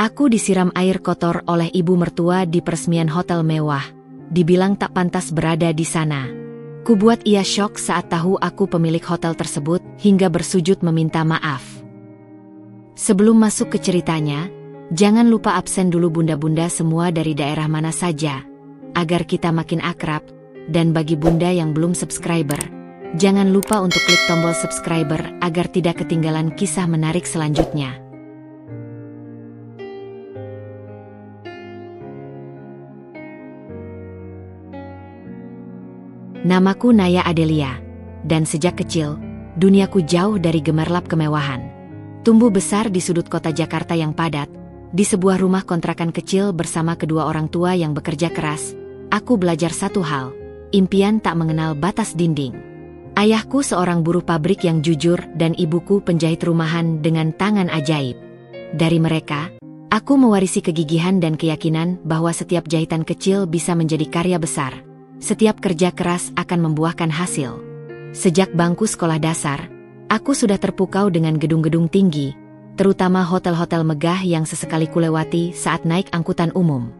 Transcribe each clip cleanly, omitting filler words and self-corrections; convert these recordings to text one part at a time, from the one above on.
Aku disiram air kotor oleh ibu mertua di peresmian hotel mewah. Dibilang tak pantas berada di sana. Kubuat ia syok saat tahu aku pemilik hotel tersebut hingga bersujud meminta maaf. Sebelum masuk ke ceritanya, jangan lupa absen dulu bunda-bunda semua dari daerah mana saja, agar kita makin akrab. Dan bagi bunda yang belum subscriber, jangan lupa untuk klik tombol subscriber agar tidak ketinggalan kisah menarik selanjutnya. Namaku Naya Adelia, dan sejak kecil, duniaku jauh dari gemerlap kemewahan. Tumbuh besar di sudut kota Jakarta yang padat, di sebuah rumah kontrakan kecil bersama kedua orang tua yang bekerja keras, aku belajar satu hal. Impian tak mengenal batas dinding. Ayahku seorang buruh pabrik yang jujur dan ibuku penjahit rumahan dengan tangan ajaib. Dari mereka, aku mewarisi kegigihan dan keyakinan bahwa setiap jahitan kecil bisa menjadi karya besar. Setiap kerja keras akan membuahkan hasil. Sejak bangku sekolah dasar, aku sudah terpukau dengan gedung-gedung tinggi, terutama hotel-hotel megah yang sesekali kulewati saat naik angkutan umum.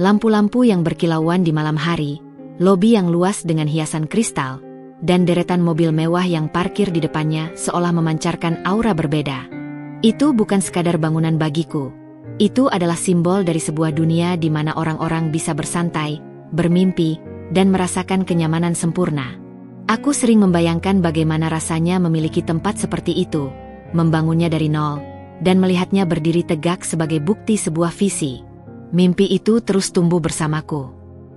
Lampu-lampu yang berkilauan di malam hari, lobi yang luas dengan hiasan kristal, dan deretan mobil mewah yang parkir di depannya seolah memancarkan aura berbeda. Itu bukan sekadar bangunan bagiku. Itu adalah simbol dari sebuah dunia di mana orang-orang bisa bersantai, bermimpi, dan merasakan kenyamanan sempurna. Aku sering membayangkan bagaimana rasanya memiliki tempat seperti itu, membangunnya dari nol, dan melihatnya berdiri tegak sebagai bukti sebuah visi. Mimpi itu terus tumbuh bersamaku.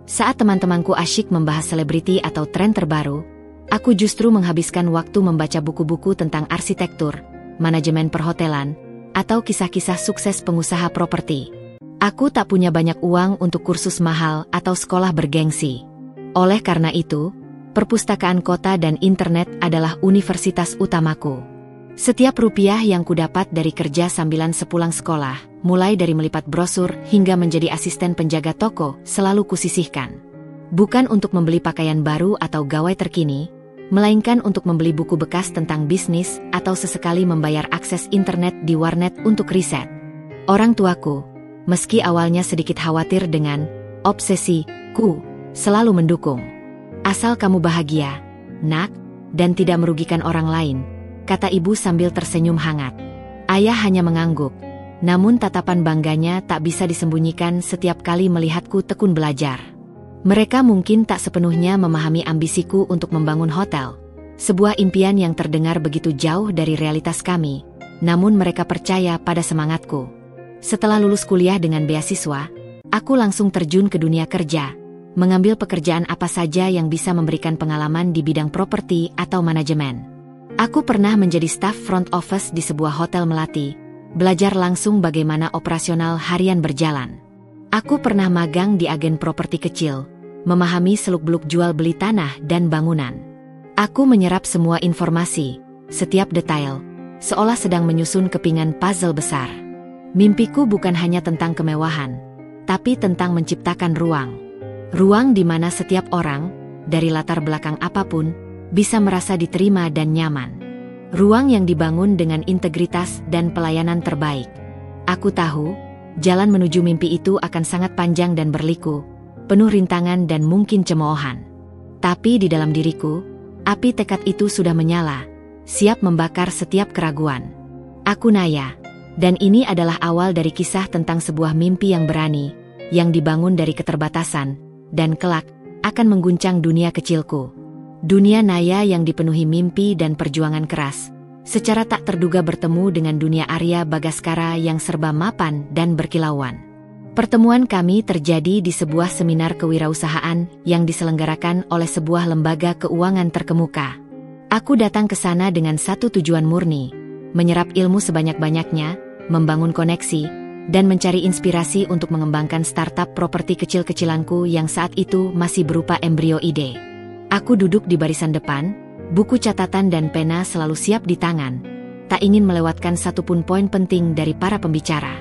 Saat teman-temanku asyik membahas selebriti atau tren terbaru, aku justru menghabiskan waktu membaca buku-buku tentang arsitektur, manajemen perhotelan, atau kisah-kisah sukses pengusaha properti. Aku tak punya banyak uang untuk kursus mahal atau sekolah bergengsi. Oleh karena itu, perpustakaan kota dan internet adalah universitas utamaku. Setiap rupiah yang kudapat dari kerja sambilan sepulang sekolah, mulai dari melipat brosur hingga menjadi asisten penjaga toko, selalu kusisihkan. Bukan untuk membeli pakaian baru atau gawai terkini, melainkan untuk membeli buku bekas tentang bisnis atau sesekali membayar akses internet di warnet untuk riset. Orang tuaku, meski awalnya sedikit khawatir dengan obsesiku, selalu mendukung. Asal kamu bahagia, nak, dan tidak merugikan orang lain, kata ibu sambil tersenyum hangat. Ayah hanya mengangguk. Namun tatapan bangganya tak bisa disembunyikan setiap kali melihatku tekun belajar. Mereka mungkin tak sepenuhnya memahami ambisiku untuk membangun hotel, sebuah impian yang terdengar begitu jauh dari realitas kami, namun mereka percaya pada semangatku. Setelah lulus kuliah dengan beasiswa, aku langsung terjun ke dunia kerja, mengambil pekerjaan apa saja yang bisa memberikan pengalaman di bidang properti atau manajemen. Aku pernah menjadi staf front office di sebuah hotel melati, belajar langsung bagaimana operasional harian berjalan. Aku pernah magang di agen properti kecil, memahami seluk-beluk jual beli tanah dan bangunan. Aku menyerap semua informasi, setiap detail, seolah sedang menyusun kepingan puzzle besar. Mimpiku bukan hanya tentang kemewahan, tapi tentang menciptakan ruang. Ruang di mana setiap orang, dari latar belakang apapun, bisa merasa diterima dan nyaman. Ruang yang dibangun dengan integritas dan pelayanan terbaik. Aku tahu, jalan menuju mimpi itu akan sangat panjang dan berliku, penuh rintangan dan mungkin cemoohan. Tapi di dalam diriku, api tekad itu sudah menyala, siap membakar setiap keraguan. Aku Naya, dan ini adalah awal dari kisah tentang sebuah mimpi yang berani, yang dibangun dari keterbatasan, dan kelak akan mengguncang dunia kecilku. Dunia Naya yang dipenuhi mimpi dan perjuangan keras, secara tak terduga bertemu dengan dunia Arya Bagaskara yang serba mapan dan berkilauan. Pertemuan kami terjadi di sebuah seminar kewirausahaan yang diselenggarakan oleh sebuah lembaga keuangan terkemuka. Aku datang ke sana dengan satu tujuan murni, menyerap ilmu sebanyak-banyaknya, membangun koneksi, dan mencari inspirasi untuk mengembangkan startup properti kecil-kecilanku yang saat itu masih berupa embrio ide. Aku duduk di barisan depan, buku catatan dan pena selalu siap di tangan, tak ingin melewatkan satupun poin penting dari para pembicara.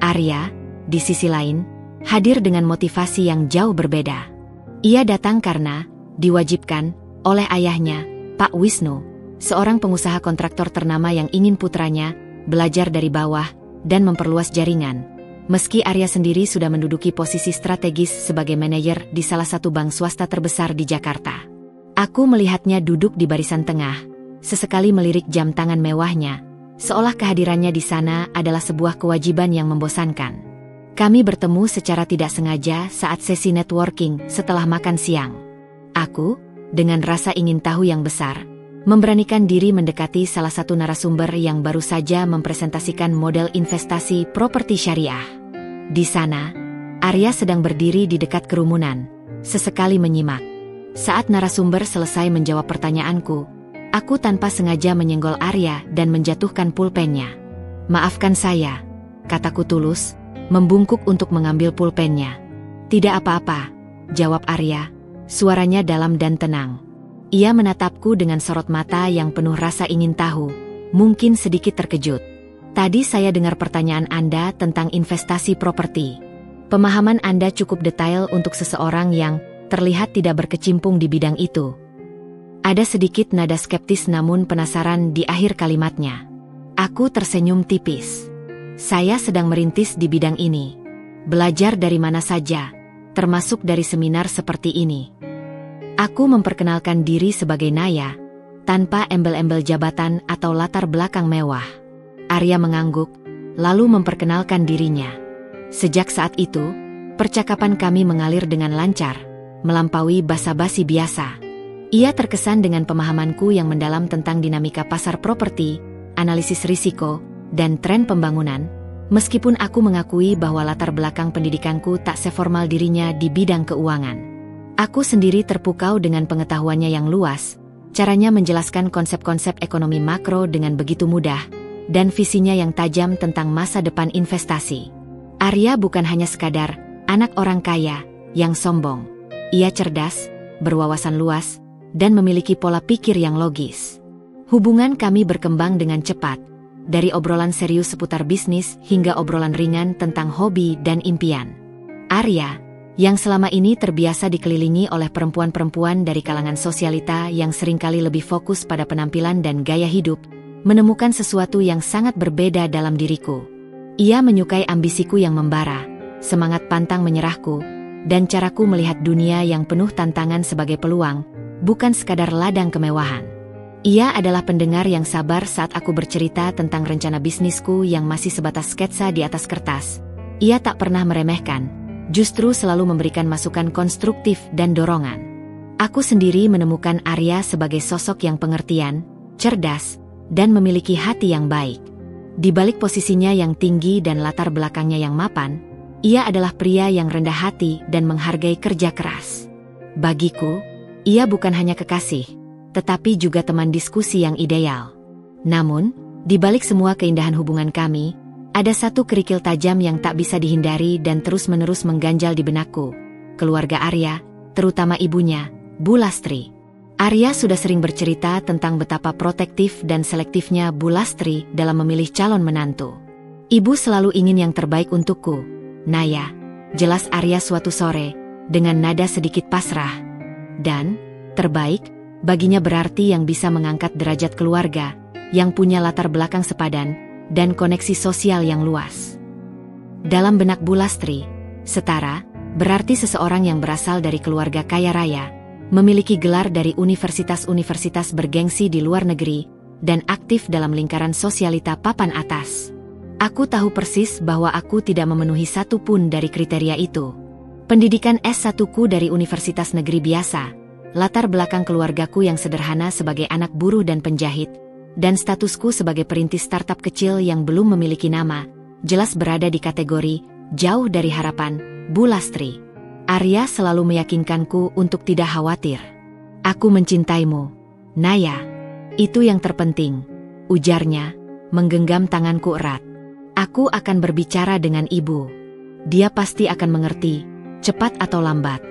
Arya, di sisi lain, hadir dengan motivasi yang jauh berbeda. Ia datang karena diwajibkan oleh ayahnya, Pak Wisnu, seorang pengusaha kontraktor ternama yang ingin putranya belajar dari bawah dan memperluas jaringan, Meski Arya sendiri sudah menduduki posisi strategis sebagai manajer di salah satu bank swasta terbesar di Jakarta. Aku melihatnya duduk di barisan tengah, sesekali melirik jam tangan mewahnya, seolah kehadirannya di sana adalah sebuah kewajiban yang membosankan. Kami bertemu secara tidak sengaja saat sesi networking setelah makan siang. Aku, dengan rasa ingin tahu yang besar, memberanikan diri mendekati salah satu narasumber yang baru saja mempresentasikan model investasi properti syariah. Di sana, Arya sedang berdiri di dekat kerumunan, sesekali menyimak. Saat narasumber selesai menjawab pertanyaanku, aku tanpa sengaja menyenggol Arya dan menjatuhkan pulpennya. "Maafkan saya," kataku tulus, membungkuk untuk mengambil pulpennya. "Tidak apa-apa," jawab Arya, suaranya dalam dan tenang. Ia menatapku dengan sorot mata yang penuh rasa ingin tahu, mungkin sedikit terkejut. "Tadi saya dengar pertanyaan Anda tentang investasi properti. Pemahaman Anda cukup detail untuk seseorang yang terlihat tidak berkecimpung di bidang itu." Ada sedikit nada skeptis namun penasaran di akhir kalimatnya. Aku tersenyum tipis. Saya sedang merintis di bidang ini. Belajar dari mana saja, termasuk dari seminar seperti ini. Aku memperkenalkan diri sebagai Naya, tanpa embel-embel jabatan atau latar belakang mewah. Arya mengangguk, lalu memperkenalkan dirinya. Sejak saat itu, percakapan kami mengalir dengan lancar, melampaui basa-basi biasa. Ia terkesan dengan pemahamanku yang mendalam tentang dinamika pasar properti, analisis risiko, dan tren pembangunan, meskipun aku mengakui bahwa latar belakang pendidikanku tak seformal dirinya di bidang keuangan. Aku sendiri terpukau dengan pengetahuannya yang luas, caranya menjelaskan konsep-konsep ekonomi makro dengan begitu mudah, dan visinya yang tajam tentang masa depan investasi. Arya bukan hanya sekadar anak orang kaya yang sombong. Ia cerdas, berwawasan luas, dan memiliki pola pikir yang logis. Hubungan kami berkembang dengan cepat, dari obrolan serius seputar bisnis hingga obrolan ringan tentang hobi dan impian. Arya, yang selama ini terbiasa dikelilingi oleh perempuan-perempuan dari kalangan sosialita yang seringkali lebih fokus pada penampilan dan gaya hidup, menemukan sesuatu yang sangat berbeda dalam diriku. Ia menyukai ambisiku yang membara, semangat pantang menyerahku, dan caraku melihat dunia yang penuh tantangan sebagai peluang, bukan sekadar ladang kemewahan. Ia adalah pendengar yang sabar saat aku bercerita tentang rencana bisnisku yang masih sebatas sketsa di atas kertas. Ia tak pernah meremehkan, justru selalu memberikan masukan konstruktif dan dorongan. Aku sendiri menemukan Arya sebagai sosok yang pengertian, cerdas, dan memiliki hati yang baik. Di balik posisinya yang tinggi dan latar belakangnya yang mapan, ia adalah pria yang rendah hati dan menghargai kerja keras. Bagiku, ia bukan hanya kekasih, tetapi juga teman diskusi yang ideal. Namun, di balik semua keindahan hubungan kami, ada satu kerikil tajam yang tak bisa dihindari dan terus-menerus mengganjal di benakku. Keluarga Arya, terutama ibunya, Bu Lastri. Arya sudah sering bercerita tentang betapa protektif dan selektifnya Bu Lastri dalam memilih calon menantu. "Ibu selalu ingin yang terbaik untukku, Naya," jelas Arya suatu sore, dengan nada sedikit pasrah. Dan, terbaik, baginya berarti yang bisa mengangkat derajat keluarga, yang punya latar belakang sepadan, dan koneksi sosial yang luas. Dalam benak Bu Lastri, setara, berarti seseorang yang berasal dari keluarga kaya raya, memiliki gelar dari universitas-universitas bergengsi di luar negeri, dan aktif dalam lingkaran sosialita papan atas. Aku tahu persis bahwa aku tidak memenuhi satu pun dari kriteria itu. Pendidikan S1ku dari universitas negeri biasa, latar belakang keluargaku yang sederhana sebagai anak buruh dan penjahit, dan statusku sebagai perintis startup kecil yang belum memiliki nama, jelas berada di kategori jauh dari harapan Bu Lastri. Arya selalu meyakinkanku untuk tidak khawatir. "Aku mencintaimu, Naya. Itu yang terpenting," ujarnya, menggenggam tanganku erat. "Aku akan berbicara dengan ibu. Dia pasti akan mengerti, cepat atau lambat."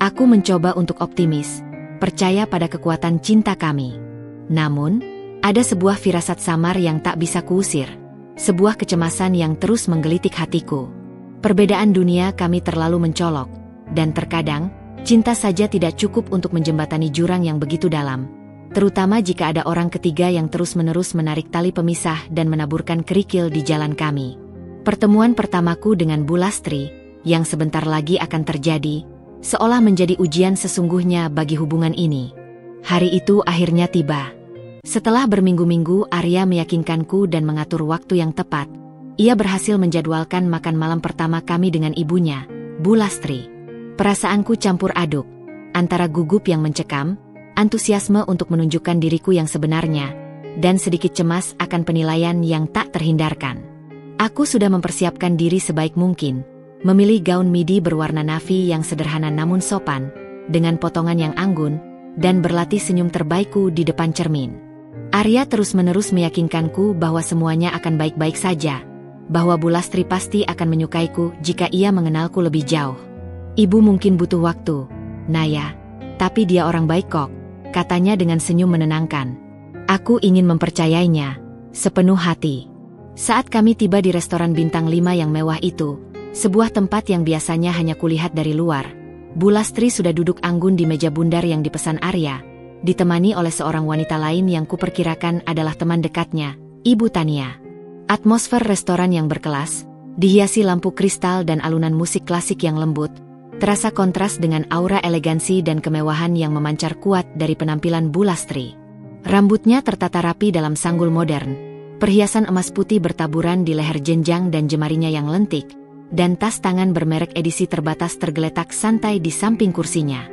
Aku mencoba untuk optimis, percaya pada kekuatan cinta kami. Namun, ada sebuah firasat samar yang tak bisa kuusir, sebuah kecemasan yang terus menggelitik hatiku. Perbedaan dunia kami terlalu mencolok, dan terkadang, cinta saja tidak cukup untuk menjembatani jurang yang begitu dalam, terutama jika ada orang ketiga yang terus-menerus menarik tali pemisah dan menaburkan kerikil di jalan kami. Pertemuan pertamaku dengan Bu Lastri, yang sebentar lagi akan terjadi, seolah menjadi ujian sesungguhnya bagi hubungan ini. Hari itu akhirnya tiba. Setelah berminggu-minggu Arya meyakinkanku dan mengatur waktu yang tepat, ia berhasil menjadwalkan makan malam pertama kami dengan ibunya, Bu Lastri. Perasaanku campur aduk, antara gugup yang mencekam, antusiasme untuk menunjukkan diriku yang sebenarnya, dan sedikit cemas akan penilaian yang tak terhindarkan. Aku sudah mempersiapkan diri sebaik mungkin, memilih gaun midi berwarna navy yang sederhana namun sopan, dengan potongan yang anggun, dan berlatih senyum terbaikku di depan cermin. Arya terus-menerus meyakinkanku bahwa semuanya akan baik-baik saja, bahwa Bu Lastri pasti akan menyukaiku jika ia mengenalku lebih jauh. Ibu mungkin butuh waktu, Naya, tapi dia orang baik kok, katanya dengan senyum menenangkan. Aku ingin mempercayainya sepenuh hati. Saat kami tiba di restoran bintang 5 yang mewah itu, sebuah tempat yang biasanya hanya kulihat dari luar, Bu Lastri sudah duduk anggun di meja bundar yang dipesan Arya, ditemani oleh seorang wanita lain yang kuperkirakan adalah teman dekatnya, Ibu Tania. Atmosfer restoran yang berkelas, dihiasi lampu kristal dan alunan musik klasik yang lembut, terasa kontras dengan aura elegansi dan kemewahan yang memancar kuat dari penampilan Bu Lastri. Rambutnya tertata rapi dalam sanggul modern, perhiasan emas putih bertaburan di leher jenjang dan jemarinya yang lentik, dan tas tangan bermerek edisi terbatas tergeletak santai di samping kursinya.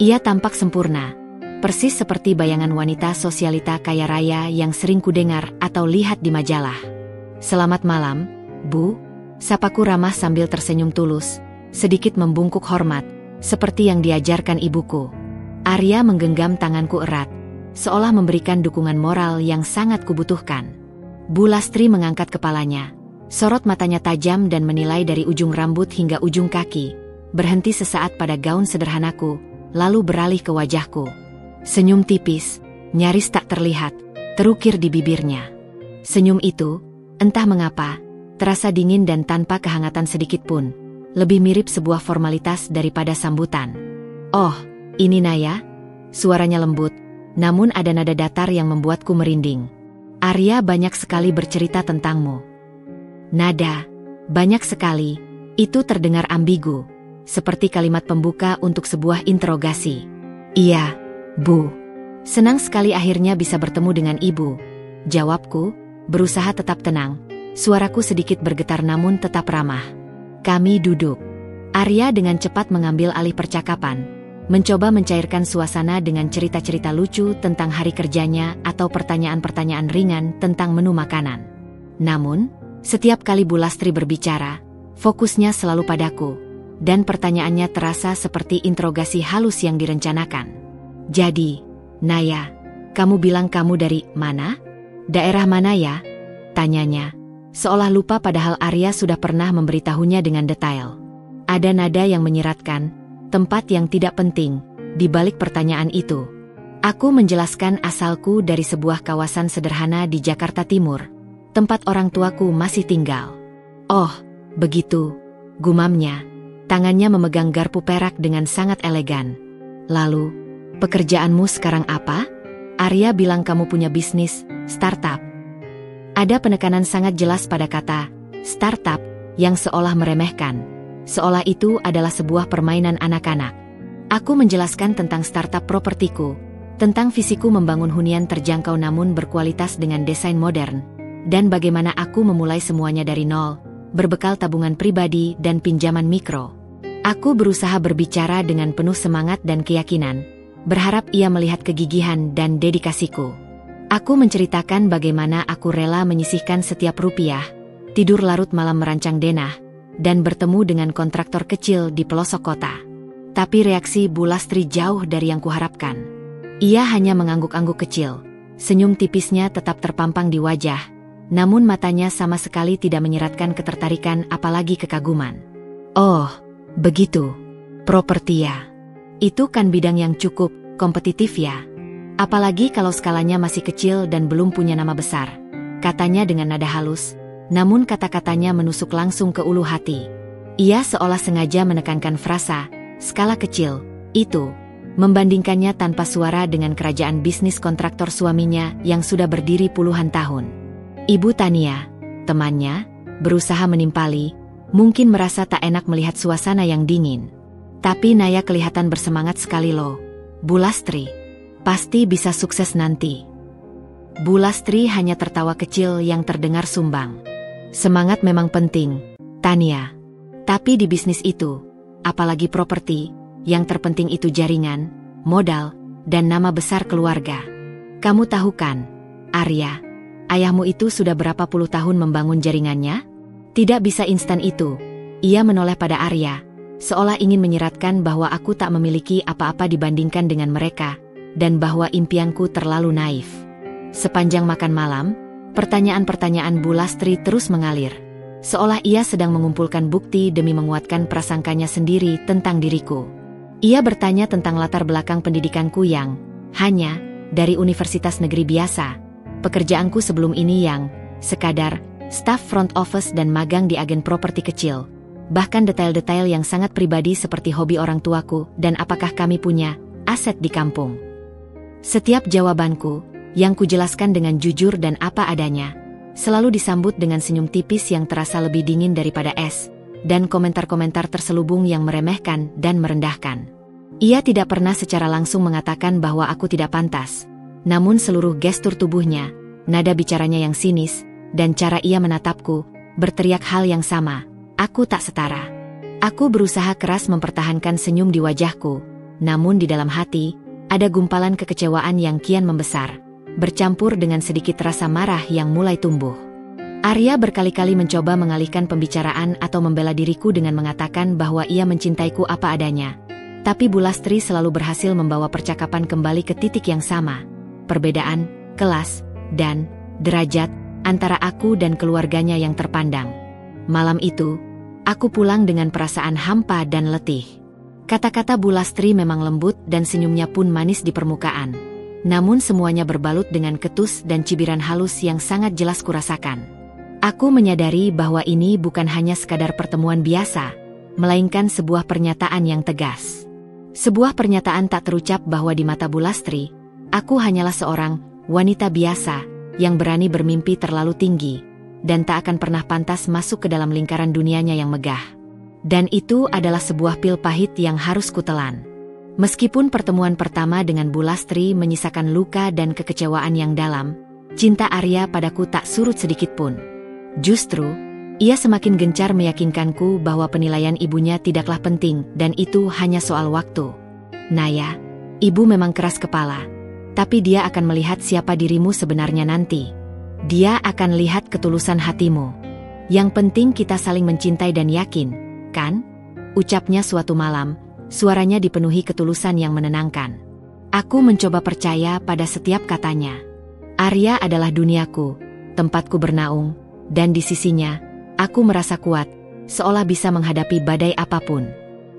Ia tampak sempurna, persis seperti bayangan wanita sosialita kaya raya yang sering kudengar atau lihat di majalah. "Selamat malam, Bu," sapaku ramah sambil tersenyum tulus, sedikit membungkuk hormat, seperti yang diajarkan ibuku. Arya menggenggam tanganku erat, seolah memberikan dukungan moral yang sangat kubutuhkan. Bu Lastri mengangkat kepalanya, sorot matanya tajam dan menilai dari ujung rambut hingga ujung kaki, berhenti sesaat pada gaun sederhanaku, lalu beralih ke wajahku. Senyum tipis, nyaris tak terlihat, terukir di bibirnya. Senyum itu, entah mengapa, terasa dingin dan tanpa kehangatan sedikit pun, lebih mirip sebuah formalitas daripada sambutan. "Oh, ini Naya?" Suaranya lembut, namun ada nada datar yang membuatku merinding. "Arya banyak sekali bercerita tentangmu." Nada, banyak sekali, itu terdengar ambigu, seperti kalimat pembuka untuk sebuah interogasi. "Iya, Bu. Senang sekali akhirnya bisa bertemu dengan Ibu," jawabku, berusaha tetap tenang, suaraku sedikit bergetar namun tetap ramah. Kami duduk. Arya dengan cepat mengambil alih percakapan, mencoba mencairkan suasana dengan cerita-cerita lucu tentang hari kerjanya atau pertanyaan-pertanyaan ringan tentang menu makanan. Namun, setiap kali Bu Lastri berbicara, fokusnya selalu padaku, dan pertanyaannya terasa seperti interogasi halus yang direncanakan. "Jadi, Naya, kamu bilang kamu dari mana? Daerah mana ya?" tanyanya, seolah lupa padahal Arya sudah pernah memberitahunya dengan detail. Ada nada yang menyeratkan, tempat yang tidak penting, di balik pertanyaan itu. Aku menjelaskan asalku dari sebuah kawasan sederhana di Jakarta Timur, tempat orang tuaku masih tinggal. "Oh, begitu," gumamnya, tangannya memegang garpu perak dengan sangat elegan. "Lalu, pekerjaanmu sekarang apa?" "Arya bilang kamu punya bisnis, startup." Ada penekanan sangat jelas pada kata startup yang seolah meremehkan, seolah itu adalah sebuah permainan anak-anak. Aku menjelaskan tentang startup propertiku, tentang visiku membangun hunian terjangkau namun berkualitas dengan desain modern, dan bagaimana aku memulai semuanya dari nol, berbekal tabungan pribadi dan pinjaman mikro. Aku berusaha berbicara dengan penuh semangat dan keyakinan, berharap ia melihat kegigihan dan dedikasiku. Aku menceritakan bagaimana aku rela menyisihkan setiap rupiah, tidur larut malam merancang denah, dan bertemu dengan kontraktor kecil di pelosok kota. Tapi reaksi Bu Lastri jauh dari yang kuharapkan. Ia hanya mengangguk-angguk kecil, senyum tipisnya tetap terpampang di wajah, namun matanya sama sekali tidak menyeratkan ketertarikan apalagi kekaguman. "Oh, begitu. Properti ya. Itu kan bidang yang cukup kompetitif ya. Apalagi kalau skalanya masih kecil dan belum punya nama besar," katanya dengan nada halus, namun kata-katanya menusuk langsung ke ulu hati. Ia seolah sengaja menekankan frasa, skala kecil, itu, membandingkannya tanpa suara dengan kerajaan bisnis kontraktor suaminya yang sudah berdiri puluhan tahun. Ibu Tania, temannya, berusaha menimpali, mungkin merasa tak enak melihat suasana yang dingin. Tapi Naya kelihatan bersemangat sekali loh. Bu Lastri, pasti bisa sukses nanti. Bu Lastri hanya tertawa kecil yang terdengar sumbang. Semangat memang penting, Tania. Tapi di bisnis itu, apalagi properti, yang terpenting itu jaringan, modal, dan nama besar keluarga. Kamu tahu kan, Arya, ayahmu itu sudah berapa puluh tahun membangun jaringannya? Tidak bisa instan itu. Ia menoleh pada Arya, seolah ingin menyiratkan bahwa aku tak memiliki apa-apa dibandingkan dengan mereka, dan bahwa impianku terlalu naif. Sepanjang makan malam, pertanyaan-pertanyaan Bu Lastri terus mengalir, seolah ia sedang mengumpulkan bukti demi menguatkan prasangkanya sendiri tentang diriku. Ia bertanya tentang latar belakang pendidikanku yang hanya dari universitas negeri biasa, pekerjaanku sebelum ini yang sekadar staf front office dan magang di agen properti kecil, bahkan detail-detail yang sangat pribadi seperti hobi orang tuaku dan apakah kami punya aset di kampung. Setiap jawabanku, yang kujelaskan dengan jujur dan apa adanya, selalu disambut dengan senyum tipis yang terasa lebih dingin daripada es, dan komentar-komentar terselubung yang meremehkan dan merendahkan. Ia tidak pernah secara langsung mengatakan bahwa aku tidak pantas, namun seluruh gestur tubuhnya, nada bicaranya yang sinis, dan cara ia menatapku, berteriak hal yang sama, aku tak setara. Aku berusaha keras mempertahankan senyum di wajahku, namun di dalam hati, ada gumpalan kekecewaan yang kian membesar, bercampur dengan sedikit rasa marah yang mulai tumbuh. Arya berkali-kali mencoba mengalihkan pembicaraan atau membela diriku dengan mengatakan bahwa ia mencintaiku apa adanya. Tapi Bu Lastri selalu berhasil membawa percakapan kembali ke titik yang sama, perbedaan, kelas, dan derajat antara aku dan keluarganya yang terpandang. Malam itu, aku pulang dengan perasaan hampa dan letih. Kata-kata Bu Lastri memang lembut dan senyumnya pun manis di permukaan. Namun semuanya berbalut dengan ketus dan cibiran halus yang sangat jelas kurasakan. Aku menyadari bahwa ini bukan hanya sekadar pertemuan biasa, melainkan sebuah pernyataan yang tegas. Sebuah pernyataan tak terucap bahwa di mata Bu Lastri, aku hanyalah seorang wanita biasa yang berani bermimpi terlalu tinggi dan tak akan pernah pantas masuk ke dalam lingkaran dunianya yang megah. Dan itu adalah sebuah pil pahit yang harus kutelan. Meskipun pertemuan pertama dengan Bu Lastri menyisakan luka dan kekecewaan yang dalam, cinta Arya padaku tak surut sedikit pun. Justru, ia semakin gencar meyakinkanku bahwa penilaian ibunya tidaklah penting dan itu hanya soal waktu. Naya, ibu memang keras kepala, tapi dia akan melihat siapa dirimu sebenarnya nanti. Dia akan lihat ketulusan hatimu. Yang penting kita saling mencintai dan yakin, kan? Ucapnya suatu malam, suaranya dipenuhi ketulusan yang menenangkan. Aku mencoba percaya pada setiap katanya. Arya adalah duniaku, tempatku bernaung, dan di sisinya, aku merasa kuat, seolah bisa menghadapi badai apapun.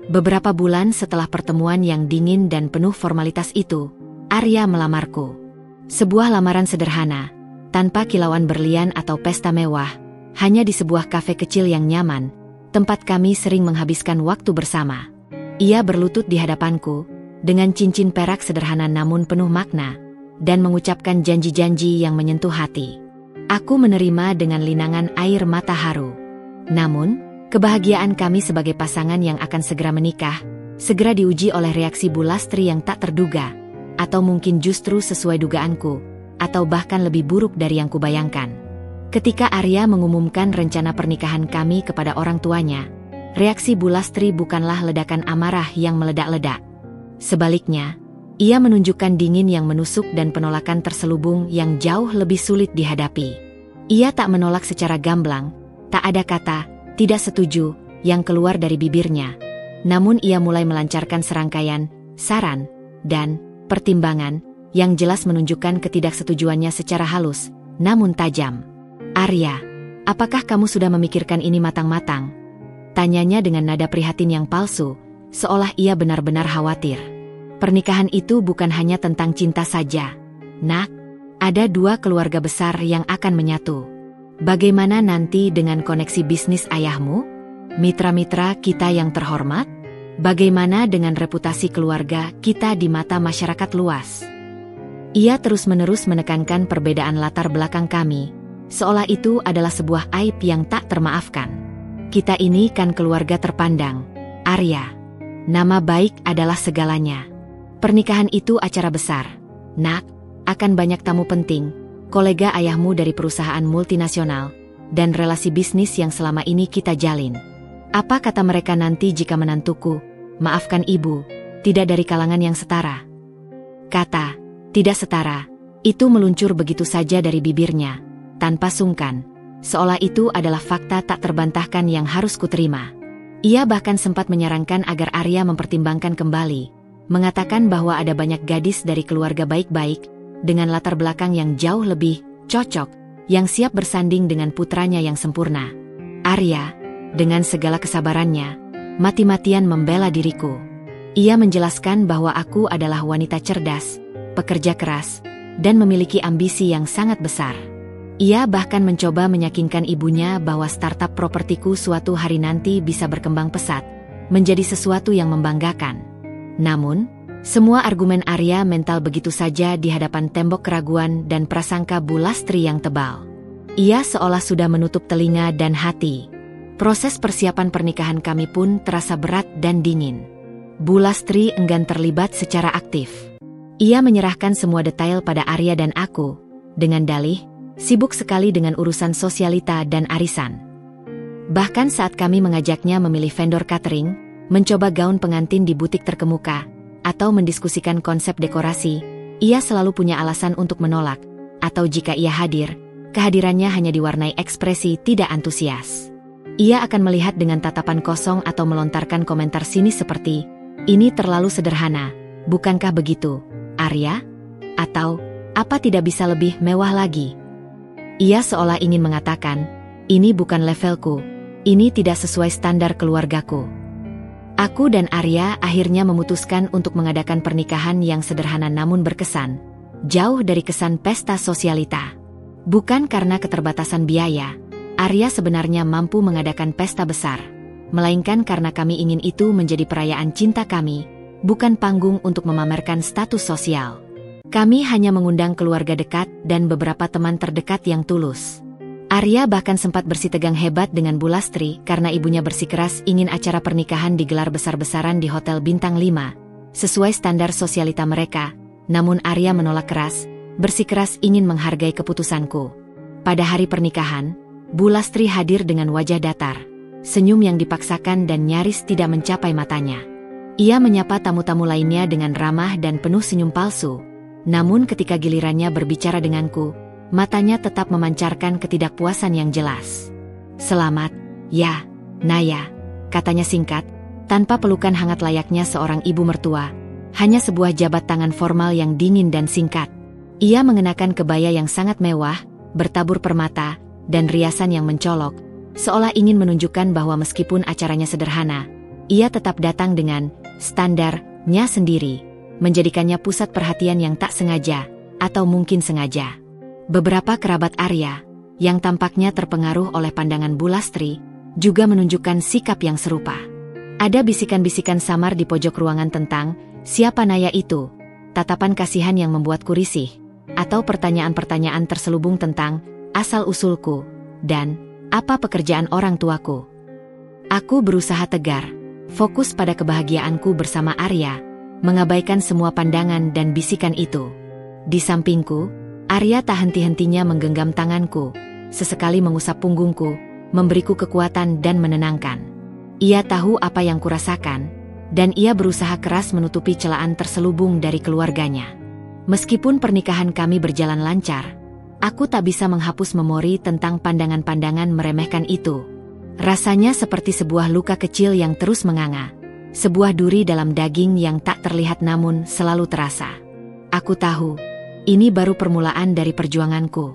Beberapa bulan setelah pertemuan yang dingin dan penuh formalitas itu, Arya melamarku. Sebuah lamaran sederhana, tanpa kilauan berlian atau pesta mewah, hanya di sebuah kafe kecil yang nyaman, tempat kami sering menghabiskan waktu bersama. Ia berlutut di hadapanku, dengan cincin perak sederhana namun penuh makna, dan mengucapkan janji-janji yang menyentuh hati. Aku menerima dengan linangan air mata haru. Namun, kebahagiaan kami sebagai pasangan yang akan segera menikah, segera diuji oleh reaksi Bu Lastri yang tak terduga, atau mungkin justru sesuai dugaanku, atau bahkan lebih buruk dari yang kubayangkan. Ketika Arya mengumumkan rencana pernikahan kami kepada orang tuanya, reaksi Bu Lastri bukanlah ledakan amarah yang meledak-ledak. Sebaliknya, ia menunjukkan dingin yang menusuk dan penolakan terselubung yang jauh lebih sulit dihadapi. Ia tak menolak secara gamblang, tak ada kata, tidak setuju, yang keluar dari bibirnya. Namun ia mulai melancarkan serangkaian, saran, dan pertimbangan, yang jelas menunjukkan ketidaksetujuannya secara halus, namun tajam. Arya, apakah kamu sudah memikirkan ini matang-matang? Tanyanya dengan nada prihatin yang palsu, seolah ia benar-benar khawatir. Pernikahan itu bukan hanya tentang cinta saja. Nak, ada dua keluarga besar yang akan menyatu. Bagaimana nanti dengan koneksi bisnis ayahmu? Mitra-mitra kita yang terhormat? Bagaimana dengan reputasi keluarga kita di mata masyarakat luas? Ia terus-menerus menekankan perbedaan latar belakang kami, seolah itu adalah sebuah aib yang tak termaafkan. Kita ini kan keluarga terpandang, Arya. Nama baik adalah segalanya. Pernikahan itu acara besar. Nak, akan banyak tamu penting, kolega ayahmu dari perusahaan multinasional, dan relasi bisnis yang selama ini kita jalin. Apa kata mereka nanti jika menantuku, maafkan ibu, tidak dari kalangan yang setara? Kata, tidak setara, itu meluncur begitu saja dari bibirnya, tanpa sungkan, seolah itu adalah fakta tak terbantahkan yang harus kuterima. Ia bahkan sempat menyarankan agar Arya mempertimbangkan kembali, mengatakan bahwa ada banyak gadis dari keluarga baik-baik, dengan latar belakang yang jauh lebih cocok, yang siap bersanding dengan putranya yang sempurna. Arya, dengan segala kesabarannya, mati-matian membela diriku. Ia menjelaskan bahwa aku adalah wanita cerdas, pekerja keras, dan memiliki ambisi yang sangat besar. Ia bahkan mencoba meyakinkan ibunya bahwa startup propertiku suatu hari nanti bisa berkembang pesat, menjadi sesuatu yang membanggakan. Namun, semua argumen Arya mental begitu saja di hadapan tembok keraguan dan prasangka Bu Lastri yang tebal. Ia seolah sudah menutup telinga dan hati. Proses persiapan pernikahan kami pun terasa berat dan dingin. Bu Lastri enggan terlibat secara aktif. Ia menyerahkan semua detail pada Arya dan aku, dengan dalih, sibuk sekali dengan urusan sosialita dan arisan. Bahkan saat kami mengajaknya memilih vendor catering, mencoba gaun pengantin di butik terkemuka, atau mendiskusikan konsep dekorasi, ia selalu punya alasan untuk menolak, atau jika ia hadir, kehadirannya hanya diwarnai ekspresi tidak antusias. Ia akan melihat dengan tatapan kosong atau melontarkan komentar sinis seperti, "Ini terlalu sederhana, bukankah begitu, Arya?" Atau, "Apa tidak bisa lebih mewah lagi?" Ia seolah ingin mengatakan, "Ini bukan levelku, ini tidak sesuai standar keluargaku." Aku dan Arya akhirnya memutuskan untuk mengadakan pernikahan yang sederhana namun berkesan, jauh dari kesan pesta sosialita. Bukan karena keterbatasan biaya, Arya sebenarnya mampu mengadakan pesta besar, melainkan karena kami ingin itu menjadi perayaan cinta kami, bukan panggung untuk memamerkan status sosial. Kami hanya mengundang keluarga dekat dan beberapa teman terdekat yang tulus. Arya bahkan sempat bersitegang hebat dengan Bu Lastri karena ibunya bersikeras ingin acara pernikahan digelar besar-besaran di Hotel Bintang 5, sesuai standar sosialita mereka, namun Arya menolak keras, bersikeras ingin menghargai keputusanku. Pada hari pernikahan, Bu Lastri hadir dengan wajah datar, senyum yang dipaksakan dan nyaris tidak mencapai matanya. Ia menyapa tamu-tamu lainnya dengan ramah dan penuh senyum palsu, namun ketika gilirannya berbicara denganku, matanya tetap memancarkan ketidakpuasan yang jelas. "Selamat, ya, Naya," katanya singkat, tanpa pelukan hangat layaknya seorang ibu mertua, hanya sebuah jabat tangan formal yang dingin dan singkat. Ia mengenakan kebaya yang sangat mewah, bertabur permata, dan riasan yang mencolok, seolah ingin menunjukkan bahwa meskipun acaranya sederhana, ia tetap datang dengan standarnya sendiri, menjadikannya pusat perhatian yang tak sengaja, atau mungkin sengaja. Beberapa kerabat Arya, yang tampaknya terpengaruh oleh pandangan Bu Lastri, juga menunjukkan sikap yang serupa. Ada bisikan-bisikan samar di pojok ruangan tentang, "Siapa Naya itu?" Tatapan kasihan yang membuatku risih, atau pertanyaan-pertanyaan terselubung tentang asal-usulku, dan apa pekerjaan orang tuaku. Aku berusaha tegar, fokus pada kebahagiaanku bersama Arya, mengabaikan semua pandangan dan bisikan itu. Di sampingku, Arya tak henti-hentinya menggenggam tanganku, sesekali mengusap punggungku, memberiku kekuatan dan menenangkan. Ia tahu apa yang kurasakan, dan ia berusaha keras menutupi celaan terselubung dari keluarganya. Meskipun pernikahan kami berjalan lancar, aku tak bisa menghapus memori tentang pandangan-pandangan meremehkan itu. Rasanya seperti sebuah luka kecil yang terus menganga, sebuah duri dalam daging yang tak terlihat namun selalu terasa. Aku tahu, ini baru permulaan dari perjuanganku.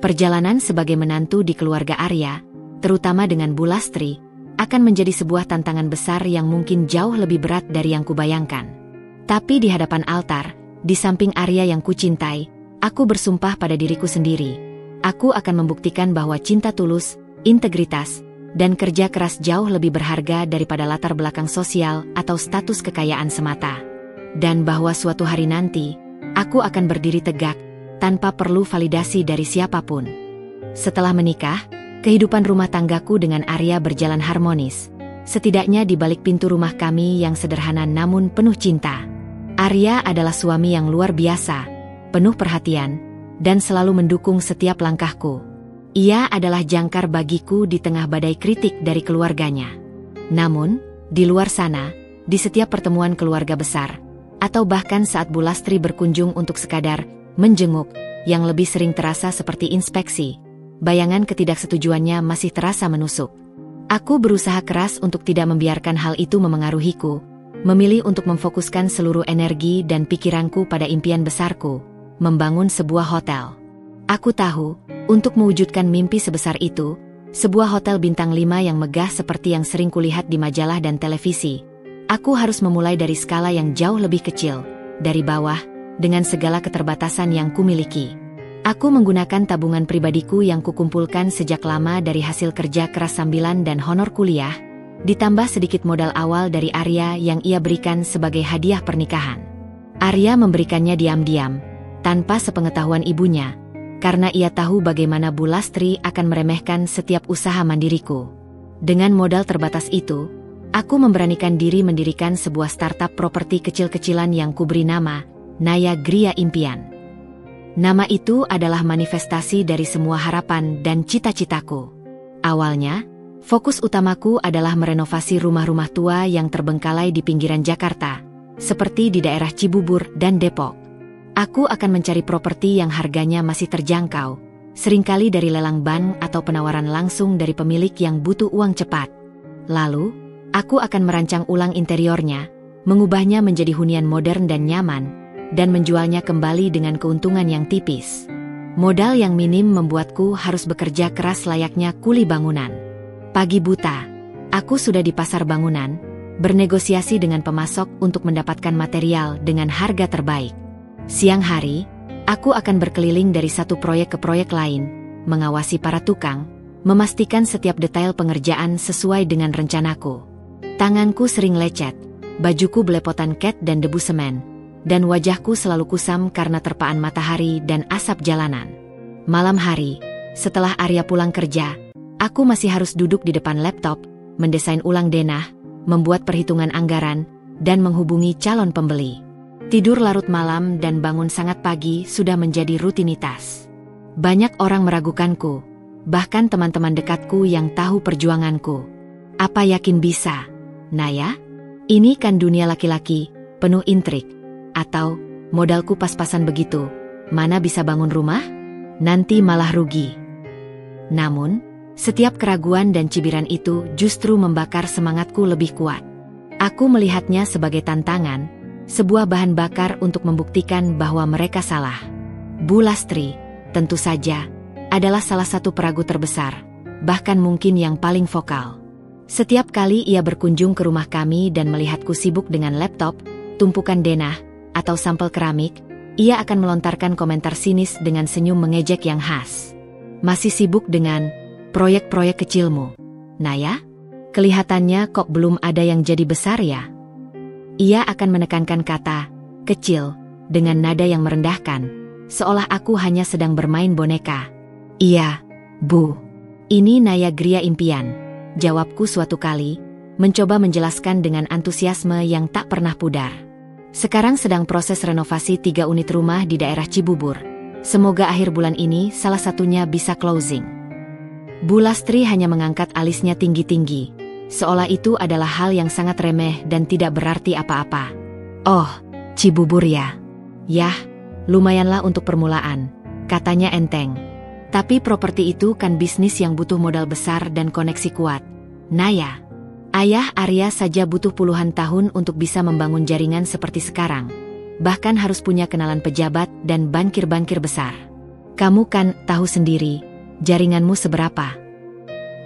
Perjalanan sebagai menantu di keluarga Arya, terutama dengan Bu Lastri, akan menjadi sebuah tantangan besar yang mungkin jauh lebih berat dari yang kubayangkan. Tapi di hadapan altar, di samping Arya yang kucintai, aku bersumpah pada diriku sendiri. Aku akan membuktikan bahwa cinta tulus, integritas, dan kerja keras jauh lebih berharga daripada latar belakang sosial atau status kekayaan semata. Dan bahwa suatu hari nanti, aku akan berdiri tegak, tanpa perlu validasi dari siapapun. Setelah menikah, kehidupan rumah tanggaku dengan Arya berjalan harmonis. Setidaknya di balik pintu rumah kami yang sederhana namun penuh cinta. Arya adalah suami yang luar biasa, penuh perhatian, dan selalu mendukung setiap langkahku. Ia adalah jangkar bagiku di tengah badai kritik dari keluarganya. Namun, di luar sana, di setiap pertemuan keluarga besar, atau bahkan saat Bu Lastri berkunjung untuk sekadar menjenguk, yang lebih sering terasa seperti inspeksi, bayangan ketidaksetujuannya masih terasa menusuk. Aku berusaha keras untuk tidak membiarkan hal itu memengaruhiku, memilih untuk memfokuskan seluruh energi dan pikiranku pada impian besarku, membangun sebuah hotel. Aku tahu, untuk mewujudkan mimpi sebesar itu, sebuah hotel bintang 5 yang megah seperti yang sering kulihat di majalah dan televisi, aku harus memulai dari skala yang jauh lebih kecil, dari bawah, dengan segala keterbatasan yang kumiliki. Aku menggunakan tabungan pribadiku yang kukumpulkan sejak lama dari hasil kerja keras sambilan dan honor kuliah, ditambah sedikit modal awal dari Arya yang ia berikan sebagai hadiah pernikahan. Arya memberikannya diam-diam, tanpa sepengetahuan ibunya, karena ia tahu bagaimana Bu Lastri akan meremehkan setiap usaha mandiriku. Dengan modal terbatas itu, aku memberanikan diri mendirikan sebuah startup properti kecil-kecilan yang kuberi nama Naya Gria Impian. Nama itu adalah manifestasi dari semua harapan dan cita-citaku. Awalnya, fokus utamaku adalah merenovasi rumah-rumah tua yang terbengkalai di pinggiran Jakarta, seperti di daerah Cibubur dan Depok. Aku akan mencari properti yang harganya masih terjangkau, seringkali dari lelang bank atau penawaran langsung dari pemilik yang butuh uang cepat. Lalu, aku akan merancang ulang interiornya, mengubahnya menjadi hunian modern dan nyaman, dan menjualnya kembali dengan keuntungan yang tipis. Modal yang minim membuatku harus bekerja keras layaknya kuli bangunan. Pagi buta, aku sudah di pasar bangunan, bernegosiasi dengan pemasok untuk mendapatkan material dengan harga terbaik. Siang hari, aku akan berkeliling dari satu proyek ke proyek lain, mengawasi para tukang, memastikan setiap detail pengerjaan sesuai dengan rencanaku. Tanganku sering lecet, bajuku belepotan cat dan debu semen, dan wajahku selalu kusam karena terpaan matahari dan asap jalanan. Malam hari, setelah Arya pulang kerja, aku masih harus duduk di depan laptop, mendesain ulang denah, membuat perhitungan anggaran, dan menghubungi calon pembeli. Tidur larut malam dan bangun sangat pagi sudah menjadi rutinitas. Banyak orang meragukanku, bahkan teman-teman dekatku yang tahu perjuanganku. Apa yakin bisa, Naya? Ini kan dunia laki-laki, penuh intrik. Atau, modalku pas-pasan begitu, mana bisa bangun rumah? Nanti malah rugi. Namun, setiap keraguan dan cibiran itu justru membakar semangatku lebih kuat. Aku melihatnya sebagai tantangan, sebuah bahan bakar untuk membuktikan bahwa mereka salah. Bu Lastri, tentu saja, adalah salah satu peragu terbesar, bahkan mungkin yang paling vokal. Setiap kali ia berkunjung ke rumah kami dan melihatku sibuk dengan laptop, tumpukan denah, atau sampel keramik, ia akan melontarkan komentar sinis dengan senyum mengejek yang khas. Masih sibuk dengan proyek-proyek kecilmu, Naya? Kelihatannya kok belum ada yang jadi besar ya? Ia akan menekankan kata kecil dengan nada yang merendahkan, seolah aku hanya sedang bermain boneka. Iya, Bu. Ini Naya Gria Impian, jawabku suatu kali, mencoba menjelaskan dengan antusiasme yang tak pernah pudar. Sekarang sedang proses renovasi 3 unit rumah di daerah Cibubur. Semoga akhir bulan ini salah satunya bisa closing. Bu Lastri hanya mengangkat alisnya tinggi-tinggi, seolah itu adalah hal yang sangat remeh dan tidak berarti apa-apa. Oh, Cibubur ya? Yah, lumayanlah untuk permulaan, katanya enteng. Tapi properti itu kan bisnis yang butuh modal besar dan koneksi kuat, Naya. Ayah Arya saja butuh puluhan tahun untuk bisa membangun jaringan seperti sekarang. Bahkan harus punya kenalan pejabat dan bankir-bankir besar. Kamu kan tahu sendiri, jaringanmu seberapa.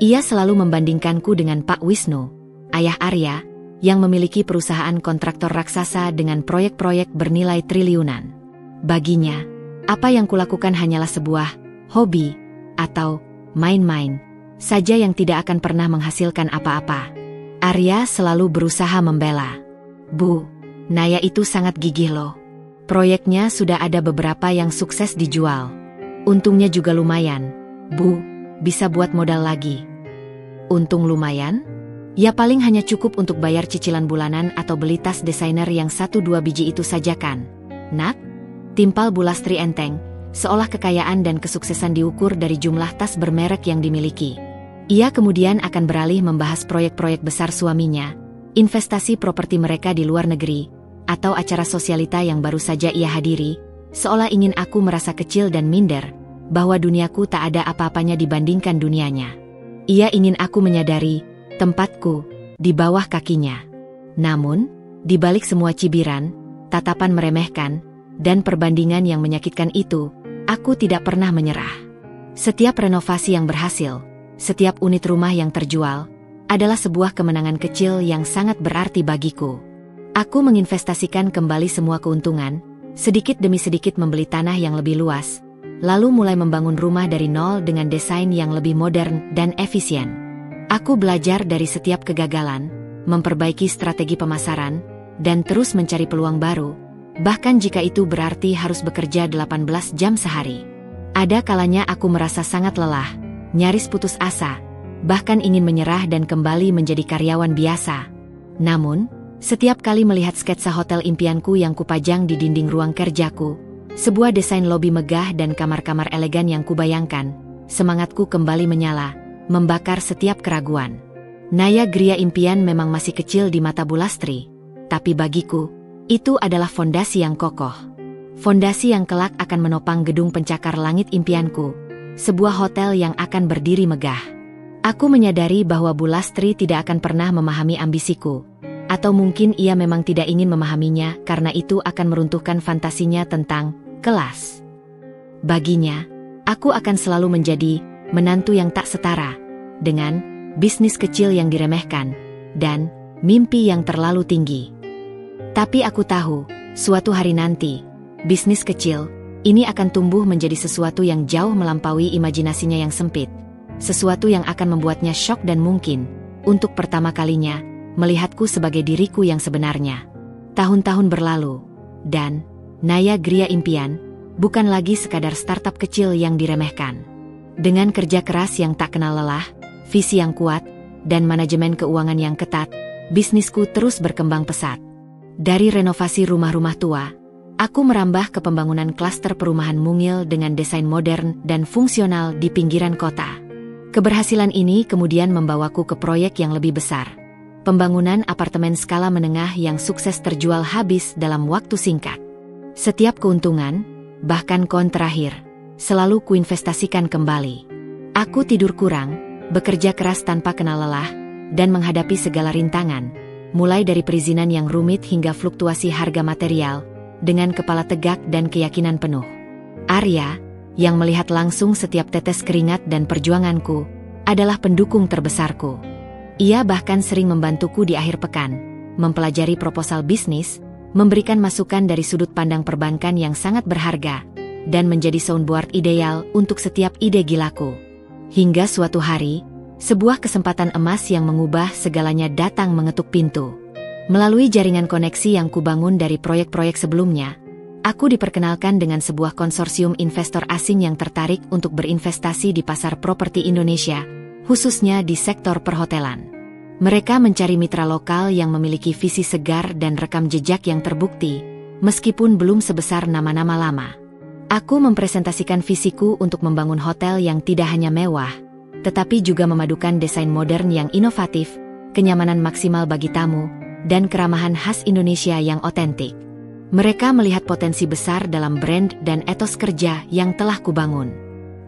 Ia selalu membandingkanku dengan Pak Wisnu, ayah Arya, yang memiliki perusahaan kontraktor raksasa dengan proyek-proyek bernilai triliunan. Baginya, apa yang kulakukan hanyalah sebuah hobi atau main-main saja yang tidak akan pernah menghasilkan apa-apa. Arya selalu berusaha membela. Bu, Naya itu sangat gigih loh. Proyeknya sudah ada beberapa yang sukses dijual. Untungnya juga lumayan. Bu, bisa buat modal lagi. Untung lumayan? Ya paling hanya cukup untuk bayar cicilan bulanan atau beli tas desainer yang 1-2 biji itu saja kan, Nak? Timpal Bu Lastri enteng, seolah kekayaan dan kesuksesan diukur dari jumlah tas bermerek yang dimiliki. Ia kemudian akan beralih membahas proyek-proyek besar suaminya, investasi properti mereka di luar negeri, atau acara sosialita yang baru saja ia hadiri, seolah ingin aku merasa kecil dan minder, bahwa duniaku tak ada apa-apanya dibandingkan dunianya. Ia ingin aku menyadari tempatku di bawah kakinya. Namun, di balik semua cibiran, tatapan meremehkan, dan perbandingan yang menyakitkan itu, aku tidak pernah menyerah. Setiap renovasi yang berhasil, setiap unit rumah yang terjual, adalah sebuah kemenangan kecil yang sangat berarti bagiku. Aku menginvestasikan kembali semua keuntungan, sedikit demi sedikit membeli tanah yang lebih luas, lalu mulai membangun rumah dari nol dengan desain yang lebih modern dan efisien. Aku belajar dari setiap kegagalan, memperbaiki strategi pemasaran, dan terus mencari peluang baru, bahkan jika itu berarti harus bekerja 18 jam sehari. Ada kalanya aku merasa sangat lelah, nyaris putus asa, bahkan ingin menyerah dan kembali menjadi karyawan biasa. Namun, setiap kali melihat sketsa hotel impianku yang kupajang di dinding ruang kerjaku, sebuah desain lobi megah dan kamar-kamar elegan yang kubayangkan, semangatku kembali menyala, membakar setiap keraguan. Naya Gria impian memang masih kecil di mata Bu Lastri, tapi bagiku, itu adalah fondasi yang kokoh. Fondasi yang kelak akan menopang gedung pencakar langit impianku, sebuah hotel yang akan berdiri megah. Aku menyadari bahwa Bu Lastri tidak akan pernah memahami ambisiku, atau mungkin ia memang tidak ingin memahaminya karena itu akan meruntuhkan fantasinya tentang kelas. Baginya, aku akan selalu menjadi menantu yang tak setara, dengan bisnis kecil yang diremehkan, dan mimpi yang terlalu tinggi. Tapi aku tahu, suatu hari nanti, bisnis kecil ini akan tumbuh menjadi sesuatu yang jauh melampaui imajinasinya yang sempit, sesuatu yang akan membuatnya syok dan mungkin, untuk pertama kalinya, melihatku sebagai diriku yang sebenarnya. Tahun-tahun berlalu, dan Naya Gria impian bukan lagi sekadar startup kecil yang diremehkan. Dengan kerja keras yang tak kenal lelah, visi yang kuat, dan manajemen keuangan yang ketat, bisnisku terus berkembang pesat. Dari renovasi rumah-rumah tua, aku merambah ke pembangunan klaster perumahan mungil dengan desain modern dan fungsional di pinggiran kota. Keberhasilan ini kemudian membawaku ke proyek yang lebih besar. Pembangunan apartemen skala menengah yang sukses terjual habis dalam waktu singkat. Setiap keuntungan, bahkan koin terakhir, selalu kuinvestasikan kembali. Aku tidur kurang, bekerja keras tanpa kenal lelah, dan menghadapi segala rintangan, mulai dari perizinan yang rumit hingga fluktuasi harga material, dengan kepala tegak dan keyakinan penuh. Arya, yang melihat langsung setiap tetes keringat dan perjuanganku, adalah pendukung terbesarku. Ia bahkan sering membantuku di akhir pekan, mempelajari proposal bisnis, memberikan masukan dari sudut pandang perbankan yang sangat berharga, dan menjadi soundboard ideal untuk setiap ide gilaku. Hingga suatu hari, sebuah kesempatan emas yang mengubah segalanya datang mengetuk pintu. Melalui jaringan koneksi yang kubangun dari proyek-proyek sebelumnya, aku diperkenalkan dengan sebuah konsorsium investor asing yang tertarik untuk berinvestasi di pasar properti Indonesia, khususnya di sektor perhotelan. Mereka mencari mitra lokal yang memiliki visi segar dan rekam jejak yang terbukti, meskipun belum sebesar nama-nama lama. Aku mempresentasikan visiku untuk membangun hotel yang tidak hanya mewah, tetapi juga memadukan desain modern yang inovatif, kenyamanan maksimal bagi tamu, dan keramahan khas Indonesia yang otentik. Mereka melihat potensi besar dalam brand dan etos kerja yang telah kubangun.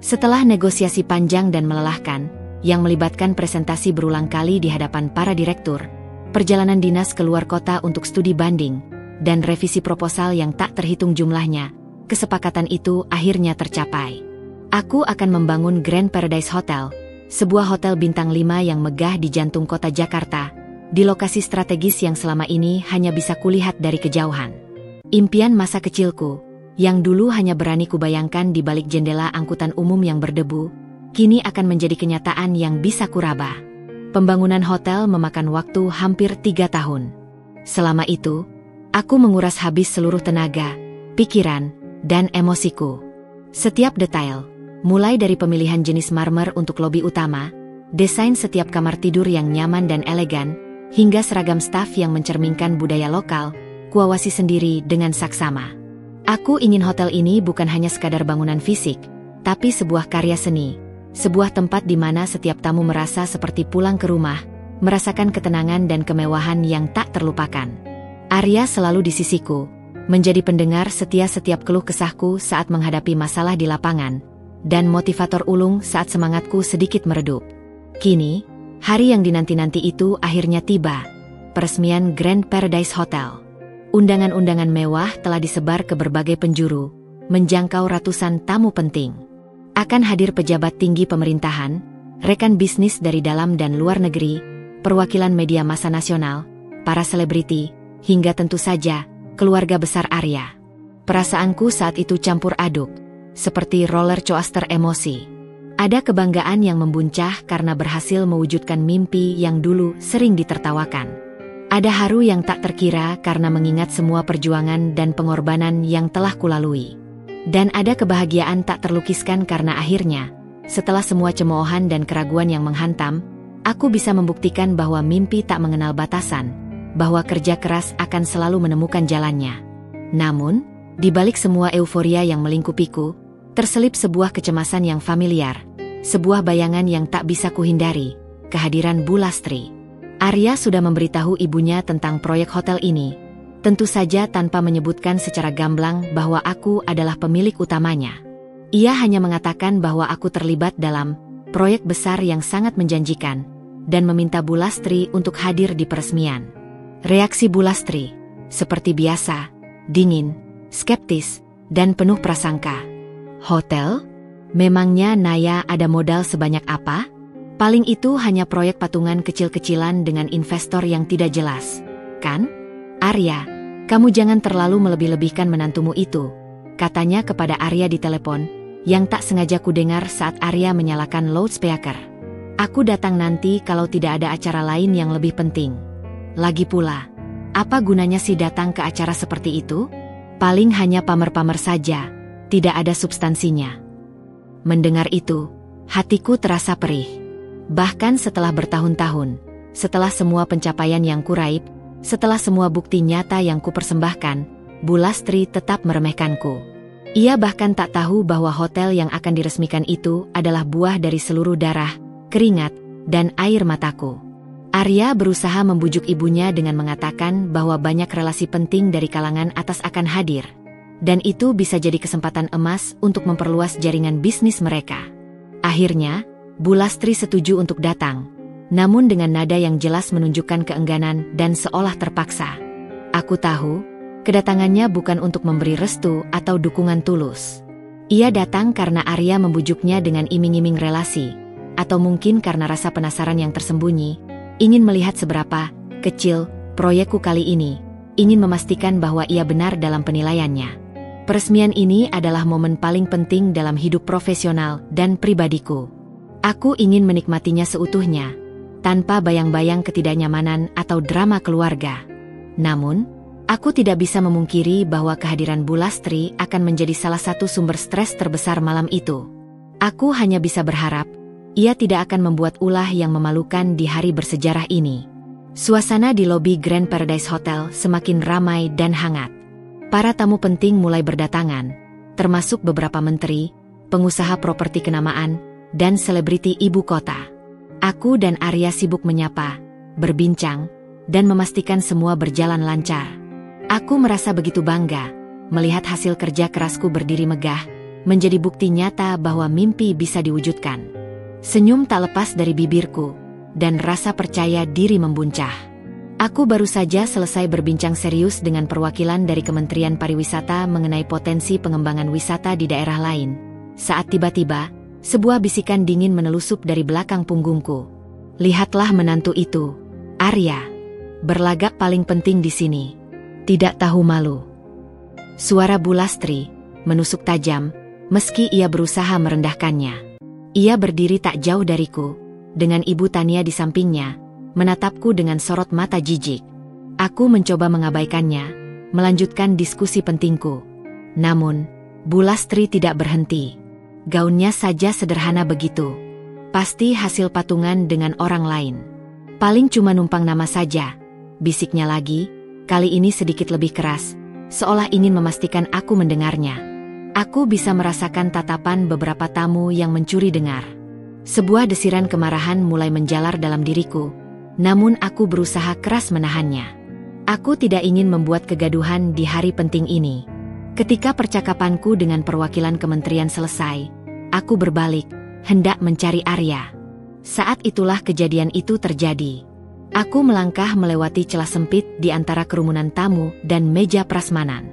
Setelah negosiasi panjang dan melelahkan, yang melibatkan presentasi berulang kali di hadapan para direktur, perjalanan dinas ke luar kota untuk studi banding, dan revisi proposal yang tak terhitung jumlahnya, kesepakatan itu akhirnya tercapai. Aku akan membangun Grand Paradise Hotel, sebuah hotel bintang 5 yang megah di jantung kota Jakarta, di lokasi strategis yang selama ini hanya bisa kulihat dari kejauhan. Impian masa kecilku, yang dulu hanya berani kubayangkan di balik jendela angkutan umum yang berdebu, kini akan menjadi kenyataan yang bisa kuraba. Pembangunan hotel memakan waktu hampir 3 tahun. Selama itu, aku menguras habis seluruh tenaga, pikiran, dan emosiku. Setiap detail, Mulai dari pemilihan jenis marmer untuk lobi utama, desain setiap kamar tidur yang nyaman dan elegan, hingga seragam staf yang mencerminkan budaya lokal, kuawasi sendiri dengan saksama. Aku ingin hotel ini bukan hanya sekadar bangunan fisik, tapi sebuah karya seni, sebuah tempat di mana setiap tamu merasa seperti pulang ke rumah, merasakan ketenangan dan kemewahan yang tak terlupakan. Arya selalu di sisiku, menjadi pendengar setia setiap keluh kesahku saat menghadapi masalah di lapangan, dan motivator ulung saat semangatku sedikit meredup. Kini, hari yang dinanti-nanti itu akhirnya tiba, peresmian Grand Paradise Hotel. Undangan-undangan mewah telah disebar ke berbagai penjuru, menjangkau ratusan tamu penting. Akan hadir pejabat tinggi pemerintahan, rekan bisnis dari dalam dan luar negeri, perwakilan media massa nasional, para selebriti, hingga tentu saja, keluarga besar Arya. Perasaanku saat itu campur aduk, seperti roller coaster emosi. Ada kebanggaan yang membuncah karena berhasil mewujudkan mimpi yang dulu sering ditertawakan. Ada haru yang tak terkira karena mengingat semua perjuangan dan pengorbanan yang telah kulalui. Dan ada kebahagiaan tak terlukiskan karena akhirnya, setelah semua cemoohan dan keraguan yang menghantam, aku bisa membuktikan bahwa mimpi tak mengenal batasan, bahwa kerja keras akan selalu menemukan jalannya. Namun, di balik semua euforia yang melingkupiku, terselip sebuah kecemasan yang familiar, sebuah bayangan yang tak bisa kuhindari, kehadiran Bu Lastri. Arya sudah memberitahu ibunya tentang proyek hotel ini, tentu saja tanpa menyebutkan secara gamblang bahwa aku adalah pemilik utamanya. Ia hanya mengatakan bahwa aku terlibat dalam proyek besar yang sangat menjanjikan, dan meminta Bu Lastri untuk hadir di peresmian. Reaksi Bu Lastri, seperti biasa, dingin, skeptis, dan penuh prasangka. Hotel? Memangnya Naya ada modal sebanyak apa? Paling itu hanya proyek patungan kecil-kecilan dengan investor yang tidak jelas, kan? Arya, kamu jangan terlalu melebih-lebihkan menantumu itu, katanya kepada Arya di telepon, yang tak sengaja kudengar saat Arya menyalakan loudspeaker. Aku datang nanti kalau tidak ada acara lain yang lebih penting. Lagi pula, apa gunanya sih datang ke acara seperti itu? Paling hanya pamer-pamer saja, tidak ada substansinya. Mendengar itu, hatiku terasa perih. Bahkan setelah bertahun-tahun, setelah semua pencapaian yang kuraib, setelah semua bukti nyata yang kupersembahkan, Bu Lastri tetap meremehkanku. Ia bahkan tak tahu bahwa hotel yang akan diresmikan itu adalah buah dari seluruh darah, keringat, dan air mataku. Arya berusaha membujuk ibunya dengan mengatakan bahwa banyak relasi penting dari kalangan atas akan hadir. Dan itu bisa jadi kesempatan emas untuk memperluas jaringan bisnis mereka. Akhirnya, Bu Lastri setuju untuk datang, namun dengan nada yang jelas menunjukkan keengganan dan seolah terpaksa. Aku tahu, kedatangannya bukan untuk memberi restu atau dukungan tulus. Ia datang karena Arya membujuknya dengan iming-iming relasi, atau mungkin karena rasa penasaran yang tersembunyi, ingin melihat seberapa kecil proyekku kali ini, ingin memastikan bahwa ia benar dalam penilaiannya. Peresmian ini adalah momen paling penting dalam hidup profesional dan pribadiku. Aku ingin menikmatinya seutuhnya, tanpa bayang-bayang ketidaknyamanan atau drama keluarga. Namun, aku tidak bisa memungkiri bahwa kehadiran Bu Lastri akan menjadi salah satu sumber stres terbesar malam itu. Aku hanya bisa berharap, ia tidak akan membuat ulah yang memalukan di hari bersejarah ini. Suasana di lobi Grand Paradise Hotel semakin ramai dan hangat. Para tamu penting mulai berdatangan, termasuk beberapa menteri, pengusaha properti kenamaan, dan selebriti ibu kota. Aku dan Arya sibuk menyapa, berbincang, dan memastikan semua berjalan lancar. Aku merasa begitu bangga, melihat hasil kerja kerasku berdiri megah, menjadi bukti nyata bahwa mimpi bisa diwujudkan. Senyum tak lepas dari bibirku, dan rasa percaya diri membuncah. Aku baru saja selesai berbincang serius dengan perwakilan dari Kementerian Pariwisata mengenai potensi pengembangan wisata di daerah lain, saat tiba-tiba, sebuah bisikan dingin menelusup dari belakang punggungku. Lihatlah menantu itu, Arya. Berlagak paling penting di sini. Tidak tahu malu. Suara Bu Lastri menusuk tajam, meski ia berusaha merendahkannya. Ia berdiri tak jauh dariku, dengan Ibu Tania di sampingnya, menatapku dengan sorot mata jijik. Aku mencoba mengabaikannya, melanjutkan diskusi pentingku. Namun, Bu Lastri tidak berhenti. Gaunnya saja sederhana begitu. Pasti hasil patungan dengan orang lain. Paling cuma numpang nama saja, bisiknya lagi, kali ini sedikit lebih keras, seolah ingin memastikan aku mendengarnya. Aku bisa merasakan tatapan beberapa tamu yang mencuri dengar. Sebuah desiran kemarahan mulai menjalar dalam diriku, namun aku berusaha keras menahannya. Aku tidak ingin membuat kegaduhan di hari penting ini. Ketika percakapanku dengan perwakilan kementerian selesai, aku berbalik, hendak mencari Arya. Saat itulah kejadian itu terjadi. Aku melangkah melewati celah sempit di antara kerumunan tamu dan meja prasmanan.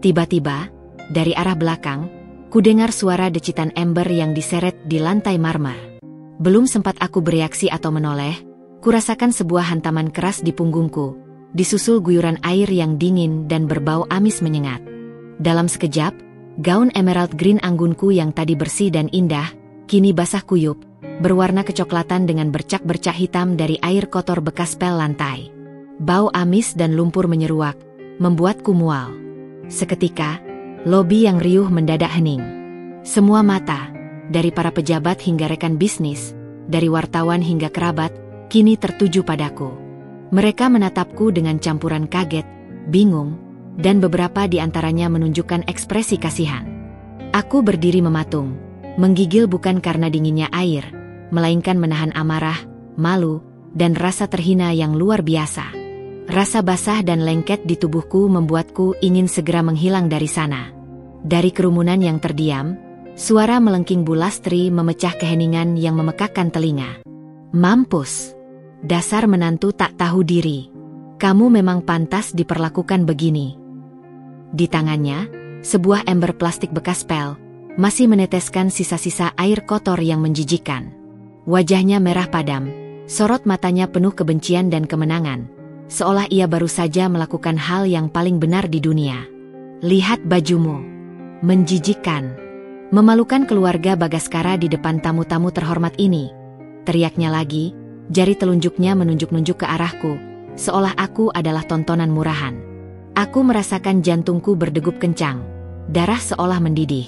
Tiba-tiba, dari arah belakang, kudengar suara decitan ember yang diseret di lantai marmer. Belum sempat aku bereaksi atau menoleh, kurasakan sebuah hantaman keras di punggungku, disusul guyuran air yang dingin dan berbau amis menyengat. Dalam sekejap, gaun emerald green anggunku yang tadi bersih dan indah, kini basah kuyup, berwarna kecoklatan dengan bercak-bercak hitam dari air kotor bekas pel lantai. Bau amis dan lumpur menyeruak, membuatku mual. Seketika, lobi yang riuh mendadak hening. Semua mata, dari para pejabat hingga rekan bisnis, dari wartawan hingga kerabat, kini tertuju padaku. Mereka menatapku dengan campuran kaget, bingung, dan beberapa di antaranya menunjukkan ekspresi kasihan. Aku berdiri mematung, menggigil bukan karena dinginnya air, melainkan menahan amarah, malu, dan rasa terhina yang luar biasa. Rasa basah dan lengket di tubuhku membuatku ingin segera menghilang dari sana. Dari kerumunan yang terdiam, suara melengking Bu Lastri memecah keheningan yang memekakkan telinga. Mampus! Dasar menantu tak tahu diri. Kamu memang pantas diperlakukan begini. Di tangannya, sebuah ember plastik bekas pel, masih meneteskan sisa-sisa air kotor yang menjijikan. Wajahnya merah padam, sorot matanya penuh kebencian dan kemenangan, seolah ia baru saja melakukan hal yang paling benar di dunia. Lihat bajumu. Menjijikkan. Memalukan keluarga Bagaskara di depan tamu-tamu terhormat ini. Teriaknya lagi, jari telunjuknya menunjuk-nunjuk ke arahku, seolah aku adalah tontonan murahan. Aku merasakan jantungku berdegup kencang, darah seolah mendidih.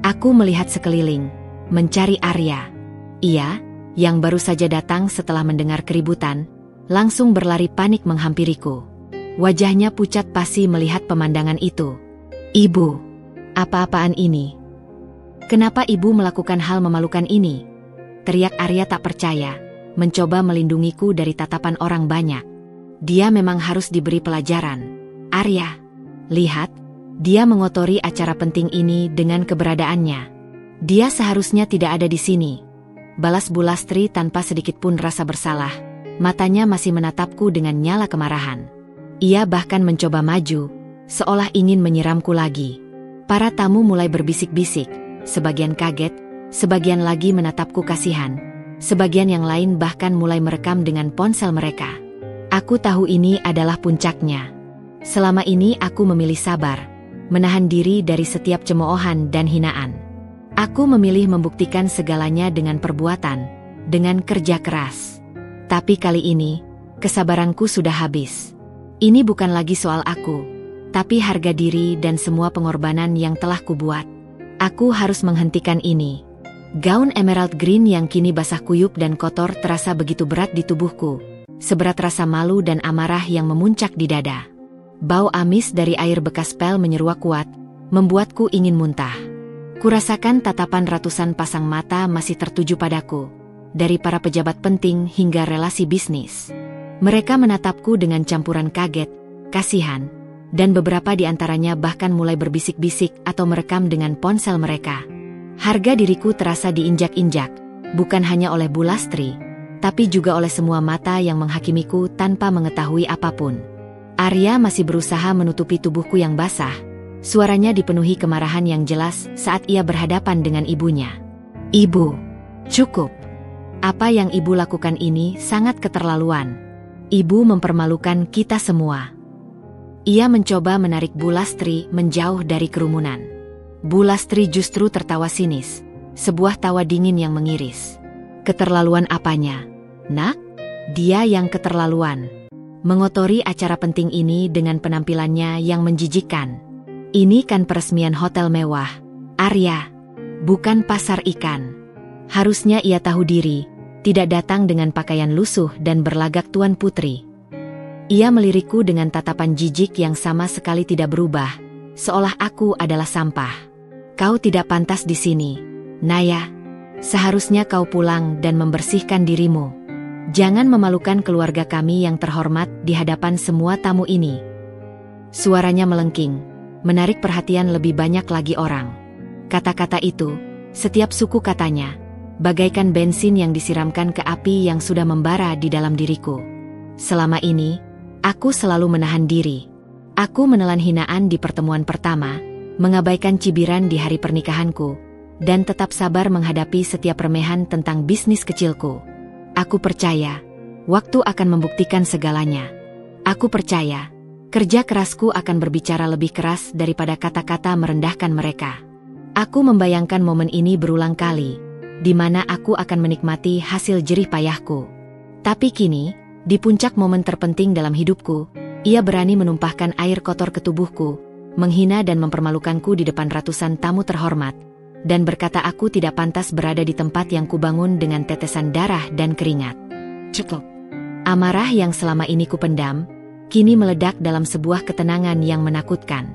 Aku melihat sekeliling, mencari Arya. Ia, yang baru saja datang setelah mendengar keributan, langsung berlari panik menghampiriku. Wajahnya pucat pasi melihat pemandangan itu. Ibu, apa-apaan ini? Kenapa ibu melakukan hal memalukan ini? Teriak Arya tak percaya, mencoba melindungiku dari tatapan orang banyak. Dia memang harus diberi pelajaran. Arya, lihat, dia mengotori acara penting ini dengan keberadaannya. Dia seharusnya tidak ada di sini. Balas Bu Lastri tanpa sedikit pun rasa bersalah. Matanya masih menatapku dengan nyala kemarahan. Ia bahkan mencoba maju, seolah ingin menyiramku lagi. Para tamu mulai berbisik-bisik, sebagian kaget, sebagian lagi menatapku kasihan, sebagian yang lain bahkan mulai merekam dengan ponsel mereka. Aku tahu ini adalah puncaknya. Selama ini aku memilih sabar, menahan diri dari setiap cemoohan dan hinaan. Aku memilih membuktikan segalanya dengan perbuatan, dengan kerja keras. Tapi kali ini, kesabaranku sudah habis. Ini bukan lagi soal aku, tapi harga diri dan semua pengorbanan yang telah kubuat. Aku harus menghentikan ini. Gaun emerald green yang kini basah kuyup dan kotor terasa begitu berat di tubuhku, seberat rasa malu dan amarah yang memuncak di dada. Bau amis dari air bekas pel menyeruak kuat, membuatku ingin muntah. Kurasakan tatapan ratusan pasang mata masih tertuju padaku, dari para pejabat penting hingga relasi bisnis. Mereka menatapku dengan campuran kaget, kasihan, dan beberapa di antaranya bahkan mulai berbisik-bisik atau merekam dengan ponsel mereka. Harga diriku terasa diinjak-injak, bukan hanya oleh Bu Lastri, tapi juga oleh semua mata yang menghakimiku tanpa mengetahui apapun. Arya masih berusaha menutupi tubuhku yang basah. Suaranya dipenuhi kemarahan yang jelas saat ia berhadapan dengan ibunya. Ibu, cukup. Apa yang ibu lakukan ini sangat keterlaluan. Ibu mempermalukan kita semua. Ia mencoba menarik Bu Lastri menjauh dari kerumunan. Bu Lastri justru tertawa sinis, sebuah tawa dingin yang mengiris. Keterlaluan apanya? Nak, dia yang keterlaluan. Mengotori acara penting ini dengan penampilannya yang menjijikkan. Ini kan peresmian hotel mewah. Arya, bukan pasar ikan. Harusnya ia tahu diri, tidak datang dengan pakaian lusuh dan berlagak tuan putri. Ia melirikku dengan tatapan jijik yang sama sekali tidak berubah, seolah aku adalah sampah. Kau tidak pantas di sini, Naya. Seharusnya kau pulang dan membersihkan dirimu. Jangan memalukan keluarga kami yang terhormat di hadapan semua tamu ini. Suaranya melengking, menarik perhatian lebih banyak lagi orang. Kata-kata itu, setiap suku katanya, bagaikan bensin yang disiramkan ke api yang sudah membara di dalam diriku. Selama ini, aku selalu menahan diri. Aku menelan hinaan di pertemuan pertama, mengabaikan cibiran di hari pernikahanku, dan tetap sabar menghadapi setiap remehan tentang bisnis kecilku. Aku percaya, waktu akan membuktikan segalanya. Aku percaya, kerja kerasku akan berbicara lebih keras daripada kata-kata merendahkan mereka. Aku membayangkan momen ini berulang kali, di mana aku akan menikmati hasil jerih payahku. Tapi kini, di puncak momen terpenting dalam hidupku, ia berani menumpahkan air kotor ke tubuhku, menghina dan mempermalukanku di depan ratusan tamu terhormat, dan berkata aku tidak pantas berada di tempat yang kubangun dengan tetesan darah dan keringat. Cukup. Amarah yang selama ini kupendam, kini meledak dalam sebuah ketenangan yang menakutkan.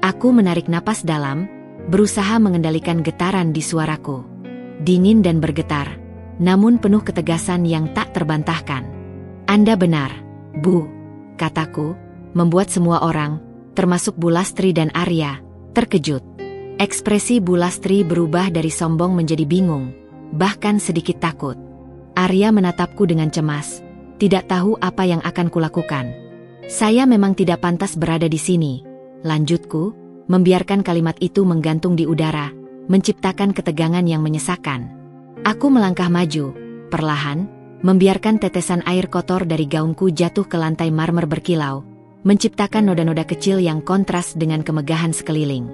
Aku menarik napas dalam, berusaha mengendalikan getaran di suaraku. Dingin dan bergetar, namun penuh ketegasan yang tak terbantahkan. Anda benar, Bu, kataku, membuat semua orang, termasuk Bu Lastri dan Arya, terkejut. Ekspresi Bu Lastri berubah dari sombong menjadi bingung, bahkan sedikit takut. Arya menatapku dengan cemas, tidak tahu apa yang akan kulakukan. Saya memang tidak pantas berada di sini, lanjutku, membiarkan kalimat itu menggantung di udara, menciptakan ketegangan yang menyesakan. Aku melangkah maju, perlahan, membiarkan tetesan air kotor dari gaunku jatuh ke lantai marmer berkilau, menciptakan noda-noda kecil yang kontras dengan kemegahan sekeliling.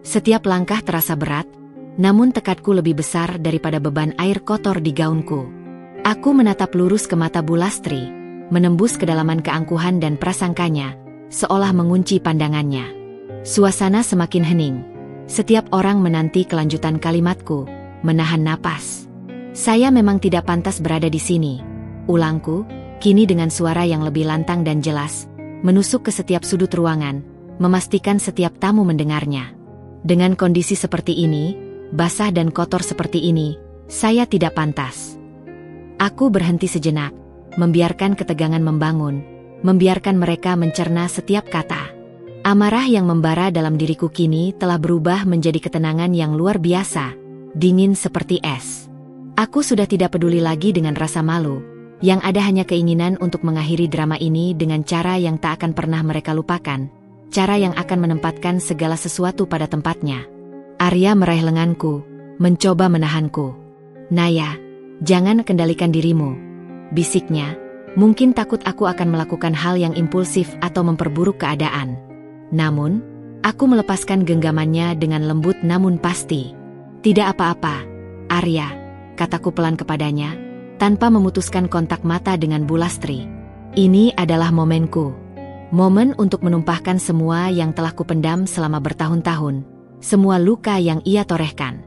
Setiap langkah terasa berat, namun tekadku lebih besar daripada beban air kotor di gaunku. Aku menatap lurus ke mata Bu Lastri, menembus kedalaman keangkuhan dan prasangkanya, seolah mengunci pandangannya. Suasana semakin hening. Setiap orang menanti kelanjutan kalimatku, menahan napas. Saya memang tidak pantas berada di sini, ulangku, kini dengan suara yang lebih lantang dan jelas, menusuk ke setiap sudut ruangan, memastikan setiap tamu mendengarnya. Dengan kondisi seperti ini, basah dan kotor seperti ini, saya tidak pantas. Aku berhenti sejenak, membiarkan ketegangan membangun, membiarkan mereka mencerna setiap kata. Amarah yang membara dalam diriku kini telah berubah menjadi ketenangan yang luar biasa, dingin seperti es. Aku sudah tidak peduli lagi dengan rasa malu, yang ada hanya keinginan untuk mengakhiri drama ini dengan cara yang tak akan pernah mereka lupakan, cara yang akan menempatkan segala sesuatu pada tempatnya. Arya meraih lenganku, mencoba menahanku. Naya, jangan kendalikan dirimu, bisiknya, mungkin takut aku akan melakukan hal yang impulsif atau memperburuk keadaan. Namun, aku melepaskan genggamannya dengan lembut namun pasti. Tidak apa-apa, Arya, kataku pelan kepadanya, tanpa memutuskan kontak mata dengan Bu Lastri. Ini adalah momenku. Momen untuk menumpahkan semua yang telah kupendam selama bertahun-tahun, semua luka yang ia torehkan.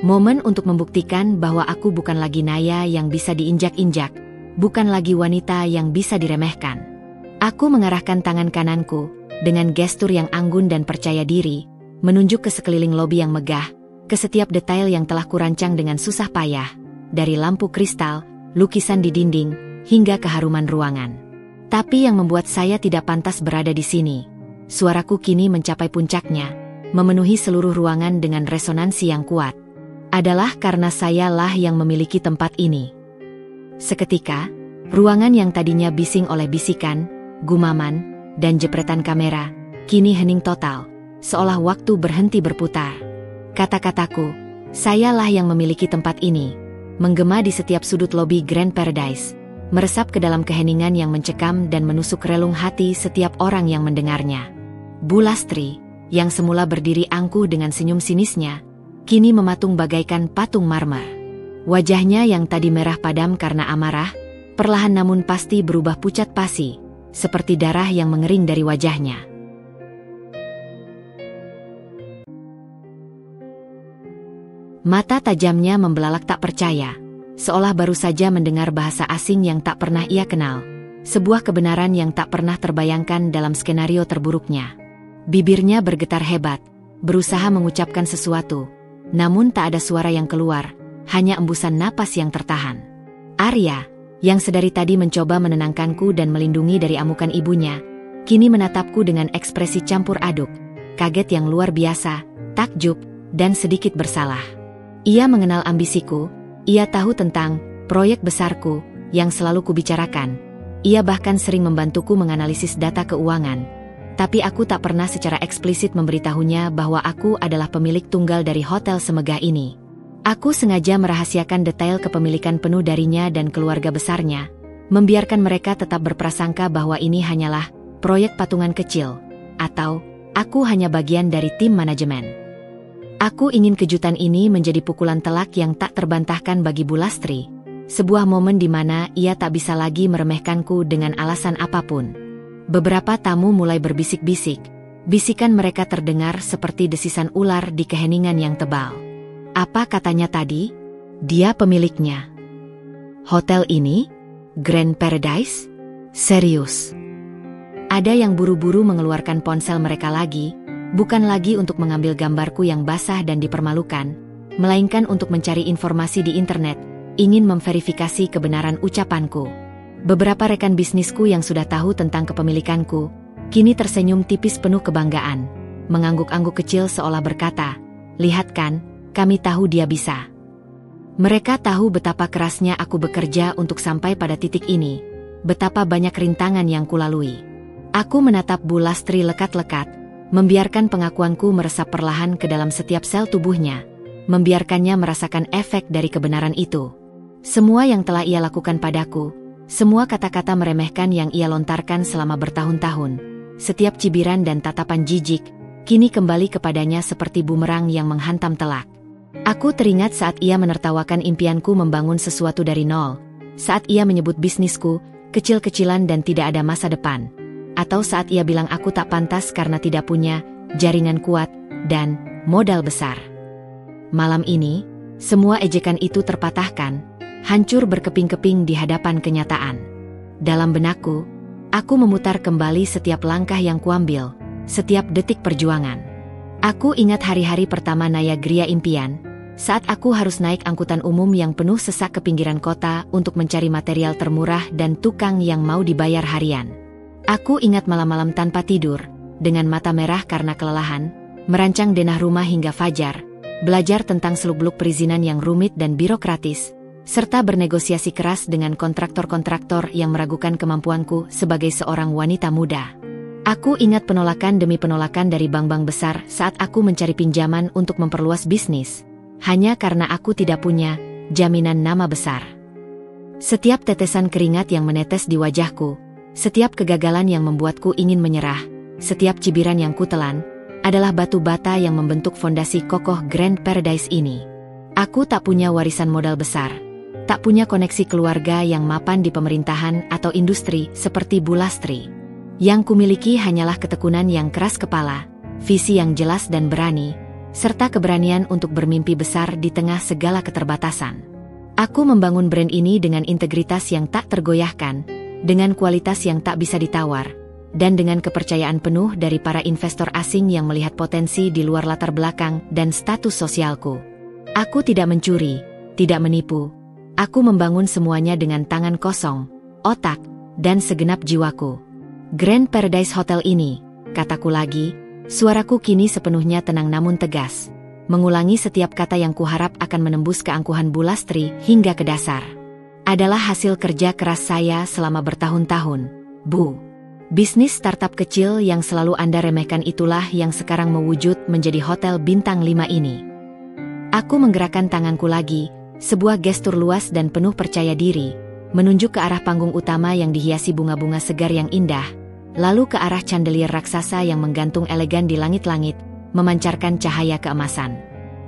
Momen untuk membuktikan bahwa aku bukan lagi Naya yang bisa diinjak-injak, bukan lagi wanita yang bisa diremehkan. Aku mengarahkan tangan kananku, dengan gestur yang anggun dan percaya diri, menunjuk ke sekeliling lobi yang megah, ke setiap detail yang telah kurancang dengan susah payah, dari lampu kristal, lukisan di dinding, hingga keharuman ruangan. Tapi yang membuat saya tidak pantas berada di sini, suaraku kini mencapai puncaknya, memenuhi seluruh ruangan dengan resonansi yang kuat, adalah karena sayalah yang memiliki tempat ini. Seketika, ruangan yang tadinya bising oleh bisikan, gumaman, dan jepretan kamera, kini hening total, seolah waktu berhenti berputar. Kata-kataku, sayalah yang memiliki tempat ini, menggema di setiap sudut lobi Grand Paradise, meresap ke dalam keheningan yang mencekam dan menusuk relung hati setiap orang yang mendengarnya. Bu Lastri, yang semula berdiri angkuh dengan senyum sinisnya, kini mematung bagaikan patung marmer. Wajahnya yang tadi merah padam karena amarah, perlahan namun pasti berubah pucat pasi, seperti darah yang mengering dari wajahnya. Mata tajamnya membelalak tak percaya, seolah baru saja mendengar bahasa asing yang tak pernah ia kenal. Sebuah kebenaran yang tak pernah terbayangkan dalam skenario terburuknya. Bibirnya bergetar hebat, berusaha mengucapkan sesuatu. Namun tak ada suara yang keluar, hanya embusan napas yang tertahan. Arya, yang sedari tadi mencoba menenangkanku dan melindungi dari amukan ibunya, kini menatapku dengan ekspresi campur aduk, kaget yang luar biasa, takjub, dan sedikit bersalah. Ia mengenal ambisiku, ia tahu tentang proyek besarku yang selalu kubicarakan. Ia bahkan sering membantuku menganalisis data keuangan. Tapi aku tak pernah secara eksplisit memberitahunya bahwa aku adalah pemilik tunggal dari hotel semegah ini. Aku sengaja merahasiakan detail kepemilikan penuh darinya dan keluarga besarnya, membiarkan mereka tetap berprasangka bahwa ini hanyalah proyek patungan kecil, atau aku hanya bagian dari tim manajemen. Aku ingin kejutan ini menjadi pukulan telak yang tak terbantahkan bagi Bu Lastri, sebuah momen di mana ia tak bisa lagi meremehkanku dengan alasan apapun. Beberapa tamu mulai berbisik-bisik, bisikan mereka terdengar seperti desisan ular di keheningan yang tebal. Apa katanya tadi? Dia pemiliknya. Hotel ini? Grand Paradise? Serius? Ada yang buru-buru mengeluarkan ponsel mereka lagi, bukan lagi untuk mengambil gambarku yang basah dan dipermalukan, melainkan untuk mencari informasi di internet, ingin memverifikasi kebenaran ucapanku. Beberapa rekan bisnisku yang sudah tahu tentang kepemilikanku, kini tersenyum tipis penuh kebanggaan, mengangguk-angguk kecil seolah berkata, "Lihat kan, kami tahu dia bisa." Mereka tahu betapa kerasnya aku bekerja untuk sampai pada titik ini, betapa banyak rintangan yang kulalui. Aku menatap Bu Lastri lekat-lekat, membiarkan pengakuanku meresap perlahan ke dalam setiap sel tubuhnya, membiarkannya merasakan efek dari kebenaran itu. Semua yang telah ia lakukan padaku, semua kata-kata meremehkan yang ia lontarkan selama bertahun-tahun, setiap cibiran dan tatapan jijik, kini kembali kepadanya seperti bumerang yang menghantam telak. Aku teringat saat ia menertawakan impianku membangun sesuatu dari nol, saat ia menyebut bisnisku kecil-kecilan dan tidak ada masa depan, atau saat ia bilang aku tak pantas karena tidak punya jaringan kuat dan modal besar. Malam ini, semua ejekan itu terpatahkan, hancur berkeping-keping di hadapan kenyataan. Dalam benakku, aku memutar kembali setiap langkah yang kuambil, setiap detik perjuangan. Aku ingat hari-hari pertama Naya Gria Impian, saat aku harus naik angkutan umum yang penuh sesak ke pinggiran kota untuk mencari material termurah dan tukang yang mau dibayar harian. Aku ingat malam-malam tanpa tidur, dengan mata merah karena kelelahan, merancang denah rumah hingga fajar, belajar tentang seluk-beluk perizinan yang rumit dan birokratis, serta bernegosiasi keras dengan kontraktor-kontraktor yang meragukan kemampuanku sebagai seorang wanita muda. Aku ingat penolakan demi penolakan dari bank-bank besar saat aku mencari pinjaman untuk memperluas bisnis, hanya karena aku tidak punya jaminan nama besar. Setiap tetesan keringat yang menetes di wajahku, setiap kegagalan yang membuatku ingin menyerah, setiap cibiran yang kutelan, adalah batu bata yang membentuk fondasi kokoh Grand Paradise ini. Aku tak punya warisan modal besar, tak punya koneksi keluarga yang mapan di pemerintahan atau industri seperti Bu Lastri. Yang kumiliki hanyalah ketekunan yang keras kepala, visi yang jelas dan berani, serta keberanian untuk bermimpi besar di tengah segala keterbatasan. Aku membangun brand ini dengan integritas yang tak tergoyahkan, dengan kualitas yang tak bisa ditawar, dan dengan kepercayaan penuh dari para investor asing yang melihat potensi di luar latar belakang dan status sosialku. Aku tidak mencuri, tidak menipu. Aku membangun semuanya dengan tangan kosong, otak, dan segenap jiwaku. Grand Paradise Hotel ini, kataku lagi, suaraku kini sepenuhnya tenang namun tegas, mengulangi setiap kata yang kuharap akan menembus keangkuhan Bu Lastri hingga ke dasar. Adalah hasil kerja keras saya selama bertahun-tahun, Bu. Bisnis startup kecil yang selalu Anda remehkan itulah yang sekarang mewujud menjadi hotel bintang 5 ini. Aku menggerakkan tanganku lagi, sebuah gestur luas dan penuh percaya diri, menunjuk ke arah panggung utama yang dihiasi bunga-bunga segar yang indah, lalu ke arah chandelier raksasa yang menggantung elegan di langit-langit, memancarkan cahaya keemasan.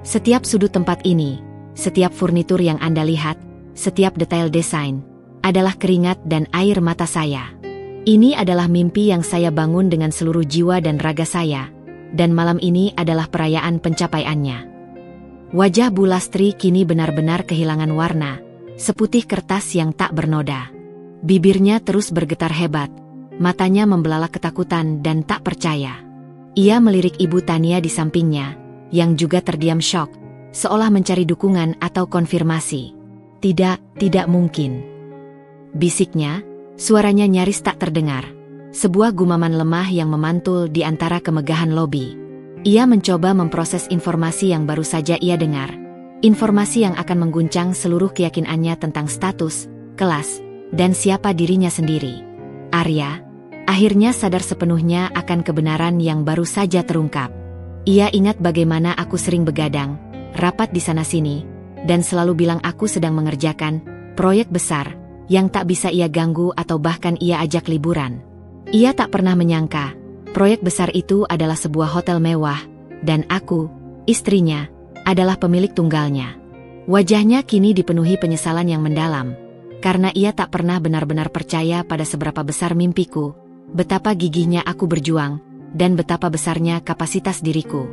Setiap sudut tempat ini, setiap furnitur yang Anda lihat, setiap detail desain, adalah keringat dan air mata saya. Ini adalah mimpi yang saya bangun dengan seluruh jiwa dan raga saya, dan malam ini adalah perayaan pencapaiannya. Wajah Bu Lastri kini benar-benar kehilangan warna, seputih kertas yang tak bernoda. Bibirnya terus bergetar hebat, matanya membelalak ketakutan dan tak percaya. Ia melirik Ibu Tania di sampingnya, yang juga terdiam syok, seolah mencari dukungan atau konfirmasi. Tidak mungkin. Bisiknya, suaranya nyaris tak terdengar. Sebuah gumaman lemah yang memantul di antara kemegahan lobi. Ia mencoba memproses informasi yang baru saja ia dengar. Informasi yang akan mengguncang seluruh keyakinannya tentang status, kelas, dan siapa dirinya sendiri. Arya akhirnya sadar sepenuhnya akan kebenaran yang baru saja terungkap. Ia ingat bagaimana aku sering begadang, rapat di sana-sini, dan selalu bilang aku sedang mengerjakan proyek besar yang tak bisa ia ganggu atau bahkan ia ajak liburan. Ia tak pernah menyangka proyek besar itu adalah sebuah hotel mewah, dan aku, istrinya, adalah pemilik tunggalnya. Wajahnya kini dipenuhi penyesalan yang mendalam, karena ia tak pernah benar-benar percaya pada seberapa besar mimpiku, betapa gigihnya aku berjuang, dan betapa besarnya kapasitas diriku.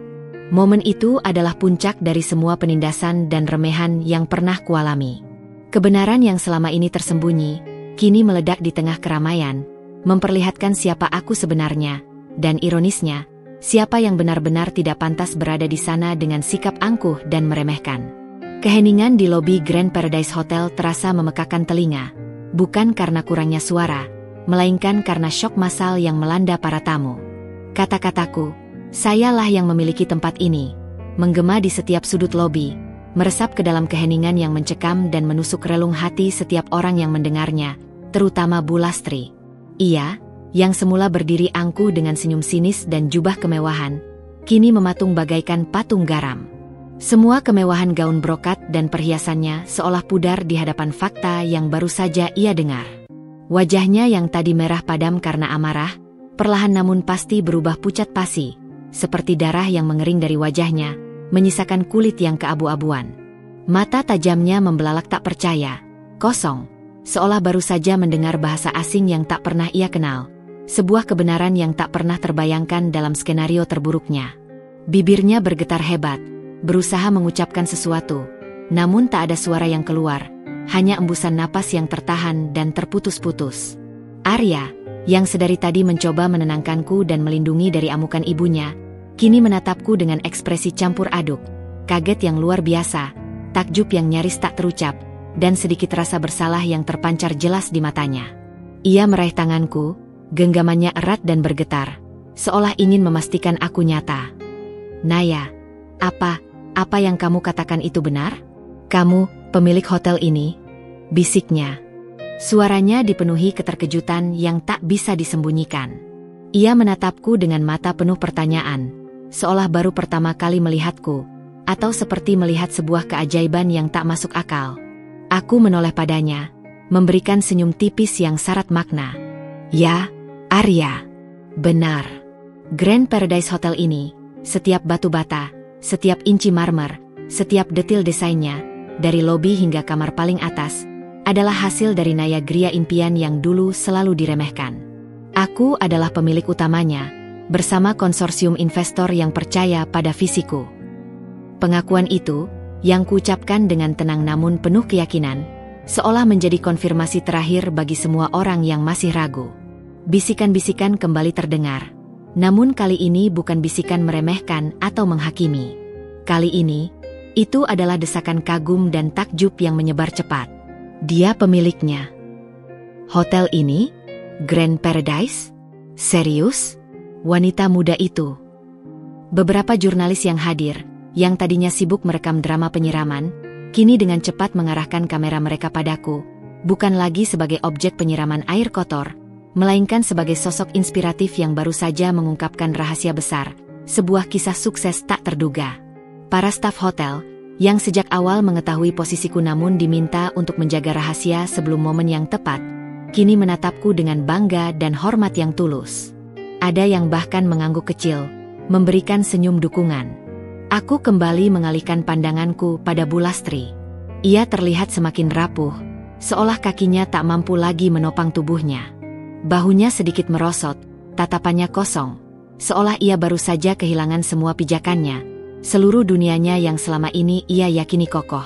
Momen itu adalah puncak dari semua penindasan dan remehan yang pernah kualami. Kebenaran yang selama ini tersembunyi, kini meledak di tengah keramaian, memperlihatkan siapa aku sebenarnya. Dan ironisnya, siapa yang benar-benar tidak pantas berada di sana dengan sikap angkuh dan meremehkan. Keheningan di lobi Grand Paradise Hotel terasa memekakan telinga, bukan karena kurangnya suara, melainkan karena syok massal yang melanda para tamu. Kata-kataku, sayalah yang memiliki tempat ini, menggema di setiap sudut lobi, meresap ke dalam keheningan yang mencekam dan menusuk relung hati setiap orang yang mendengarnya, terutama Bu Lastri. Ia, yang semula berdiri angkuh dengan senyum sinis dan jubah kemewahan, kini mematung bagaikan patung garam. Semua kemewahan gaun brokat dan perhiasannya seolah pudar di hadapan fakta yang baru saja ia dengar. Wajahnya yang tadi merah padam karena amarah, perlahan namun pasti berubah pucat pasi, seperti darah yang mengering dari wajahnya, menyisakan kulit yang keabu-abuan. Mata tajamnya membelalak tak percaya, kosong, seolah baru saja mendengar bahasa asing yang tak pernah ia kenal. Sebuah kebenaran yang tak pernah terbayangkan dalam skenario terburuknya. Bibirnya bergetar hebat, berusaha mengucapkan sesuatu, namun tak ada suara yang keluar, hanya embusan napas yang tertahan dan terputus-putus. Arya, yang sedari tadi mencoba menenangkanku dan melindungi dari amukan ibunya, kini menatapku dengan ekspresi campur aduk, kaget yang luar biasa, takjub yang nyaris tak terucap, dan sedikit rasa bersalah yang terpancar jelas di matanya. Ia meraih tanganku, genggamannya erat dan bergetar, seolah ingin memastikan aku nyata. Naya, apa yang kamu katakan itu benar? Kamu, pemilik hotel ini? Bisiknya. Suaranya dipenuhi keterkejutan yang tak bisa disembunyikan. Ia menatapku dengan mata penuh pertanyaan, seolah baru pertama kali melihatku, atau seperti melihat sebuah keajaiban yang tak masuk akal. Aku menoleh padanya, memberikan senyum tipis yang syarat makna. Ya, Arya, benar. Grand Paradise Hotel ini, setiap batu bata, setiap inci marmer, setiap detil desainnya, dari lobi hingga kamar paling atas, adalah hasil dari Naya Gria impian yang dulu selalu diremehkan. Aku adalah pemilik utamanya, bersama konsorsium investor yang percaya pada visiku. Pengakuan itu, yang kuucapkan dengan tenang namun penuh keyakinan, seolah menjadi konfirmasi terakhir bagi semua orang yang masih ragu. Bisikan-bisikan kembali terdengar, namun kali ini bukan bisikan meremehkan atau menghakimi. Kali ini, itu adalah desakan kagum dan takjub yang menyebar cepat. Dia pemiliknya. Hotel ini? Grand Paradise? Serius? Wanita muda itu. Beberapa jurnalis yang hadir, yang tadinya sibuk merekam drama penyiraman, kini dengan cepat mengarahkan kamera mereka padaku, bukan lagi sebagai objek penyiraman air kotor, melainkan sebagai sosok inspiratif yang baru saja mengungkapkan rahasia besar, sebuah kisah sukses tak terduga. Para staf hotel, yang sejak awal mengetahui posisiku namun diminta untuk menjaga rahasia sebelum momen yang tepat, kini menatapku dengan bangga dan hormat yang tulus. Ada yang bahkan mengangguk kecil, memberikan senyum dukungan. Aku kembali mengalihkan pandanganku pada Bu Lastri. Ia terlihat semakin rapuh, seolah kakinya tak mampu lagi menopang tubuhnya. Bahunya sedikit merosot, tatapannya kosong, seolah ia baru saja kehilangan semua pijakannya, seluruh dunianya yang selama ini ia yakini kokoh.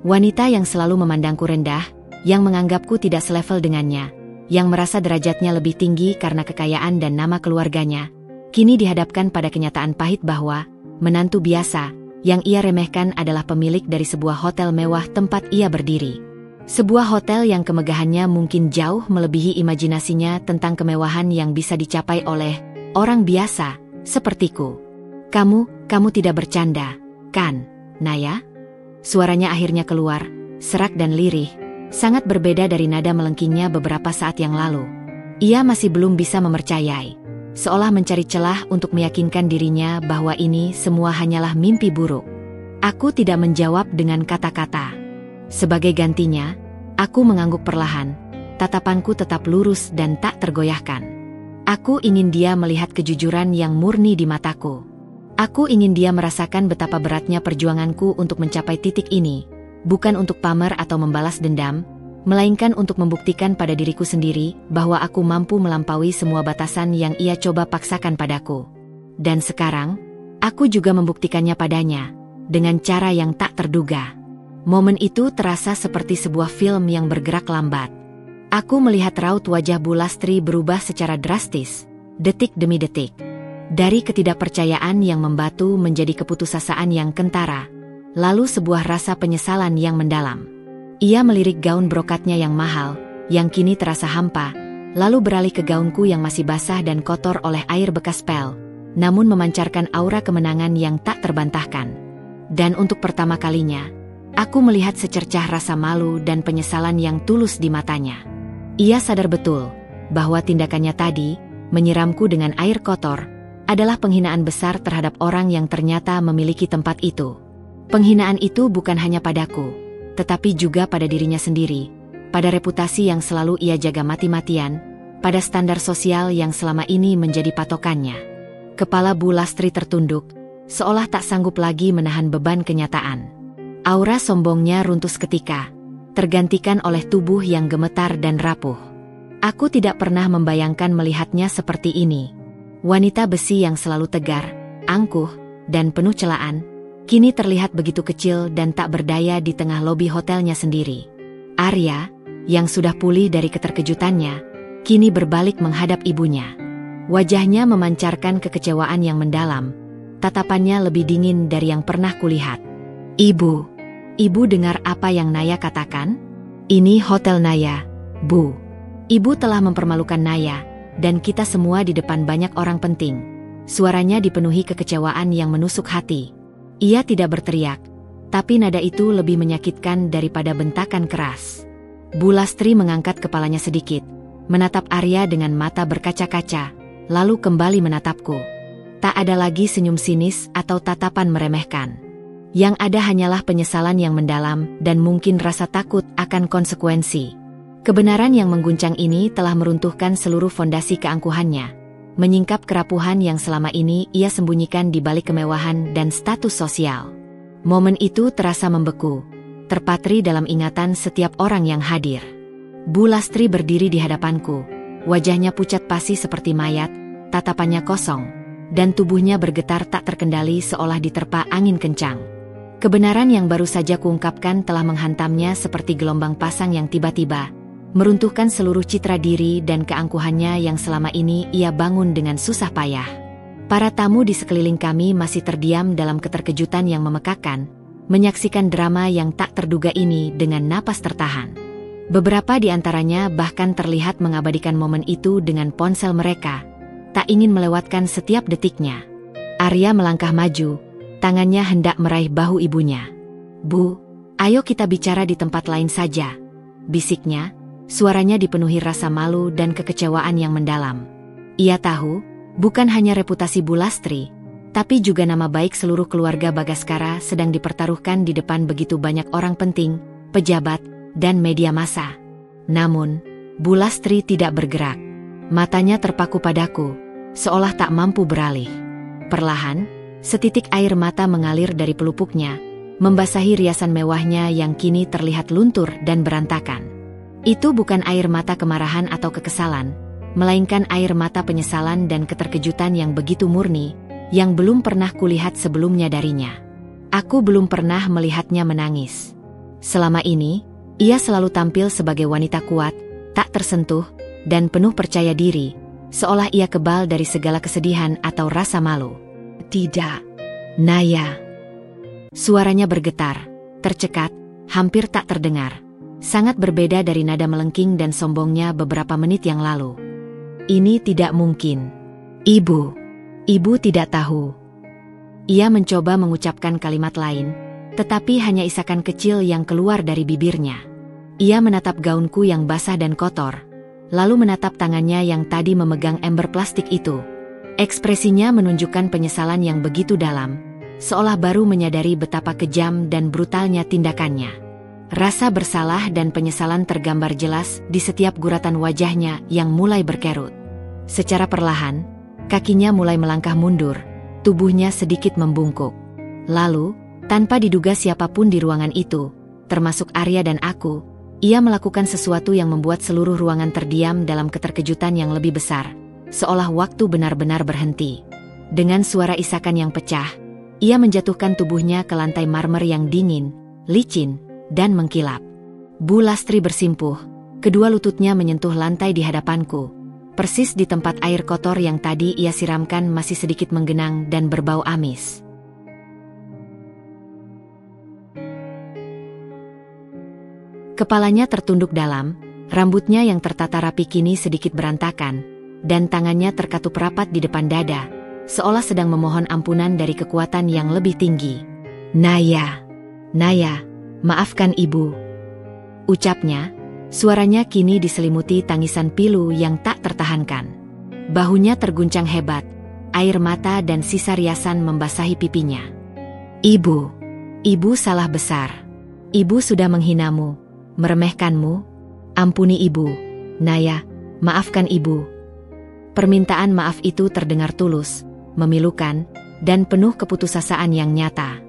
Wanita yang selalu memandangku rendah, yang menganggapku tidak selevel dengannya, yang merasa derajatnya lebih tinggi karena kekayaan dan nama keluarganya, kini dihadapkan pada kenyataan pahit bahwa menantu biasa yang ia remehkan adalah pemilik dari sebuah hotel mewah tempat ia berdiri. Sebuah hotel yang kemegahannya mungkin jauh melebihi imajinasinya tentang kemewahan yang bisa dicapai oleh orang biasa sepertiku. Kamu tidak bercanda, kan, Naya? Suaranya akhirnya keluar, serak dan lirih, sangat berbeda dari nada melengkingnya beberapa saat yang lalu. Ia masih belum bisa mempercayai, seolah mencari celah untuk meyakinkan dirinya bahwa ini semua hanyalah mimpi buruk. Aku tidak menjawab dengan kata-kata. Sebagai gantinya, aku mengangguk perlahan, tatapanku tetap lurus dan tak tergoyahkan. Aku ingin dia melihat kejujuran yang murni di mataku. Aku ingin dia merasakan betapa beratnya perjuanganku untuk mencapai titik ini, bukan untuk pamer atau membalas dendam, melainkan untuk membuktikan pada diriku sendiri bahwa aku mampu melampaui semua batasan yang ia coba paksakan padaku. Dan sekarang, aku juga membuktikannya padanya, dengan cara yang tak terduga. Momen itu terasa seperti sebuah film yang bergerak lambat. Aku melihat raut wajah Bu Lastri berubah secara drastis, detik demi detik. Dari ketidakpercayaan yang membatu menjadi keputusasaan yang kentara, lalu sebuah rasa penyesalan yang mendalam. Ia melirik gaun brokatnya yang mahal, yang kini terasa hampa, lalu beralih ke gaunku yang masih basah dan kotor oleh air bekas pel, namun memancarkan aura kemenangan yang tak terbantahkan. Dan untuk pertama kalinya, aku melihat secercah rasa malu dan penyesalan yang tulus di matanya. Ia sadar betul bahwa tindakannya tadi, menyiramku dengan air kotor, adalah penghinaan besar terhadap orang yang ternyata memiliki tempat itu. Penghinaan itu bukan hanya padaku, tetapi juga pada dirinya sendiri, pada reputasi yang selalu ia jaga mati-matian, pada standar sosial yang selama ini menjadi patokannya. Kepala Bu Lastri tertunduk, seolah tak sanggup lagi menahan beban kenyataan. Aura sombongnya runtuh seketika, tergantikan oleh tubuh yang gemetar dan rapuh. Aku tidak pernah membayangkan melihatnya seperti ini. Wanita besi yang selalu tegar, angkuh, dan penuh celaan, kini terlihat begitu kecil dan tak berdaya di tengah lobi hotelnya sendiri. Arya, yang sudah pulih dari keterkejutannya, kini berbalik menghadap ibunya. Wajahnya memancarkan kekecewaan yang mendalam, tatapannya lebih dingin dari yang pernah kulihat. Ibu dengar apa yang Naya katakan? Ini hotel Naya, Bu. Ibu telah mempermalukan Naya, dan kita semua di depan banyak orang penting. Suaranya dipenuhi kekecewaan yang menusuk hati. Ia tidak berteriak, tapi nada itu lebih menyakitkan daripada bentakan keras. Bu Lastri mengangkat kepalanya sedikit, menatap Arya dengan mata berkaca-kaca, lalu kembali menatapku. Tak ada lagi senyum sinis atau tatapan meremehkan. Yang ada hanyalah penyesalan yang mendalam dan mungkin rasa takut akan konsekuensi. Kebenaran yang mengguncang ini telah meruntuhkan seluruh fondasi keangkuhannya, menyingkap kerapuhan yang selama ini ia sembunyikan di balik kemewahan dan status sosial. Momen itu terasa membeku, terpatri dalam ingatan setiap orang yang hadir. Bu Lastri berdiri di hadapanku, wajahnya pucat pasi seperti mayat, tatapannya kosong, dan tubuhnya bergetar tak terkendali seolah diterpa angin kencang. Kebenaran yang baru saja kuungkapkan telah menghantamnya seperti gelombang pasang yang tiba-tiba, meruntuhkan seluruh citra diri dan keangkuhannya yang selama ini ia bangun dengan susah payah. Para tamu di sekeliling kami masih terdiam dalam keterkejutan yang memekakan, menyaksikan drama yang tak terduga ini dengan napas tertahan. Beberapa di antaranya bahkan terlihat mengabadikan momen itu dengan ponsel mereka, tak ingin melewatkan setiap detiknya. Arya melangkah maju, tangannya hendak meraih bahu ibunya. "Bu, ayo kita bicara di tempat lain saja," bisiknya. Suaranya dipenuhi rasa malu dan kekecewaan yang mendalam. Ia tahu, bukan hanya reputasi Bu Lastri, tapi juga nama baik seluruh keluarga Bagaskara sedang dipertaruhkan di depan begitu banyak orang penting, pejabat, dan media massa. Namun, Bu Lastri tidak bergerak. Matanya terpaku padaku, seolah tak mampu beralih. Perlahan, setitik air mata mengalir dari pelupuknya, membasahi riasan mewahnya yang kini terlihat luntur dan berantakan. Itu bukan air mata kemarahan atau kekesalan, melainkan air mata penyesalan dan keterkejutan yang begitu murni, yang belum pernah kulihat sebelumnya darinya. Aku belum pernah melihatnya menangis. Selama ini, ia selalu tampil sebagai wanita kuat, tak tersentuh, dan penuh percaya diri, seolah ia kebal dari segala kesedihan atau rasa malu. Tidak, Naya. Suaranya bergetar, tercekat, hampir tak terdengar. Sangat berbeda dari nada melengking dan sombongnya beberapa menit yang lalu. Ini tidak mungkin. Ibu tidak tahu. Ia mencoba mengucapkan kalimat lain, tetapi hanya isakan kecil yang keluar dari bibirnya. Ia menatap gaunku yang basah dan kotor, lalu menatap tangannya yang tadi memegang ember plastik itu. Ekspresinya menunjukkan penyesalan yang begitu dalam, seolah baru menyadari betapa kejam dan brutalnya tindakannya. Rasa bersalah dan penyesalan tergambar jelas di setiap guratan wajahnya yang mulai berkerut. Secara perlahan, kakinya mulai melangkah mundur, tubuhnya sedikit membungkuk. Lalu, tanpa diduga siapapun di ruangan itu, termasuk Arya dan aku, ia melakukan sesuatu yang membuat seluruh ruangan terdiam dalam keterkejutan yang lebih besar, seolah waktu benar-benar berhenti. Dengan suara isakan yang pecah, ia menjatuhkan tubuhnya ke lantai marmer yang dingin, licin, dan mengkilap. Bu Lastri bersimpuh, kedua lututnya menyentuh lantai di hadapanku, persis di tempat air kotor yang tadi ia siramkan masih sedikit menggenang dan berbau amis. Kepalanya tertunduk dalam, rambutnya yang tertata rapi kini sedikit berantakan, dan tangannya terkatup rapat di depan dada, seolah sedang memohon ampunan dari kekuatan yang lebih tinggi. Naya, maafkan ibu. Ucapnya, suaranya kini diselimuti tangisan pilu yang tak tertahankan. Bahunya terguncang hebat, air mata dan sisa riasan membasahi pipinya. Ibu salah besar. Ibu sudah menghinamu, meremehkanmu. Ampuni ibu, Naya, maafkan ibu. Permintaan maaf itu terdengar tulus, memilukan, dan penuh keputusasaan yang nyata.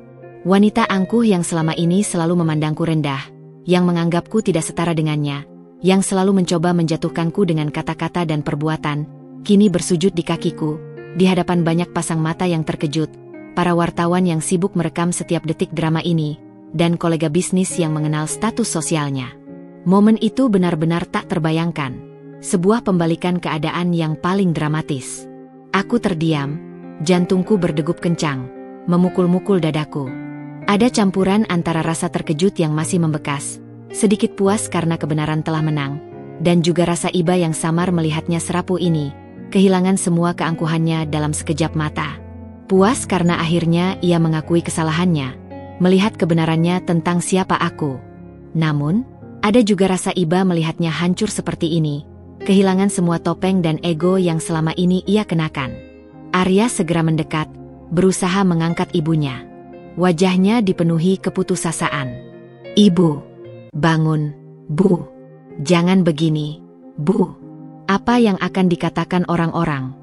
Wanita angkuh yang selama ini selalu memandangku rendah, yang menganggapku tidak setara dengannya, yang selalu mencoba menjatuhkanku dengan kata-kata dan perbuatan, kini bersujud di kakiku, di hadapan banyak pasang mata yang terkejut, para wartawan yang sibuk merekam setiap detik drama ini, dan kolega bisnis yang mengenal status sosialnya. Momen itu benar-benar tak terbayangkan, sebuah pembalikan keadaan yang paling dramatis. Aku terdiam, jantungku berdegup kencang, memukul-mukul dadaku. Ada campuran antara rasa terkejut yang masih membekas, sedikit puas karena kebenaran telah menang, dan juga rasa iba yang samar melihatnya serapu ini, kehilangan semua keangkuhannya dalam sekejap mata. Puas karena akhirnya ia mengakui kesalahannya, melihat kebenarannya tentang siapa aku. Namun, ada juga rasa iba melihatnya hancur seperti ini, kehilangan semua topeng dan ego yang selama ini ia kenakan. Arya segera mendekat, berusaha mengangkat ibunya. Wajahnya dipenuhi keputusasaan. Ibu, bangun, Bu. Jangan begini, Bu. Apa yang akan dikatakan orang-orang?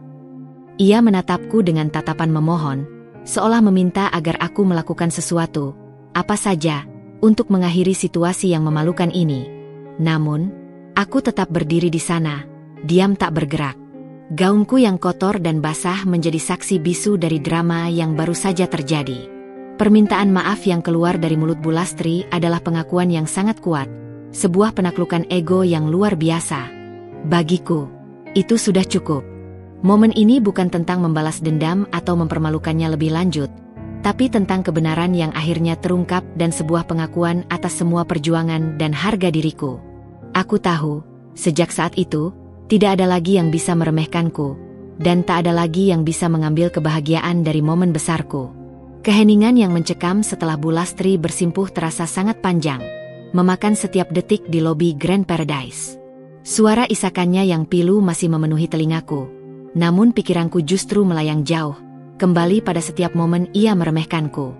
Ia menatapku dengan tatapan memohon, seolah meminta agar aku melakukan sesuatu, apa saja, untuk mengakhiri situasi yang memalukan ini. Namun, aku tetap berdiri di sana, diam tak bergerak. Gaunku yang kotor dan basah menjadi saksi bisu dari drama yang baru saja terjadi. Permintaan maaf yang keluar dari mulut Bu Lastri adalah pengakuan yang sangat kuat, sebuah penaklukan ego yang luar biasa. Bagiku, itu sudah cukup. Momen ini bukan tentang membalas dendam atau mempermalukannya lebih lanjut, tapi tentang kebenaran yang akhirnya terungkap dan sebuah pengakuan atas semua perjuangan dan harga diriku. Aku tahu, sejak saat itu, tidak ada lagi yang bisa meremehkanku, dan tak ada lagi yang bisa mengambil kebahagiaan dari momen besarku. Keheningan yang mencekam setelah Bu Lastri bersimpuh terasa sangat panjang, memakan setiap detik di lobi Grand Paradise. Suara isakannya yang pilu masih memenuhi telingaku, namun pikiranku justru melayang jauh, kembali pada setiap momen ia meremehkanku.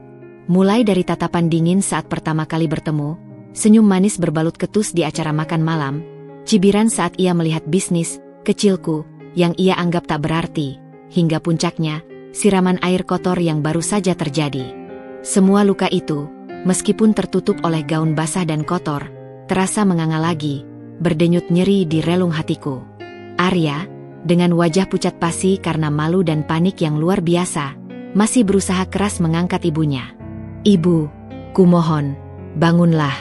Mulai dari tatapan dingin saat pertama kali bertemu, senyum manis berbalut ketus di acara makan malam, cibiran saat ia melihat bisnis kecilku yang ia anggap tak berarti, hingga puncaknya, siraman air kotor yang baru saja terjadi. Semua luka itu, meskipun tertutup oleh gaun basah dan kotor, terasa menganga lagi, berdenyut nyeri di relung hatiku. Arya, dengan wajah pucat pasi karena malu dan panik yang luar biasa, masih berusaha keras mengangkat ibunya. "Ibu, kumohon, bangunlah.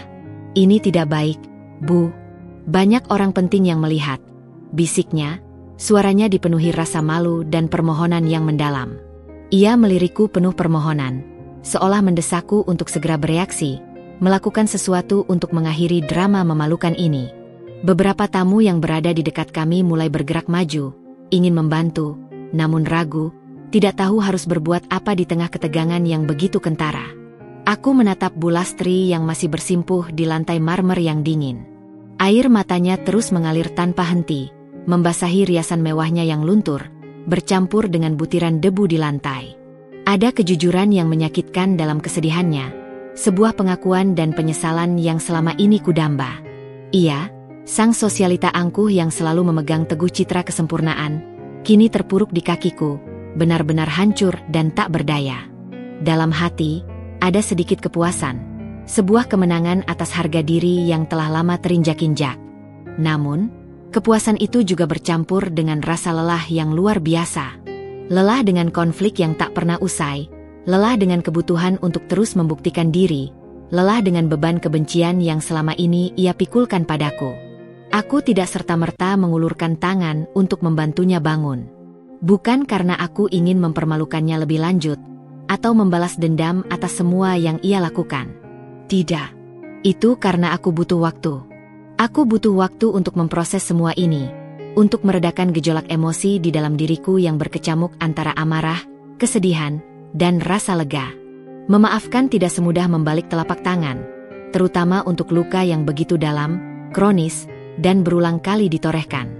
Ini tidak baik, Bu. Banyak orang penting yang melihat," bisiknya. Suaranya dipenuhi rasa malu dan permohonan yang mendalam. Ia melirikku penuh permohonan, seolah mendesakku untuk segera bereaksi, melakukan sesuatu untuk mengakhiri drama memalukan ini. Beberapa tamu yang berada di dekat kami mulai bergerak maju, ingin membantu, namun ragu, tidak tahu harus berbuat apa di tengah ketegangan yang begitu kentara. Aku menatap Bu Lastri yang masih bersimpuh di lantai marmer yang dingin. Air matanya terus mengalir tanpa henti, membasahi riasan mewahnya yang luntur, bercampur dengan butiran debu di lantai. Ada kejujuran yang menyakitkan dalam kesedihannya, sebuah pengakuan dan penyesalan yang selama ini kudamba. Ia, sang sosialita angkuh yang selalu memegang teguh citra kesempurnaan, kini terpuruk di kakiku, benar-benar hancur dan tak berdaya. Dalam hati, ada sedikit kepuasan, sebuah kemenangan atas harga diri yang telah lama terinjak-injak. Namun, kepuasan itu juga bercampur dengan rasa lelah yang luar biasa. Lelah dengan konflik yang tak pernah usai, lelah dengan kebutuhan untuk terus membuktikan diri, lelah dengan beban kebencian yang selama ini ia pikulkan padaku. Aku tidak serta-merta mengulurkan tangan untuk membantunya bangun. Bukan karena aku ingin mempermalukannya lebih lanjut, atau membalas dendam atas semua yang ia lakukan. Tidak. Itu karena aku butuh waktu. Aku butuh waktu untuk memproses semua ini, untuk meredakan gejolak emosi di dalam diriku yang berkecamuk antara amarah, kesedihan, dan rasa lega. Memaafkan tidak semudah membalik telapak tangan, terutama untuk luka yang begitu dalam, kronis, dan berulang kali ditorehkan.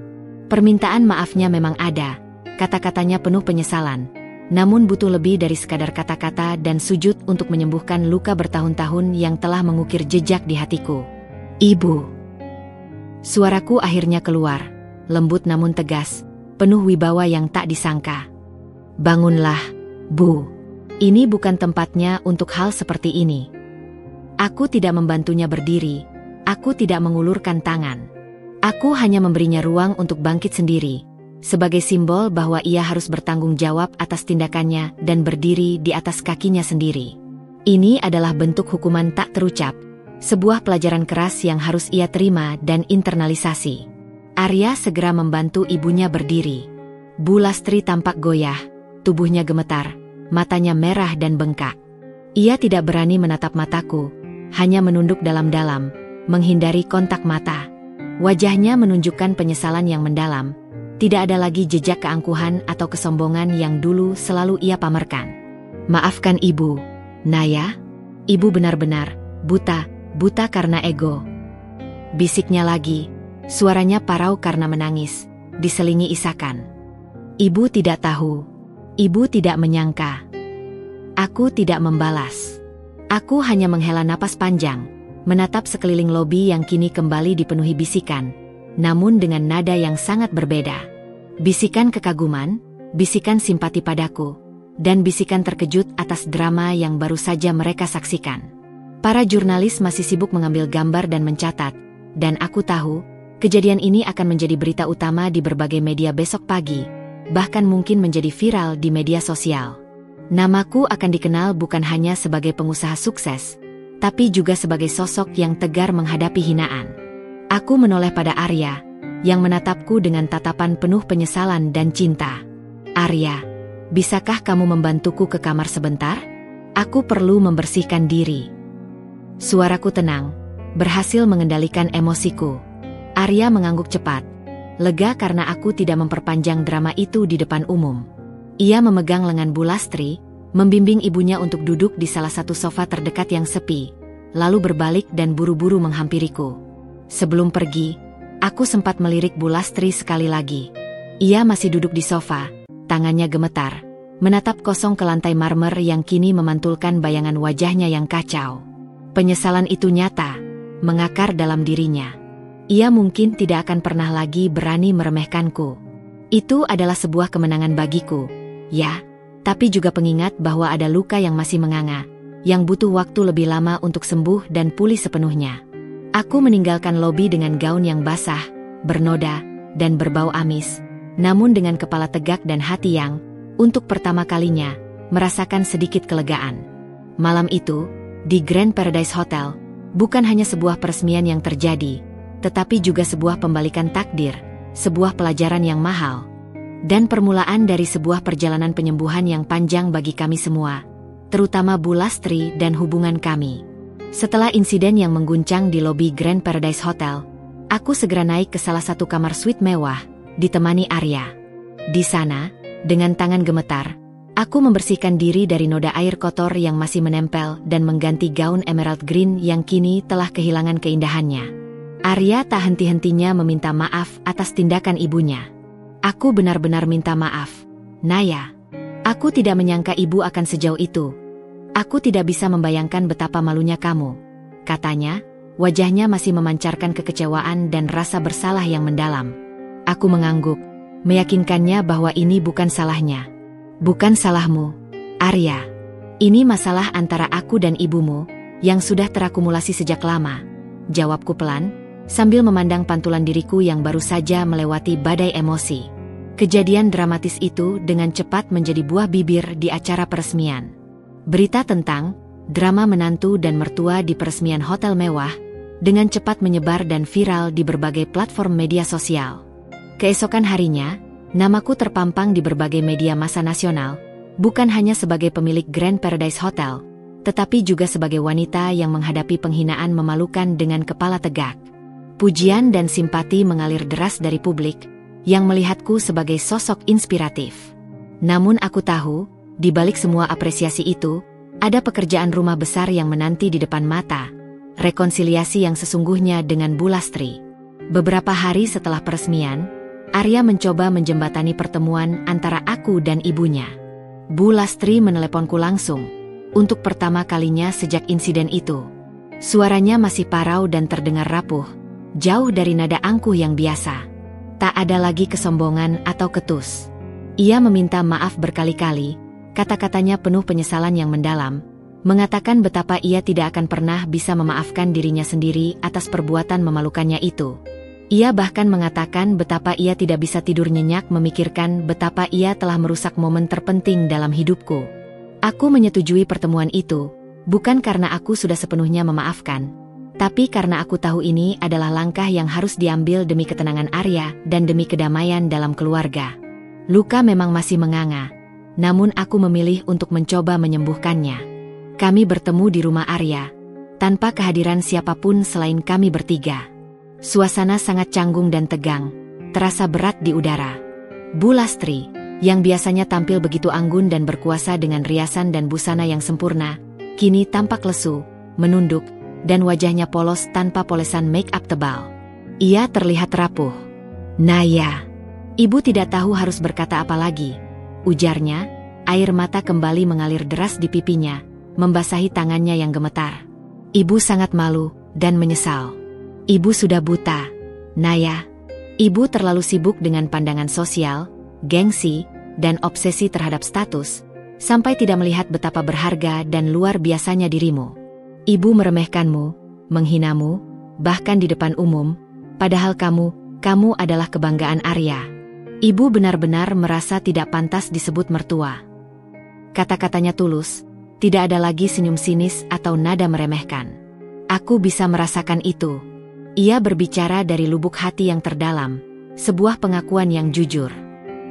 Permintaan maafnya memang ada, kata-katanya penuh penyesalan, namun butuh lebih dari sekadar kata-kata dan sujud untuk menyembuhkan luka bertahun-tahun yang telah mengukir jejak di hatiku. "Ibu." Suaraku akhirnya keluar, lembut namun tegas, penuh wibawa yang tak disangka. "Bangunlah, Bu. Ini bukan tempatnya untuk hal seperti ini." Aku tidak membantunya berdiri, aku tidak mengulurkan tangan. Aku hanya memberinya ruang untuk bangkit sendiri, sebagai simbol bahwa ia harus bertanggung jawab atas tindakannya dan berdiri di atas kakinya sendiri. Ini adalah bentuk hukuman tak terucap, sebuah pelajaran keras yang harus ia terima dan internalisasi. Arya segera membantu ibunya berdiri. Bu Lastri tampak goyah, tubuhnya gemetar, matanya merah dan bengkak. Ia tidak berani menatap mataku, hanya menunduk dalam-dalam, menghindari kontak mata. Wajahnya menunjukkan penyesalan yang mendalam, tidak ada lagi jejak keangkuhan atau kesombongan yang dulu selalu ia pamerkan. "Maafkan Ibu, Naya. Ibu benar-benar buta karena ego." Bisiknya lagi, suaranya parau karena menangis, diselingi isakan. "Ibu tidak tahu. Ibu tidak menyangka." Aku tidak membalas. Aku hanya menghela napas panjang, menatap sekeliling lobi yang kini kembali dipenuhi bisikan, namun dengan nada yang sangat berbeda. Bisikan kekaguman, bisikan simpati padaku, dan bisikan terkejut atas drama yang baru saja mereka saksikan. Para jurnalis masih sibuk mengambil gambar dan mencatat, dan aku tahu, kejadian ini akan menjadi berita utama di berbagai media besok pagi, bahkan mungkin menjadi viral di media sosial. Namaku akan dikenal bukan hanya sebagai pengusaha sukses, tapi juga sebagai sosok yang tegar menghadapi hinaan. Aku menoleh pada Arya, yang menatapku dengan tatapan penuh penyesalan dan cinta. "Arya, bisakah kamu membantuku ke kamar sebentar? Aku perlu membersihkan diri." Suaraku tenang, berhasil mengendalikan emosiku. Arya mengangguk cepat, lega karena aku tidak memperpanjang drama itu di depan umum. Ia memegang lengan Bu Lastri, membimbing ibunya untuk duduk di salah satu sofa terdekat yang sepi, lalu berbalik dan buru-buru menghampiriku. Sebelum pergi, aku sempat melirik Bu Lastri sekali lagi. Ia masih duduk di sofa, tangannya gemetar, menatap kosong ke lantai marmer yang kini memantulkan bayangan wajahnya yang kacau. Penyesalan itu nyata, mengakar dalam dirinya. Ia mungkin tidak akan pernah lagi berani meremehkanku. Itu adalah sebuah kemenangan bagiku, ya, tapi juga pengingat bahwa ada luka yang masih menganga, yang butuh waktu lebih lama untuk sembuh dan pulih sepenuhnya. Aku meninggalkan lobi dengan gaun yang basah, bernoda, dan berbau amis, namun dengan kepala tegak dan hati yang, untuk pertama kalinya, merasakan sedikit kelegaan. Malam itu, di Grand Paradise Hotel, bukan hanya sebuah peresmian yang terjadi, tetapi juga sebuah pembalikan takdir, sebuah pelajaran yang mahal, dan permulaan dari sebuah perjalanan penyembuhan yang panjang bagi kami semua, terutama Bu Lastri dan hubungan kami. Setelah insiden yang mengguncang di lobi Grand Paradise Hotel, aku segera naik ke salah satu kamar suite mewah, ditemani Arya. Di sana, dengan tangan gemetar, aku membersihkan diri dari noda air kotor yang masih menempel dan mengganti gaun emerald green yang kini telah kehilangan keindahannya. Arya tak henti-hentinya meminta maaf atas tindakan ibunya. Aku benar-benar minta maaf, Naya. Aku tidak menyangka ibu akan sejauh itu. Aku tidak bisa membayangkan betapa malunya kamu, katanya, wajahnya masih memancarkan kekecewaan dan rasa bersalah yang mendalam. Aku mengangguk, meyakinkannya bahwa ini bukan salahnya. Bukan salahmu, Arya. Ini masalah antara aku dan ibumu, yang sudah terakumulasi sejak lama, jawabku pelan, sambil memandang pantulan diriku yang baru saja melewati badai emosi. Kejadian dramatis itu dengan cepat menjadi buah bibir di acara peresmian. Berita tentang drama menantu dan mertua di peresmian hotel mewah dengan cepat menyebar dan viral di berbagai platform media sosial. Keesokan harinya, namaku terpampang di berbagai media massa nasional, bukan hanya sebagai pemilik Grand Paradise Hotel, tetapi juga sebagai wanita yang menghadapi penghinaan memalukan dengan kepala tegak. Pujian dan simpati mengalir deras dari publik, yang melihatku sebagai sosok inspiratif. Namun aku tahu, di balik semua apresiasi itu, ada pekerjaan rumah besar yang menanti di depan mata, rekonsiliasi yang sesungguhnya dengan Bu Lastri. Beberapa hari setelah peresmian, Arya mencoba menjembatani pertemuan antara aku dan ibunya. Bu Lastri meneleponku langsung, untuk pertama kalinya sejak insiden itu. Suaranya masih parau dan terdengar rapuh, jauh dari nada angkuh yang biasa. Tak ada lagi kesombongan atau ketus. Ia meminta maaf berkali-kali, kata-katanya penuh penyesalan yang mendalam, mengatakan betapa ia tidak akan pernah bisa memaafkan dirinya sendiri atas perbuatan memalukannya itu. Ia bahkan mengatakan betapa ia tidak bisa tidur nyenyak memikirkan betapa ia telah merusak momen terpenting dalam hidupku. Aku menyetujui pertemuan itu, bukan karena aku sudah sepenuhnya memaafkan, tapi karena aku tahu ini adalah langkah yang harus diambil demi ketenangan Arya dan demi kedamaian dalam keluarga. Luka memang masih menganga, namun aku memilih untuk mencoba menyembuhkannya. Kami bertemu di rumah Arya, tanpa kehadiran siapapun selain kami bertiga. Suasana sangat canggung dan tegang, terasa berat di udara. Bu Lastri, yang biasanya tampil begitu anggun dan berkuasa dengan riasan dan busana yang sempurna, kini tampak lesu, menunduk, dan wajahnya polos tanpa polesan make-up tebal. Ia terlihat rapuh. Naya, ibu tidak tahu harus berkata apa lagi, ujarnya, air mata kembali mengalir deras di pipinya, membasahi tangannya yang gemetar. Ibu sangat malu dan menyesal. Ibu sudah buta, Naya. Ibu terlalu sibuk dengan pandangan sosial, gengsi, dan obsesi terhadap status, sampai tidak melihat betapa berharga dan luar biasanya dirimu. Ibu meremehkanmu, menghinamu, bahkan di depan umum, padahal kamu adalah kebanggaan Arya. Ibu benar-benar merasa tidak pantas disebut mertua. Kata-katanya tulus, tidak ada lagi senyum sinis atau nada meremehkan. Aku bisa merasakan itu. Ia berbicara dari lubuk hati yang terdalam, sebuah pengakuan yang jujur.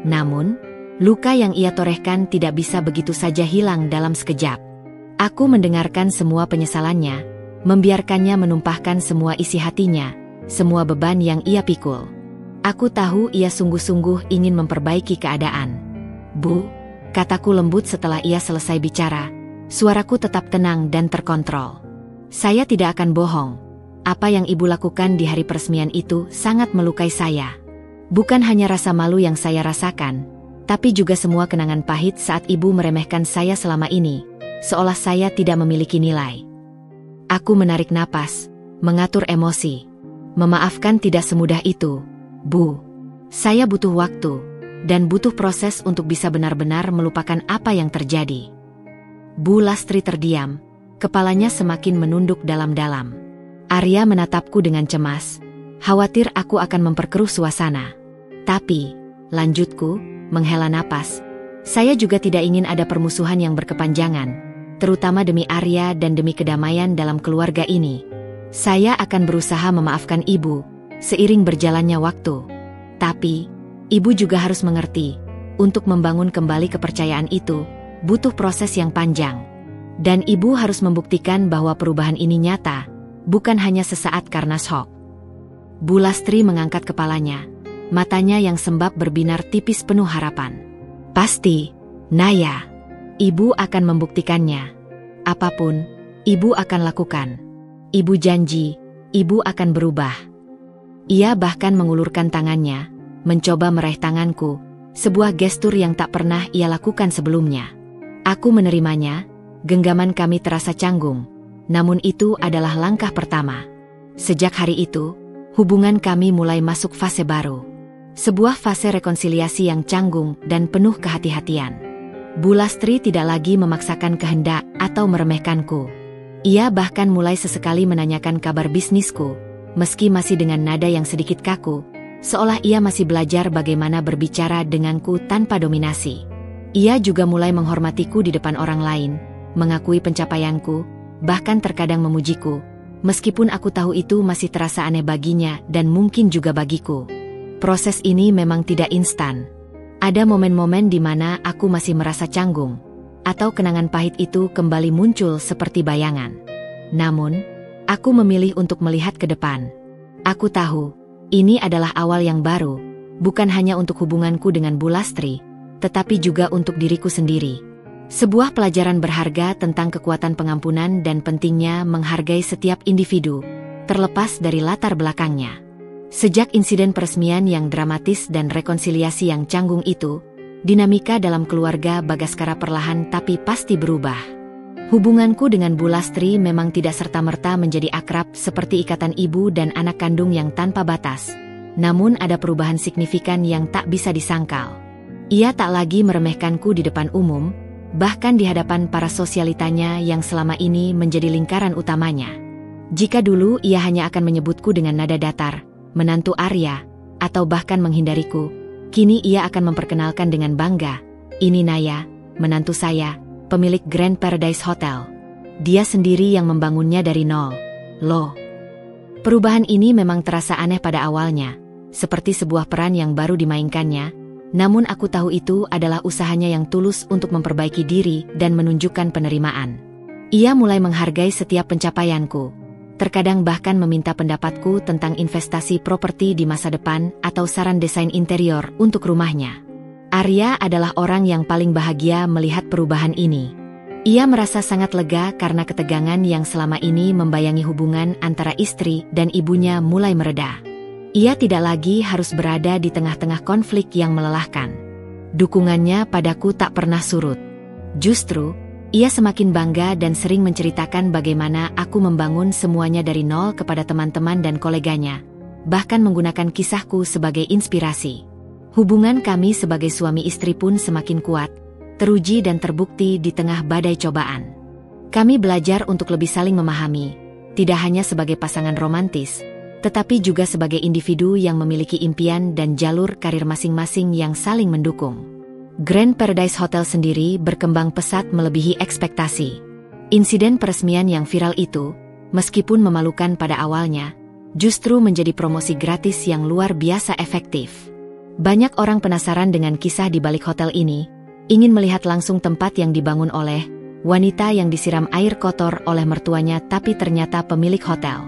Namun, luka yang ia torehkan tidak bisa begitu saja hilang dalam sekejap. Aku mendengarkan semua penyesalannya, membiarkannya menumpahkan semua isi hatinya, semua beban yang ia pikul. Aku tahu ia sungguh-sungguh ingin memperbaiki keadaan. Bu, kataku lembut setelah ia selesai bicara, suaraku tetap tenang dan terkontrol. Saya tidak akan bohong. Apa yang ibu lakukan di hari peresmian itu sangat melukai saya. Bukan hanya rasa malu yang saya rasakan, tapi juga semua kenangan pahit saat ibu meremehkan saya selama ini, seolah saya tidak memiliki nilai. Aku menarik napas, mengatur emosi. Memaafkan tidak semudah itu, Bu. Saya butuh waktu, dan butuh proses untuk bisa benar-benar melupakan apa yang terjadi. Bu Lastri terdiam, kepalanya semakin menunduk dalam-dalam. Arya menatapku dengan cemas, khawatir aku akan memperkeruh suasana. Tapi, lanjutku, menghela napas, Saya juga tidak ingin ada permusuhan yang berkepanjangan, terutama demi Arya dan demi kedamaian dalam keluarga ini. Saya akan berusaha memaafkan ibu, seiring berjalannya waktu. Tapi, ibu juga harus mengerti, untuk membangun kembali kepercayaan itu, butuh proses yang panjang. Dan ibu harus membuktikan bahwa perubahan ini nyata, bukan hanya sesaat karena shock. Bu Lastri mengangkat kepalanya, matanya yang sembab berbinar tipis penuh harapan. Pasti, Naya. Ibu akan membuktikannya. Apapun, ibu akan lakukan. Ibu janji, ibu akan berubah. Ia bahkan mengulurkan tangannya, mencoba meraih tanganku, sebuah gestur yang tak pernah ia lakukan sebelumnya. Aku menerimanya, genggaman kami terasa canggung, namun itu adalah langkah pertama. Sejak hari itu, hubungan kami mulai masuk fase baru. Sebuah fase rekonsiliasi yang canggung dan penuh kehati-hatian. Bu Lastri tidak lagi memaksakan kehendak atau meremehkanku. Ia bahkan mulai sesekali menanyakan kabar bisnisku, meski masih dengan nada yang sedikit kaku, seolah ia masih belajar bagaimana berbicara denganku tanpa dominasi. Ia juga mulai menghormatiku di depan orang lain, mengakui pencapaianku, bahkan terkadang memujiku, meskipun aku tahu itu masih terasa aneh baginya dan mungkin juga bagiku. Proses ini memang tidak instan. Ada momen-momen di mana aku masih merasa canggung, atau kenangan pahit itu kembali muncul seperti bayangan. Namun, aku memilih untuk melihat ke depan. Aku tahu, ini adalah awal yang baru, bukan hanya untuk hubunganku dengan Bu Lastri, tetapi juga untuk diriku sendiri. Sebuah pelajaran berharga tentang kekuatan pengampunan dan pentingnya menghargai setiap individu, terlepas dari latar belakangnya. Sejak insiden peresmian yang dramatis dan rekonsiliasi yang canggung itu, dinamika dalam keluarga Bagaskara perlahan tapi pasti berubah. Hubunganku dengan Bu Lastri memang tidak serta-merta menjadi akrab seperti ikatan ibu dan anak kandung yang tanpa batas. Namun ada perubahan signifikan yang tak bisa disangkal. Ia tak lagi meremehkanku di depan umum, bahkan di hadapan para sosialitanya yang selama ini menjadi lingkaran utamanya. Jika dulu ia hanya akan menyebutku dengan nada datar, menantu Arya, atau bahkan menghindariku, kini ia akan memperkenalkan dengan bangga, ini Naya, menantu saya, pemilik Grand Paradise Hotel. Dia sendiri yang membangunnya dari nol. Loh. Perubahan ini memang terasa aneh pada awalnya, seperti sebuah peran yang baru dimainkannya, namun aku tahu itu adalah usahanya yang tulus untuk memperbaiki diri dan menunjukkan penerimaan. Ia mulai menghargai setiap pencapaianku. Terkadang bahkan meminta pendapatku tentang investasi properti di masa depan atau saran desain interior untuk rumahnya. Arya adalah orang yang paling bahagia melihat perubahan ini. Ia merasa sangat lega karena ketegangan yang selama ini membayangi hubungan antara istri dan ibunya mulai mereda. Ia tidak lagi harus berada di tengah-tengah konflik yang melelahkan. Dukungannya padaku tak pernah surut. Justru, ia semakin bangga dan sering menceritakan bagaimana aku membangun semuanya dari nol kepada teman-teman dan koleganya, bahkan menggunakan kisahku sebagai inspirasi. Hubungan kami sebagai suami istri pun semakin kuat, teruji dan terbukti di tengah badai cobaan. Kami belajar untuk lebih saling memahami, tidak hanya sebagai pasangan romantis, tetapi juga sebagai individu yang memiliki impian dan jalur karir masing-masing yang saling mendukung. Grand Paradise Hotel sendiri berkembang pesat melebihi ekspektasi. Insiden peresmian yang viral itu, meskipun memalukan pada awalnya, justru menjadi promosi gratis yang luar biasa efektif. Banyak orang penasaran dengan kisah di balik hotel ini, ingin melihat langsung tempat yang dibangun oleh wanita yang disiram air kotor oleh mertuanya tapi ternyata pemilik hotel.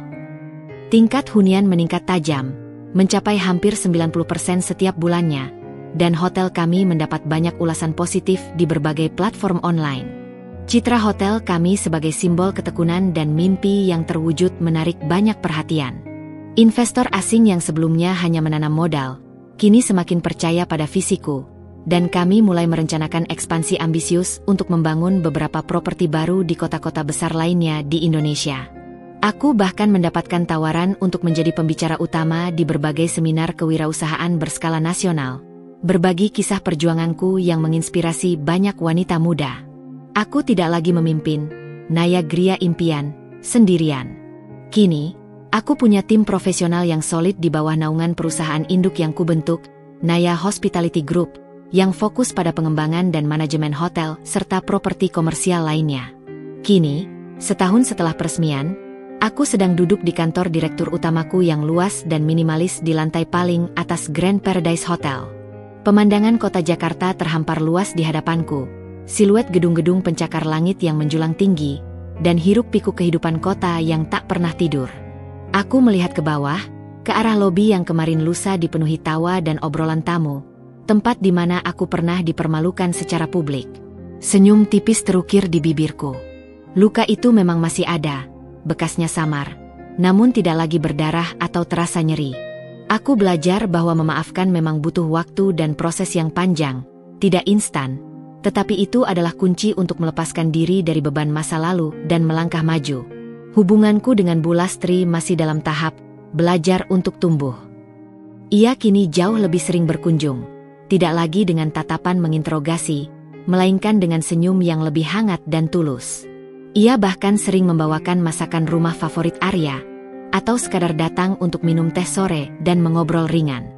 Tingkat hunian meningkat tajam, mencapai hampir 90% setiap bulannya, dan hotel kami mendapat banyak ulasan positif di berbagai platform online. Citra hotel kami sebagai simbol ketekunan dan mimpi yang terwujud menarik banyak perhatian. Investor asing yang sebelumnya hanya menanam modal, kini semakin percaya pada visiku, dan kami mulai merencanakan ekspansi ambisius untuk membangun beberapa properti baru di kota-kota besar lainnya di Indonesia. Aku bahkan mendapatkan tawaran untuk menjadi pembicara utama di berbagai seminar kewirausahaan berskala nasional, berbagi kisah perjuanganku yang menginspirasi banyak wanita muda. Aku tidak lagi memimpin, Naya Gria impian, sendirian. Kini, aku punya tim profesional yang solid di bawah naungan perusahaan induk yang kubentuk, Naya Hospitality Group, yang fokus pada pengembangan dan manajemen hotel serta properti komersial lainnya. Kini, setahun setelah peresmian, aku sedang duduk di kantor direktur utamaku yang luas dan minimalis di lantai paling atas Grand Paradise Hotel. Pemandangan kota Jakarta terhampar luas di hadapanku, siluet gedung-gedung pencakar langit yang menjulang tinggi, dan hiruk-pikuk kehidupan kota yang tak pernah tidur. Aku melihat ke bawah, ke arah lobi yang kemarin lusa dipenuhi tawa dan obrolan tamu, tempat di mana aku pernah dipermalukan secara publik. Senyum tipis terukir di bibirku. Luka itu memang masih ada, bekasnya samar, namun tidak lagi berdarah atau terasa nyeri. Aku belajar bahwa memaafkan memang butuh waktu dan proses yang panjang, tidak instan, tetapi itu adalah kunci untuk melepaskan diri dari beban masa lalu dan melangkah maju. Hubunganku dengan Bu Lastri masih dalam tahap belajar untuk tumbuh. Ia kini jauh lebih sering berkunjung, tidak lagi dengan tatapan menginterogasi, melainkan dengan senyum yang lebih hangat dan tulus. Ia bahkan sering membawakan masakan rumah favorit Arya, atau sekadar datang untuk minum teh sore dan mengobrol ringan.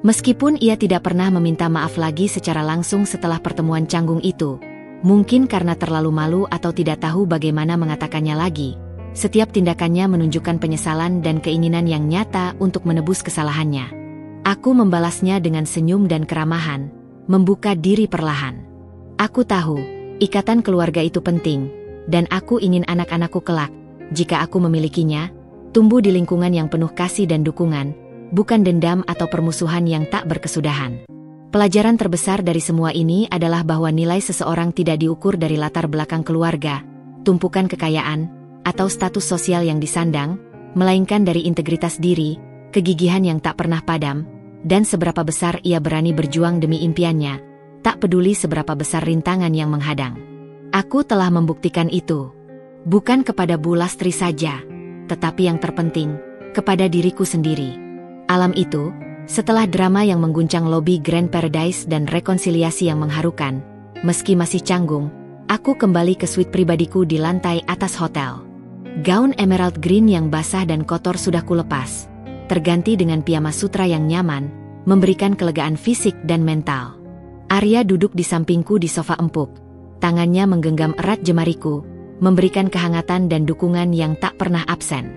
Meskipun ia tidak pernah meminta maaf lagi secara langsung setelah pertemuan canggung itu, mungkin karena terlalu malu atau tidak tahu bagaimana mengatakannya lagi, setiap tindakannya menunjukkan penyesalan dan keinginan yang nyata untuk menebus kesalahannya. Aku membalasnya dengan senyum dan keramahan, membuka diri perlahan. Aku tahu, ikatan keluarga itu penting, dan aku ingin anak-anakku kelak, jika aku memilikinya, tumbuh di lingkungan yang penuh kasih dan dukungan, bukan dendam atau permusuhan yang tak berkesudahan. Pelajaran terbesar dari semua ini adalah bahwa nilai seseorang tidak diukur dari latar belakang keluarga, tumpukan kekayaan, atau status sosial yang disandang, melainkan dari integritas diri, kegigihan yang tak pernah padam, dan seberapa besar ia berani berjuang demi impiannya, tak peduli seberapa besar rintangan yang menghadang. Aku telah membuktikan itu. Bukan kepada Bu Lastri saja, tetapi yang terpenting, kepada diriku sendiri. Alam itu, setelah drama yang mengguncang lobi Grand Paradise dan rekonsiliasi yang mengharukan, meski masih canggung, aku kembali ke suite pribadiku di lantai atas hotel. Gaun emerald green yang basah dan kotor sudah kulepas, terganti dengan piyama sutra yang nyaman, memberikan kelegaan fisik dan mental. Arya duduk di sampingku di sofa empuk, tangannya menggenggam erat jemariku, memberikan kehangatan dan dukungan yang tak pernah absen.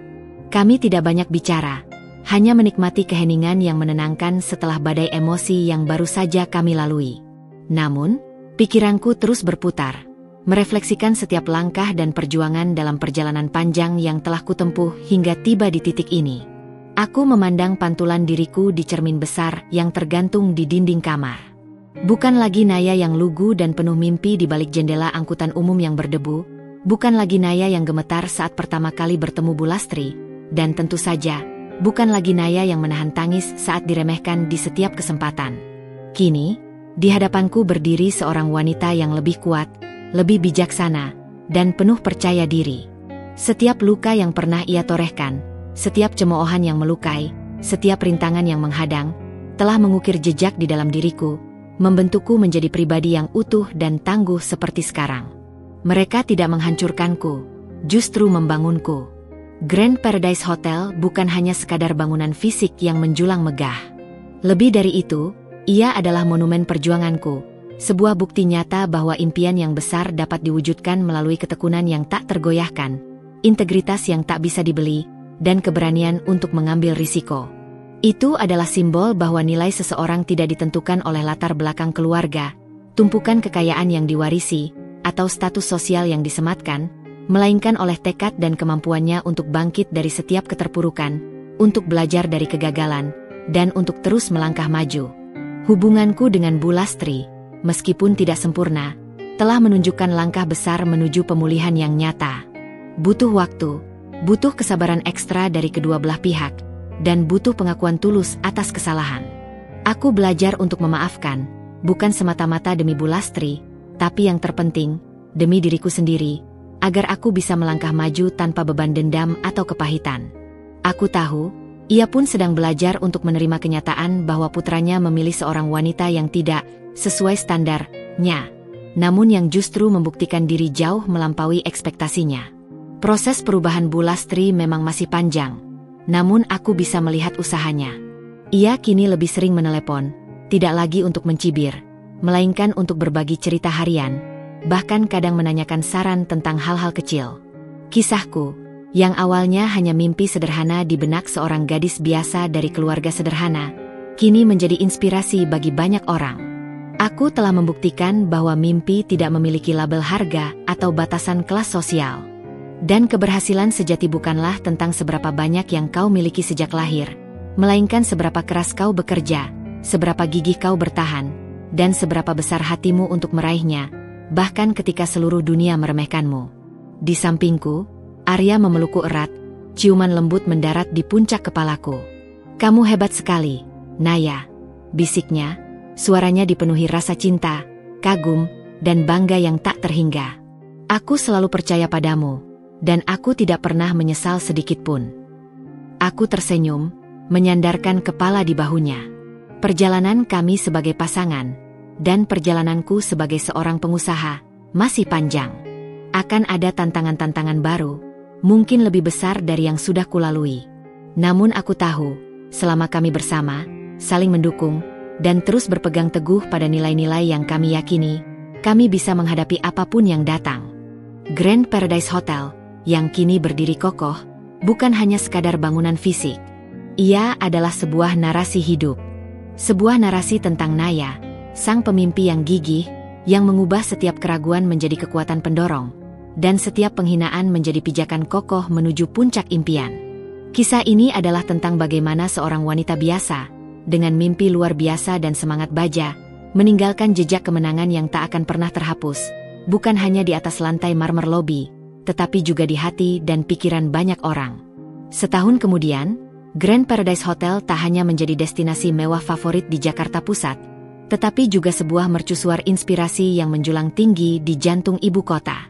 Kami tidak banyak bicara, hanya menikmati keheningan yang menenangkan setelah badai emosi yang baru saja kami lalui. Namun, pikiranku terus berputar, merefleksikan setiap langkah dan perjuangan dalam perjalanan panjang yang telah kutempuh hingga tiba di titik ini. Aku memandang pantulan diriku di cermin besar yang tergantung di dinding kamar. Bukan lagi Naya yang lugu dan penuh mimpi di balik jendela angkutan umum yang berdebu, bukan lagi Naya yang gemetar saat pertama kali bertemu Bu Lastri, dan tentu saja, bukan lagi Naya yang menahan tangis saat diremehkan di setiap kesempatan. Kini, di hadapanku berdiri seorang wanita yang lebih kuat, lebih bijaksana, dan penuh percaya diri. Setiap luka yang pernah ia torehkan, setiap cemoohan yang melukai, setiap rintangan yang menghadang, telah mengukir jejak di dalam diriku, membentukku menjadi pribadi yang utuh dan tangguh seperti sekarang. Mereka tidak menghancurkanku, justru membangunku. Grand Paradise Hotel bukan hanya sekadar bangunan fisik yang menjulang megah. Lebih dari itu, ia adalah monumen perjuanganku, sebuah bukti nyata bahwa impian yang besar dapat diwujudkan melalui ketekunan yang tak tergoyahkan, integritas yang tak bisa dibeli, dan keberanian untuk mengambil risiko. Itu adalah simbol bahwa nilai seseorang tidak ditentukan oleh latar belakang keluarga, tumpukan kekayaan yang diwarisi, atau status sosial yang disematkan, melainkan oleh tekad dan kemampuannya untuk bangkit dari setiap keterpurukan, untuk belajar dari kegagalan, dan untuk terus melangkah maju. Hubunganku dengan Bu Lastri, meskipun tidak sempurna, telah menunjukkan langkah besar menuju pemulihan yang nyata. Butuh waktu, butuh kesabaran ekstra dari kedua belah pihak, dan butuh pengakuan tulus atas kesalahan. Aku belajar untuk memaafkan, bukan semata-mata demi Bu Lastri, tapi yang terpenting, demi diriku sendiri, agar aku bisa melangkah maju tanpa beban dendam atau kepahitan. Aku tahu, ia pun sedang belajar untuk menerima kenyataan bahwa putranya memilih seorang wanita yang tidak sesuai standarnya, namun yang justru membuktikan diri jauh melampaui ekspektasinya. Proses perubahan Bu Lastri memang masih panjang, namun aku bisa melihat usahanya. Ia kini lebih sering menelepon, tidak lagi untuk mencibir, melainkan untuk berbagi cerita harian, bahkan kadang menanyakan saran tentang hal-hal kecil. Kisahku, yang awalnya hanya mimpi sederhana di benak seorang gadis biasa dari keluarga sederhana, kini menjadi inspirasi bagi banyak orang. Aku telah membuktikan bahwa mimpi tidak memiliki label harga atau batasan kelas sosial. Dan keberhasilan sejati bukanlah tentang seberapa banyak yang kau miliki sejak lahir, melainkan seberapa keras kau bekerja, seberapa gigih kau bertahan, dan seberapa besar hatimu untuk meraihnya, bahkan ketika seluruh dunia meremehkanmu. Di sampingku, Arya memelukku erat, ciuman lembut mendarat di puncak kepalaku. "Kamu hebat sekali, Naya," bisiknya, suaranya dipenuhi rasa cinta, kagum, dan bangga yang tak terhingga. "Aku selalu percaya padamu, dan aku tidak pernah menyesal sedikitpun." Aku tersenyum, menyandarkan kepala di bahunya. Perjalanan kami sebagai pasangan, dan perjalananku sebagai seorang pengusaha, masih panjang. Akan ada tantangan-tantangan baru, mungkin lebih besar dari yang sudah kulalui. Namun aku tahu, selama kami bersama, saling mendukung, dan terus berpegang teguh pada nilai-nilai yang kami yakini, kami bisa menghadapi apapun yang datang. Grand Paradise Hotel, yang kini berdiri kokoh, bukan hanya sekadar bangunan fisik. Ia adalah sebuah narasi hidup. Sebuah narasi tentang Naya, sang pemimpi yang gigih, yang mengubah setiap keraguan menjadi kekuatan pendorong, dan setiap penghinaan menjadi pijakan kokoh menuju puncak impian. Kisah ini adalah tentang bagaimana seorang wanita biasa, dengan mimpi luar biasa dan semangat baja, meninggalkan jejak kemenangan yang tak akan pernah terhapus, bukan hanya di atas lantai marmer lobi, tetapi juga di hati dan pikiran banyak orang. Setahun kemudian, Grand Paradise Hotel tak hanya menjadi destinasi mewah favorit di Jakarta Pusat, tetapi juga sebuah mercusuar inspirasi yang menjulang tinggi di jantung ibu kota.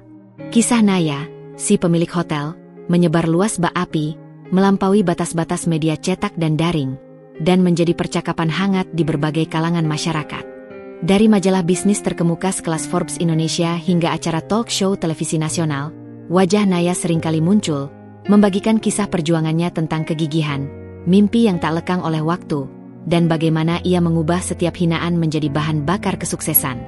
Kisah Naya, si pemilik hotel, menyebar luas bak api, melampaui batas-batas media cetak dan daring, dan menjadi percakapan hangat di berbagai kalangan masyarakat. Dari majalah bisnis terkemuka sekelas Forbes Indonesia hingga acara talk show televisi nasional, wajah Naya seringkali muncul, membagikan kisah perjuangannya tentang kegigihan, mimpi yang tak lekang oleh waktu, dan bagaimana ia mengubah setiap hinaan menjadi bahan bakar kesuksesan.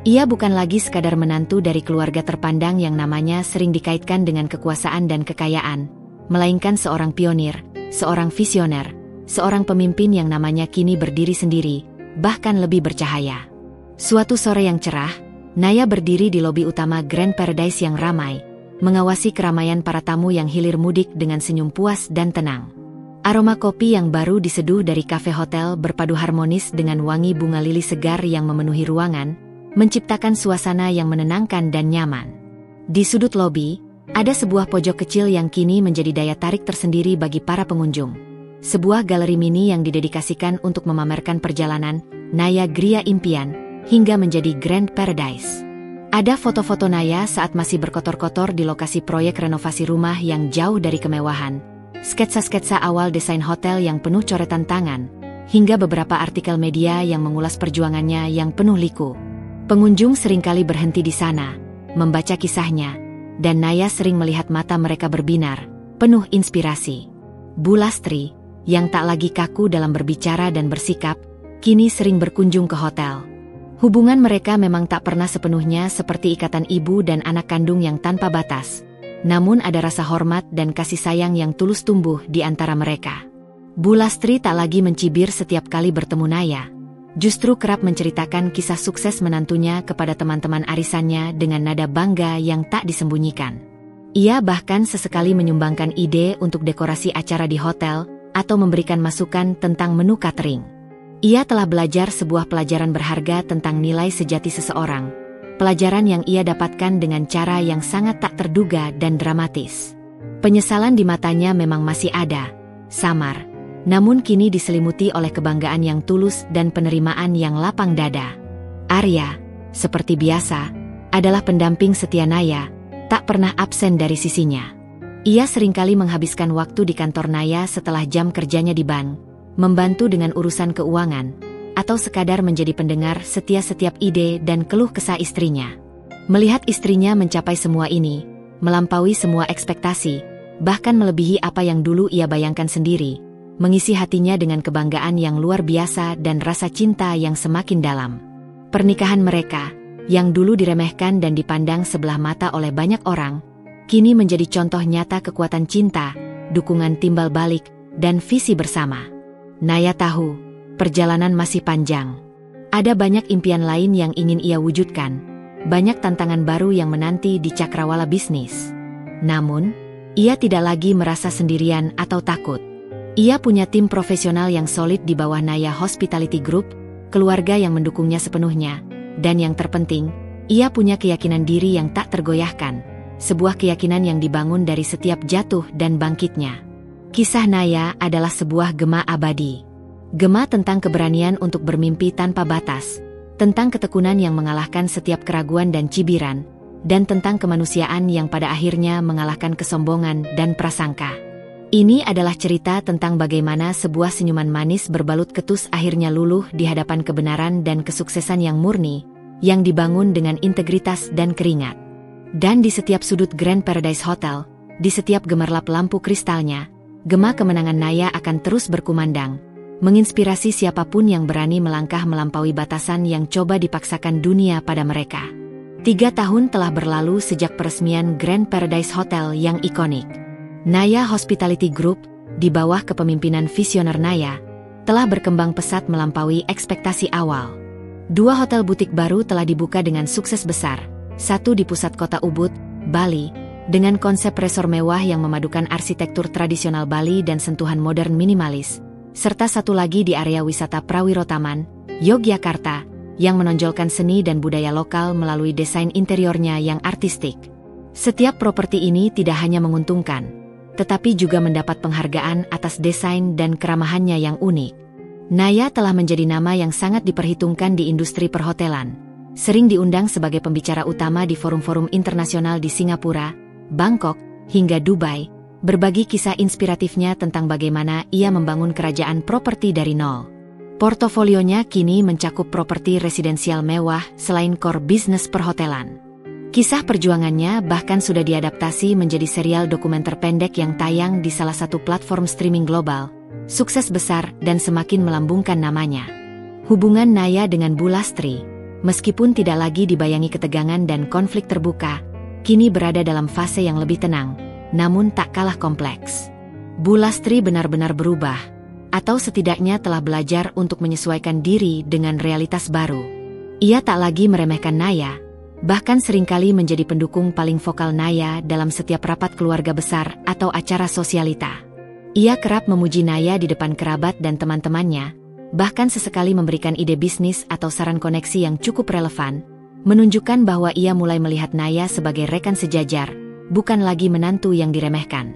Ia bukan lagi sekadar menantu dari keluarga terpandang yang namanya sering dikaitkan dengan kekuasaan dan kekayaan, melainkan seorang pionir, seorang visioner, seorang pemimpin yang namanya kini berdiri sendiri, bahkan lebih bercahaya. Suatu sore yang cerah, Naya berdiri di lobi utama Grand Paradise yang ramai, mengawasi keramaian para tamu yang hilir mudik dengan senyum puas dan tenang. Aroma kopi yang baru diseduh dari kafe hotel berpadu harmonis dengan wangi bunga lili segar yang memenuhi ruangan, menciptakan suasana yang menenangkan dan nyaman. Di sudut lobi, ada sebuah pojok kecil yang kini menjadi daya tarik tersendiri bagi para pengunjung. Sebuah galeri mini yang didedikasikan untuk memamerkan perjalanan Naya Gria Impian hingga menjadi Grand Paradise. Ada foto-foto Naya saat masih berkotor-kotor di lokasi proyek renovasi rumah yang jauh dari kemewahan, sketsa-sketsa awal desain hotel yang penuh coretan tangan, hingga beberapa artikel media yang mengulas perjuangannya yang penuh liku. Pengunjung seringkali berhenti di sana, membaca kisahnya, dan Naya sering melihat mata mereka berbinar, penuh inspirasi. Bu Lastri, yang tak lagi kaku dalam berbicara dan bersikap, kini sering berkunjung ke hotel. Hubungan mereka memang tak pernah sepenuhnya seperti ikatan ibu dan anak kandung yang tanpa batas. Namun ada rasa hormat dan kasih sayang yang tulus tumbuh di antara mereka. Bu Lastri tak lagi mencibir setiap kali bertemu Naya. Justru kerap menceritakan kisah sukses menantunya kepada teman-teman arisannya dengan nada bangga yang tak disembunyikan. Ia bahkan sesekali menyumbangkan ide untuk dekorasi acara di hotel atau memberikan masukan tentang menu catering. Ia telah belajar sebuah pelajaran berharga tentang nilai sejati seseorang, pelajaran yang ia dapatkan dengan cara yang sangat tak terduga dan dramatis. Penyesalan di matanya memang masih ada, samar, namun kini diselimuti oleh kebanggaan yang tulus dan penerimaan yang lapang dada. Arya, seperti biasa, adalah pendamping setia Naya, tak pernah absen dari sisinya. Ia seringkali menghabiskan waktu di kantor Naya setelah jam kerjanya di bank, membantu dengan urusan keuangan, atau sekadar menjadi pendengar setia setiap ide dan keluh kesah istrinya. Melihat istrinya mencapai semua ini, melampaui semua ekspektasi, bahkan melebihi apa yang dulu ia bayangkan sendiri, mengisi hatinya dengan kebanggaan yang luar biasa dan rasa cinta yang semakin dalam. Pernikahan mereka, yang dulu diremehkan dan dipandang sebelah mata oleh banyak orang, kini menjadi contoh nyata kekuatan cinta, dukungan timbal balik, dan visi bersama. Naya tahu, perjalanan masih panjang. Ada banyak impian lain yang ingin ia wujudkan, banyak tantangan baru yang menanti di cakrawala bisnis. Namun, ia tidak lagi merasa sendirian atau takut. Ia punya tim profesional yang solid di bawah Naya Hospitality Group, keluarga yang mendukungnya sepenuhnya, dan yang terpenting, ia punya keyakinan diri yang tak tergoyahkan, sebuah keyakinan yang dibangun dari setiap jatuh dan bangkitnya. Kisah Naya adalah sebuah gema abadi. Gema tentang keberanian untuk bermimpi tanpa batas, tentang ketekunan yang mengalahkan setiap keraguan dan cibiran, dan tentang kemanusiaan yang pada akhirnya mengalahkan kesombongan dan prasangka. Ini adalah cerita tentang bagaimana sebuah senyuman manis berbalut ketus akhirnya luluh di hadapan kebenaran dan kesuksesan yang murni, yang dibangun dengan integritas dan keringat. Dan di setiap sudut Grand Paradise Hotel, di setiap gemerlap lampu kristalnya, gema kemenangan Naya akan terus berkumandang, menginspirasi siapapun yang berani melangkah melampaui batasan yang coba dipaksakan dunia pada mereka. 3 tahun telah berlalu sejak peresmian Grand Paradise Hotel yang ikonik. Naya Hospitality Group, di bawah kepemimpinan visioner Naya, telah berkembang pesat melampaui ekspektasi awal. 2 hotel butik baru telah dibuka dengan sukses besar, satu di pusat kota Ubud, Bali, dengan konsep resor mewah yang memadukan arsitektur tradisional Bali dan sentuhan modern minimalis, serta satu lagi di area wisata Prawirotaman, Yogyakarta, yang menonjolkan seni dan budaya lokal melalui desain interiornya yang artistik. Setiap properti ini tidak hanya menguntungkan, tetapi juga mendapat penghargaan atas desain dan keramahannya yang unik. Naya telah menjadi nama yang sangat diperhitungkan di industri perhotelan, sering diundang sebagai pembicara utama di forum-forum internasional di Singapura, Bangkok, hingga Dubai, berbagi kisah inspiratifnya tentang bagaimana ia membangun kerajaan properti dari nol. Portofolionya kini mencakup properti residensial mewah selain core bisnis perhotelan. Kisah perjuangannya bahkan sudah diadaptasi menjadi serial dokumenter pendek yang tayang di salah satu platform streaming global, sukses besar dan semakin melambungkan namanya. Hubungan Naya dengan Bu Lastri, meskipun tidak lagi dibayangi ketegangan dan konflik terbuka, kini berada dalam fase yang lebih tenang, namun tak kalah kompleks. Bu Lastri benar-benar berubah, atau setidaknya telah belajar untuk menyesuaikan diri dengan realitas baru. Ia tak lagi meremehkan Naya, bahkan seringkali menjadi pendukung paling vokal Naya dalam setiap rapat keluarga besar atau acara sosialita. Ia kerap memuji Naya di depan kerabat dan teman-temannya, bahkan sesekali memberikan ide bisnis atau saran koneksi yang cukup relevan, menunjukkan bahwa ia mulai melihat Naya sebagai rekan sejajar, bukan lagi menantu yang diremehkan.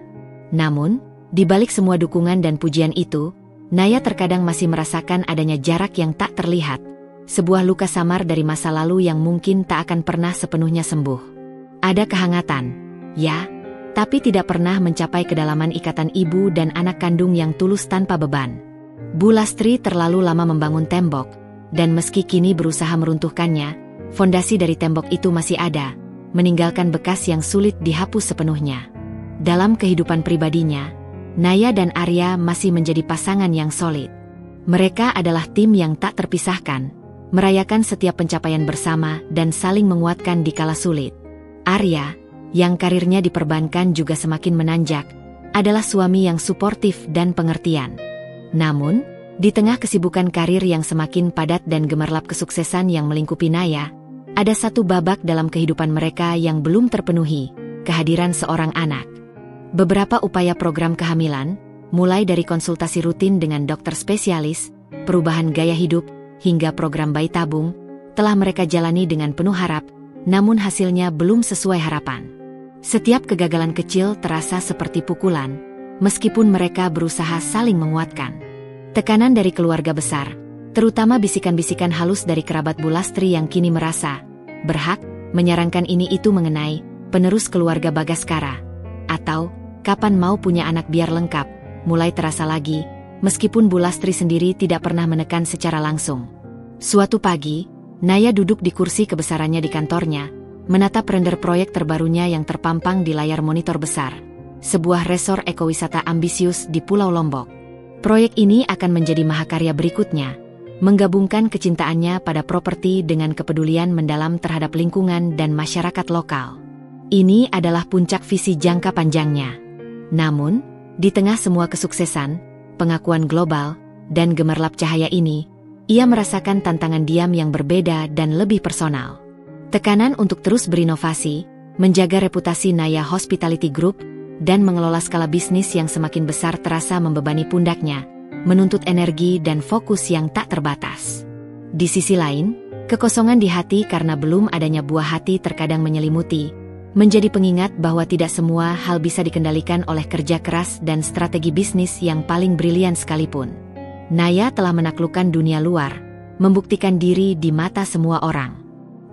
Namun, di balik semua dukungan dan pujian itu, Naya terkadang masih merasakan adanya jarak yang tak terlihat, sebuah luka samar dari masa lalu yang mungkin tak akan pernah sepenuhnya sembuh. Ada kehangatan, ya, tapi tidak pernah mencapai kedalaman ikatan ibu dan anak kandung yang tulus tanpa beban. Bu Lastri terlalu lama membangun tembok, dan meski kini berusaha meruntuhkannya, fondasi dari tembok itu masih ada, meninggalkan bekas yang sulit dihapus sepenuhnya. Dalam kehidupan pribadinya, Naya dan Arya masih menjadi pasangan yang solid. Mereka adalah tim yang tak terpisahkan, merayakan setiap pencapaian bersama dan saling menguatkan di kala sulit. Arya, yang karirnya diperbankan juga semakin menanjak, adalah suami yang suportif dan pengertian. Namun, di tengah kesibukan karir yang semakin padat dan gemerlap kesuksesan yang melingkupi Naya, ada satu babak dalam kehidupan mereka yang belum terpenuhi, kehadiran seorang anak. Beberapa upaya program kehamilan, mulai dari konsultasi rutin dengan dokter spesialis, perubahan gaya hidup, hingga program bayi tabung, telah mereka jalani dengan penuh harap, namun hasilnya belum sesuai harapan. Setiap kegagalan kecil terasa seperti pukulan, meskipun mereka berusaha saling menguatkan. Tekanan dari keluarga besar, terutama bisikan-bisikan halus dari kerabat Bu Lastri yang kini merasa berhak menyarankan ini itu mengenai penerus keluarga Bagaskara, atau kapan mau punya anak biar lengkap, mulai terasa lagi, meskipun Bu Lastri sendiri tidak pernah menekan secara langsung. Suatu pagi, Naya duduk di kursi kebesarannya di kantornya, menatap render proyek terbarunya yang terpampang di layar monitor besar, sebuah resor ekowisata ambisius di Pulau Lombok. Proyek ini akan menjadi mahakarya berikutnya, menggabungkan kecintaannya pada properti dengan kepedulian mendalam terhadap lingkungan dan masyarakat lokal. Ini adalah puncak visi jangka panjangnya. Namun, di tengah semua kesuksesan, pengakuan global, dan gemerlap cahaya ini, ia merasakan tantangan diam yang berbeda dan lebih personal. Tekanan untuk terus berinovasi, menjaga reputasi Naya Hospitality Group, dan mengelola skala bisnis yang semakin besar terasa membebani pundaknya, menuntut energi dan fokus yang tak terbatas. Di sisi lain, kekosongan di hati karena belum adanya buah hati terkadang menyelimuti, menjadi pengingat bahwa tidak semua hal bisa dikendalikan oleh kerja keras dan strategi bisnis yang paling brilian sekalipun. Naya telah menaklukkan dunia luar, membuktikan diri di mata semua orang.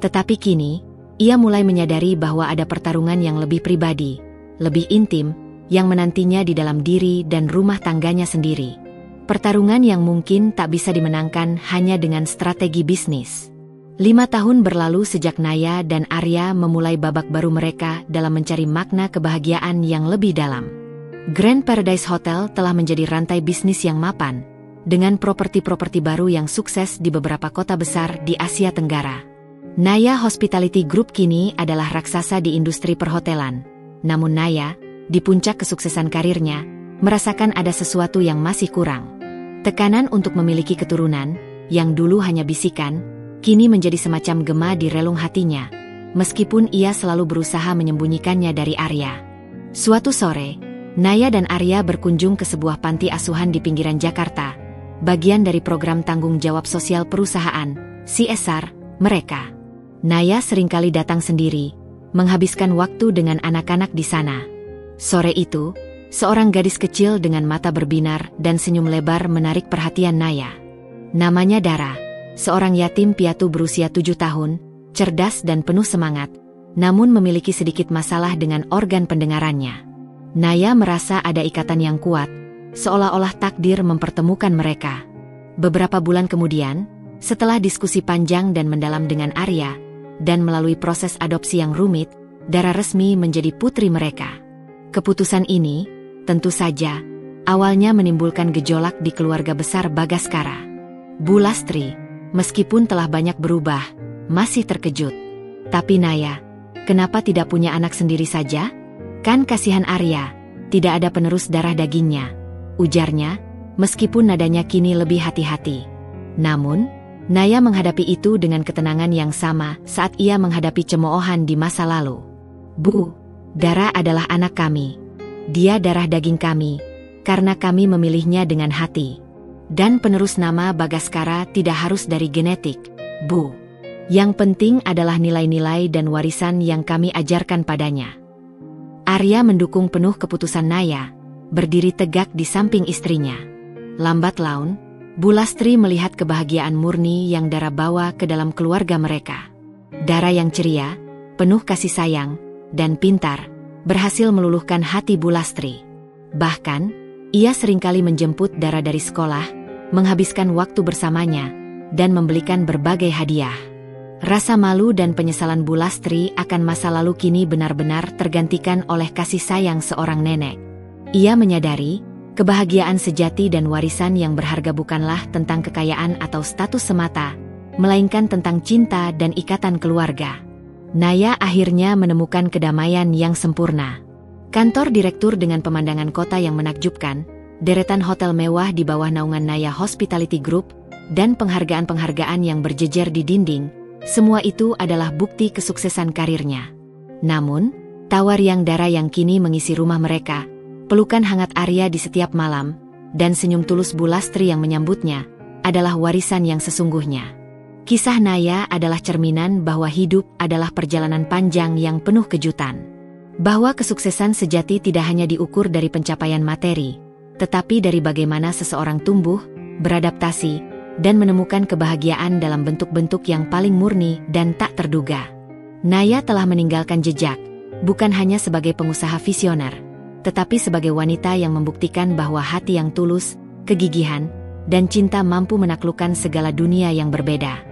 Tetapi kini, ia mulai menyadari bahwa ada pertarungan yang lebih pribadi, lebih intim, yang menantinya di dalam diri dan rumah tangganya sendiri. Pertarungan yang mungkin tak bisa dimenangkan hanya dengan strategi bisnis. 5 tahun berlalu sejak Naya dan Arya memulai babak baru mereka dalam mencari makna kebahagiaan yang lebih dalam. Grand Paradise Hotel telah menjadi rantai bisnis yang mapan, dengan properti-properti baru yang sukses di beberapa kota besar di Asia Tenggara. Naya Hospitality Group kini adalah raksasa di industri perhotelan. Namun Naya, di puncak kesuksesan karirnya, merasakan ada sesuatu yang masih kurang. Tekanan untuk memiliki keturunan, yang dulu hanya bisikan, kini menjadi semacam gema di relung hatinya, meskipun ia selalu berusaha menyembunyikannya dari Arya. Suatu sore, Naya dan Arya berkunjung ke sebuah panti asuhan di pinggiran Jakarta, bagian dari program tanggung jawab sosial perusahaan, CSR, mereka. Naya seringkali datang sendiri, menghabiskan waktu dengan anak-anak di sana. Sore itu, seorang gadis kecil dengan mata berbinar dan senyum lebar menarik perhatian Naya. Namanya Dara, seorang yatim piatu berusia 7 tahun, cerdas dan penuh semangat, namun memiliki sedikit masalah dengan organ pendengarannya. Naya merasa ada ikatan yang kuat, seolah-olah takdir mempertemukan mereka. Beberapa bulan kemudian, setelah diskusi panjang dan mendalam dengan Arya, dan melalui proses adopsi yang rumit, Dara resmi menjadi putri mereka. Keputusan ini, tentu saja, awalnya menimbulkan gejolak di keluarga besar Bagaskara. Bu Lastri, meskipun telah banyak berubah, masih terkejut. Tapi Naya, kenapa tidak punya anak sendiri saja? Kan kasihan Arya, tidak ada penerus darah dagingnya, ujarnya, meskipun nadanya kini lebih hati-hati. Namun, Naya menghadapi itu dengan ketenangan yang sama saat ia menghadapi cemoohan di masa lalu. Bu, Dara adalah anak kami. Dia darah daging kami, karena kami memilihnya dengan hati. Dan penerus nama Bagaskara tidak harus dari genetik, Bu. Yang penting adalah nilai-nilai dan warisan yang kami ajarkan padanya. Arya mendukung penuh keputusan Naya, berdiri tegak di samping istrinya. Lambat laun, Bu Lastri melihat kebahagiaan murni yang Dara bawa ke dalam keluarga mereka. Dara yang ceria, penuh kasih sayang, dan pintar, berhasil meluluhkan hati Bu Lastri. Bahkan, ia seringkali menjemput Dara dari sekolah, menghabiskan waktu bersamanya, dan membelikan berbagai hadiah. Rasa malu dan penyesalan Bu Lastri akan masa lalu kini benar-benar tergantikan oleh kasih sayang seorang nenek. Ia menyadari, kebahagiaan sejati dan warisan yang berharga bukanlah tentang kekayaan atau status semata, melainkan tentang cinta dan ikatan keluarga. Naya akhirnya menemukan kedamaian yang sempurna. Kantor direktur dengan pemandangan kota yang menakjubkan, deretan hotel mewah di bawah naungan Naya Hospitality Group, dan penghargaan-penghargaan yang berjejer di dinding, semua itu adalah bukti kesuksesan karirnya. Namun, tawar yang Dara yang kini mengisi rumah mereka, pelukan hangat Arya di setiap malam, dan senyum tulus Bu Lastri yang menyambutnya, adalah warisan yang sesungguhnya. Kisah Naya adalah cerminan bahwa hidup adalah perjalanan panjang yang penuh kejutan. Bahwa kesuksesan sejati tidak hanya diukur dari pencapaian materi, tetapi dari bagaimana seseorang tumbuh, beradaptasi, dan menemukan kebahagiaan dalam bentuk-bentuk yang paling murni dan tak terduga. Naya telah meninggalkan jejak, bukan hanya sebagai pengusaha visioner, tetapi sebagai wanita yang membuktikan bahwa hati yang tulus, kegigihan, dan cinta mampu menaklukkan segala dunia yang berbeda.